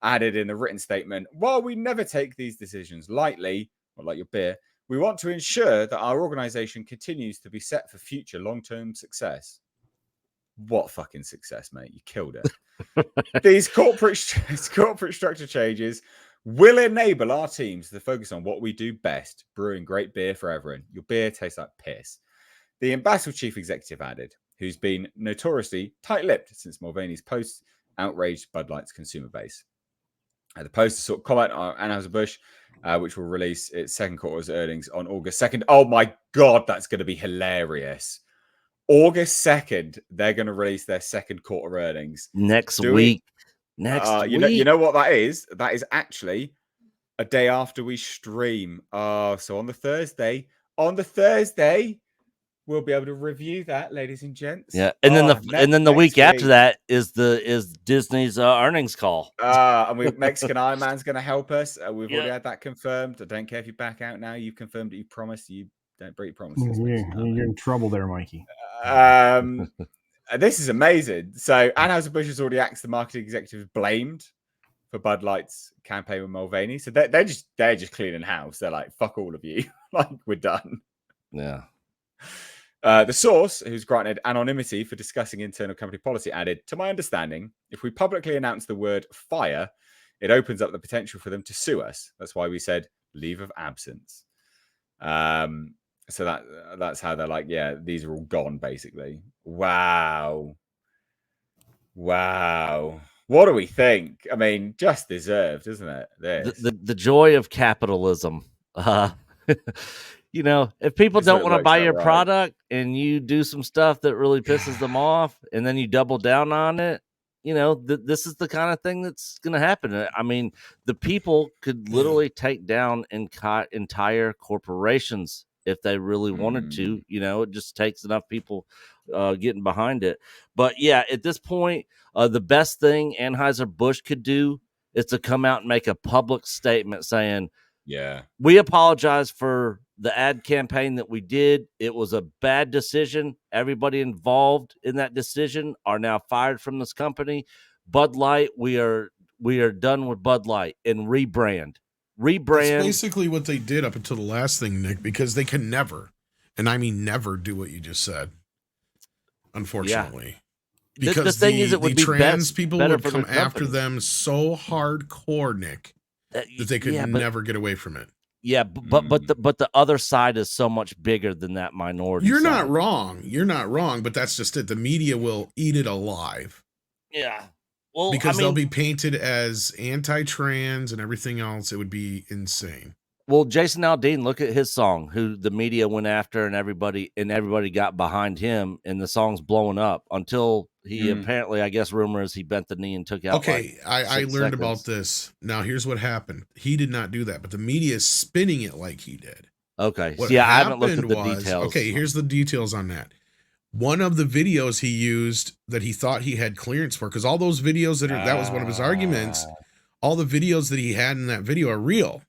added in a written statement, while we never take these decisions lightly, or like your beer, we want to ensure that our organization continues to be set for future long-term success. What fucking success, mate? You killed it. These corporate structure changes will enable our teams to focus on what we do best, brewing great beer for everyone. Your beer tastes like piss. The Ambassador chief executive added, who's been notoriously tight-lipped since Mulvaney's posts outraged Bud Light's consumer base. The post sought comment on Anheuser-Busch, which will release its second quarter's earnings on August 2nd. Oh my God, that's going to be hilarious. August 2nd, they're going to release their second quarter earnings. Next week. You know what that is? That is actually a day after we stream. So on the Thursday, we'll be able to review that, ladies and gents. Yeah, and then the week after that is Disney's earnings call. And Mexican Iron Man's going to help us. We've already had that confirmed. I don't care if you back out now. You've confirmed that you promised. You don't break promises. You're in trouble there, Mikey. This is amazing. So Anheuser-Busch has already asked the marketing executives blamed for Bud Light's campaign with Mulvaney. So they're just cleaning house. They're like, fuck all of you. Like, we're done. Yeah. The source, who's granted anonymity for discussing internal company policy, added, to my understanding, if we publicly announce the word fire, it opens up the potential for them to sue us. That's why we said leave of absence. So that's how they're like, yeah, these are all gone, basically. Wow. What do we think? I mean, just deserved, isn't it? The joy of capitalism. If people don't want to buy your product and you do some stuff that really pisses them off and then you double down on it, this is the kind of thing that's going to happen. I mean, the people could literally take down entire corporations if they really wanted to. It just takes enough people getting behind it. But yeah, at this point, the best thing Anheuser-Busch could do is to come out and make a public statement saying, yeah, we apologize for the ad campaign that we did. It was a bad decision. Everybody involved in that decision are now fired from this company. Bud Light, we are done with Bud Light, and rebrand. That's basically what they did up until the last thing, Nick, because they can never, and I mean never, do what you just said. Unfortunately. Yeah. Because the thing is, it would be trans people would come after them so hardcore, Nick, that they could never get away from it. Yeah, but the other side is so much bigger than that minority. You're not wrong. You're not wrong, but that's just it. The media will eat it alive. Yeah. Well, because they'll be painted as anti-trans and everything else. It would be insane. Well, Jason Aldean, look at his song, who the media went after, and everybody got behind him, and the song's blowing up until he apparently, I guess, rumor is he bent the knee and took out. Okay, I learned about this. Now, here's what happened. He did not do that, but the media is spinning it like he did. Okay, what I haven't looked at the details. Okay, here's the details on that. one of the videos he used that he thought he had clearance for, because all those videos that was one of his arguments, all the videos that he had in that video are real.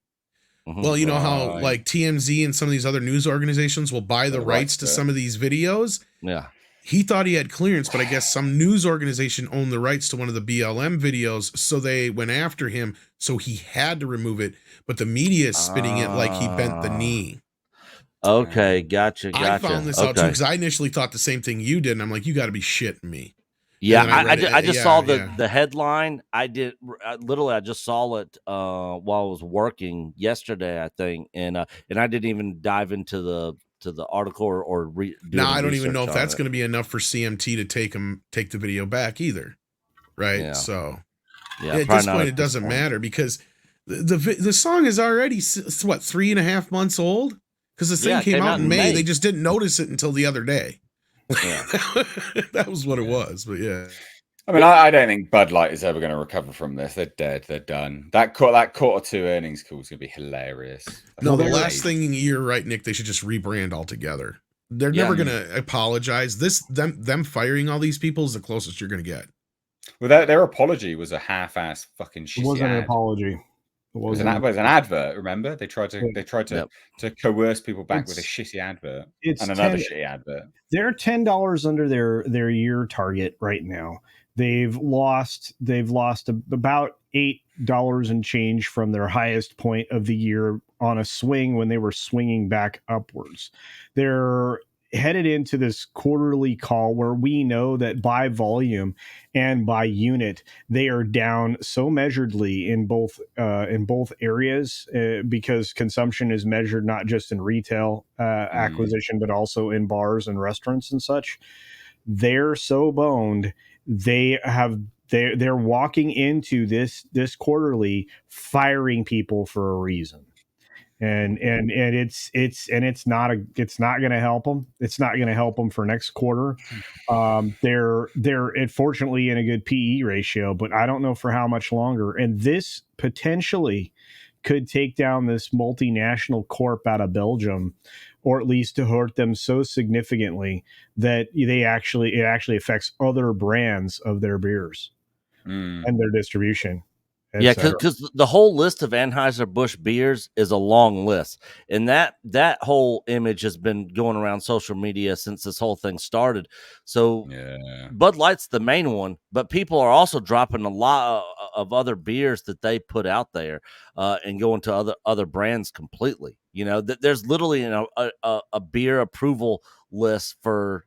Well, you know how like TMZ and some of these other news organizations will buy the rights to some of these videos? Yeah. He thought he had clearance, but I guess some news organization owned the rights to one of the BLM videos, so they went after him, so he had to remove it, but the media is spinning it like he bent the knee. Okay, gotcha. I found this out too, because I initially thought the same thing you did, and I'm like, you got to be shitting me. Yeah, I just saw the headline. I just saw it while I was working yesterday, I think, and I didn't even dive into the article or read. Now I don't even know if that's going to be enough for CMT to take the video back either, right? Yeah. So at this point it doesn't matter, because the song is already 3.5 months old, because the thing came out in May. They just didn't notice it until the other day. Yeah. That was what it was, but yeah. I mean, I don't think Bud Light is ever going to recover from this. They're dead. They're done. That quarter two earnings call is going to be hilarious. No, the last thing, you're right, Nick. They should just rebrand altogether. They're never going to apologize. Them firing all these people is the closest you're going to get. Well, their apology was a half-ass fucking shitty. It wasn't an apology. It was an advert. Remember, they tried to coerce people back with a shitty advert and another shitty advert. They're $10 under their year target right now. They've lost about $8 and change from their highest point of the year on a swing when they were swinging back upwards. They're headed into this quarterly call where we know that by volume and by unit they are down so measuredly in both areas, because consumption is measured not just in retail acquisition but also in bars and restaurants and such. They're so boned. They're walking into this quarterly firing people for a reason. And it's not going to help them. It's not going to help them for next quarter. They're fortunately in a good PE ratio, but I don't know for how much longer. And this potentially could take down this multinational corp out of Belgium, or at least to hurt them so significantly that it actually affects other brands of their beers and their distribution. Yeah, because the whole list of Anheuser-Busch beers is a long list. And that whole image has been going around social media since this whole thing started. So Bud Light's the main one, but people are also dropping a lot of other beers that they put out there and going to other brands completely. You know, there's literally a beer approval list for,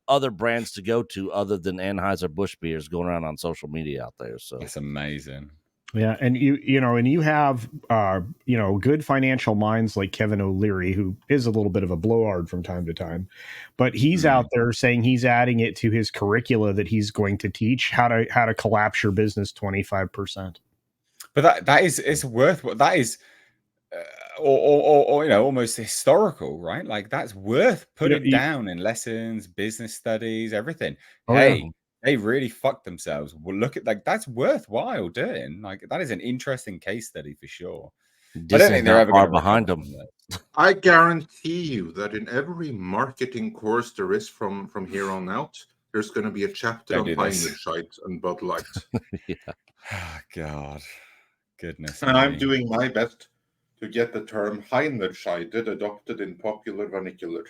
other brands to go to other than Anheuser-Busch beers going around on social media out there. So it's amazing. Yeah, and you have good financial minds like Kevin O'Leary, who is a little bit of a blowhard from time to time, but he's out there saying he's adding it to his curricula that he's going to teach how to collapse your business 25%. But that is worth what that is, or almost historical, right? Like that's worth putting down in lessons, business studies, everything. They really fucked themselves. Well, look at that's worthwhile doing. Like that is an interesting case study for sure. I don't think they're ever going behind them. I guarantee you that in every marketing course there is from here on out, there's going to be a chapter on Heinenscheid and Bud Light. Yeah. Oh, God, goodness. And I'm doing my best to get the term Heinenscheid adopted in popular vernacular.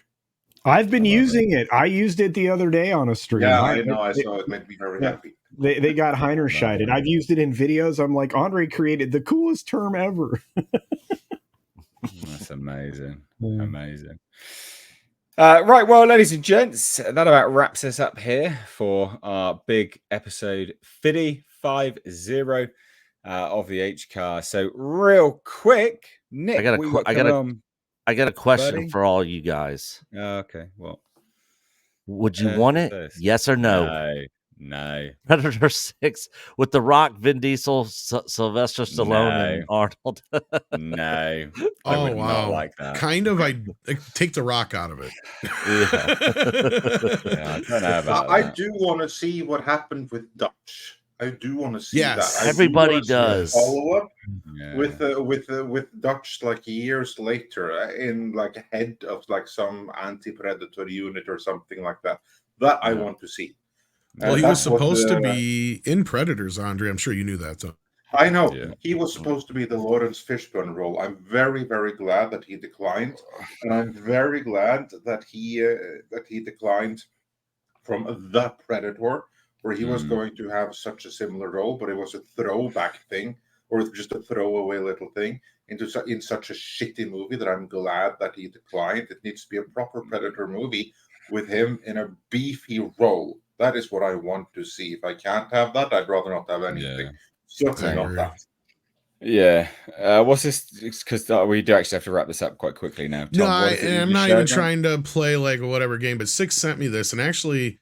I've been using it. I used it the other day on a stream. Yeah, I know. I saw it. Made me very happy. They got Heinenscheid. I've used it in videos. I'm like, Andre created the coolest term ever. That's amazing. Yeah. Amazing. Right. Well, ladies and gents, that about wraps us up here for our big episode 50 of the H-Car. So real quick, Nick, I got a question for all you guys. Okay, what? Would you want it? Yes or no? No. Predator 6 with The Rock, Vin Diesel, Sylvester Stallone, and Arnold. No. I would not like that. Kind of. I take The Rock out of it. I don't know about that. I do want to see what happened with Dutch. I do want to see that. Everybody does. Follow up with Dutch like years later in like head of like some anti-predator unit or something like that. That I want to see. Well, he was supposed to be in Predators, Andre. I'm sure you knew that, though. I know. Yeah. He was supposed to be the Lawrence Fishburne role. I'm very, very glad that he declined. And I'm very glad that he declined from The Predator, where he was going to have such a similar role, but it was a throwback thing, or just a throwaway little thing in such a shitty movie that I'm glad that he declined. It needs to be a proper Predator movie with him in a beefy role. That is what I want to see. If I can't have that, I'd rather not have anything. Yeah. Certainly not that. Yeah. What's this? Because we do actually have to wrap this up quite quickly now. Tom, no, I'm not even trying to play like whatever game, but Six sent me this, and actually,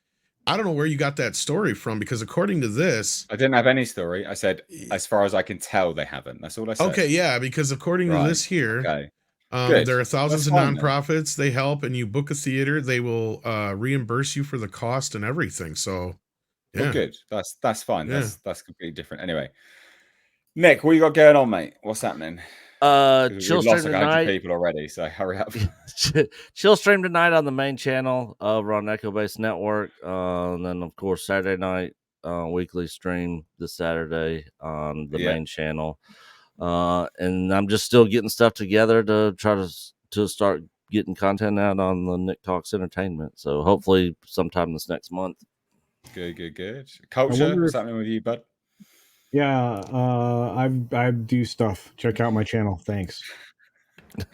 I don't know where you got that story from, because according to this, I didn't have any story. I said, as far as I can tell, they haven't. That's all I said. Okay, yeah, because according to this here, there are thousands of nonprofits. They help, and you book a theater, they will reimburse you for the cost and everything. So, yeah, well, good. That's fine. Yeah. That's completely different. Anyway, Nick, what you got going on, mate? What's happening? Chill stream tonight. People already, so hurry up. Chill stream tonight on the main channel over on Echo Base Network. And then, of course, Saturday night weekly stream this Saturday on the main channel. And I'm just still getting stuff together to try to start getting content out on the Nick Talks Entertainment. So hopefully sometime this next month. Good. Culture, what's happening with you, bud? Yeah, I do stuff. Check out my channel. Thanks.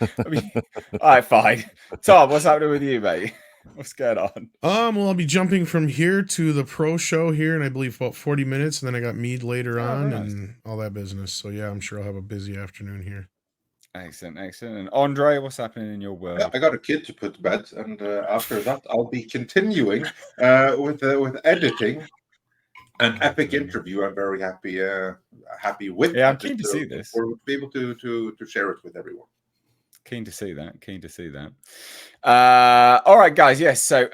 I mean, all right, fine. Tom, what's happening with you, mate? What's going on? Well, I'll be jumping from here to the pro show here in, I believe, about 40 minutes, and then I got Mead later on and all that business. So yeah, I'm sure I'll have a busy afternoon here. Excellent. And Andre, what's happening in your world? Yeah, I got a kid to put to bed, and after that, I'll be continuing with editing. An epic interview. I'm very happy with. Yeah, I'm keen to see this. We'll be able to share it with everyone. Keen to see that. All right, guys. Yes. So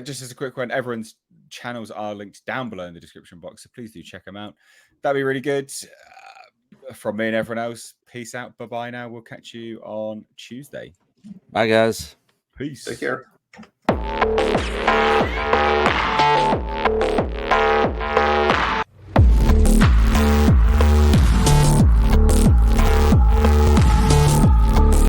just as a quick one, everyone's channels are linked down below in the description box, so please do check them out. That'd be really good. From me and everyone else, peace out. Bye now. We'll catch you on Tuesday. Bye, guys. Peace. Take care.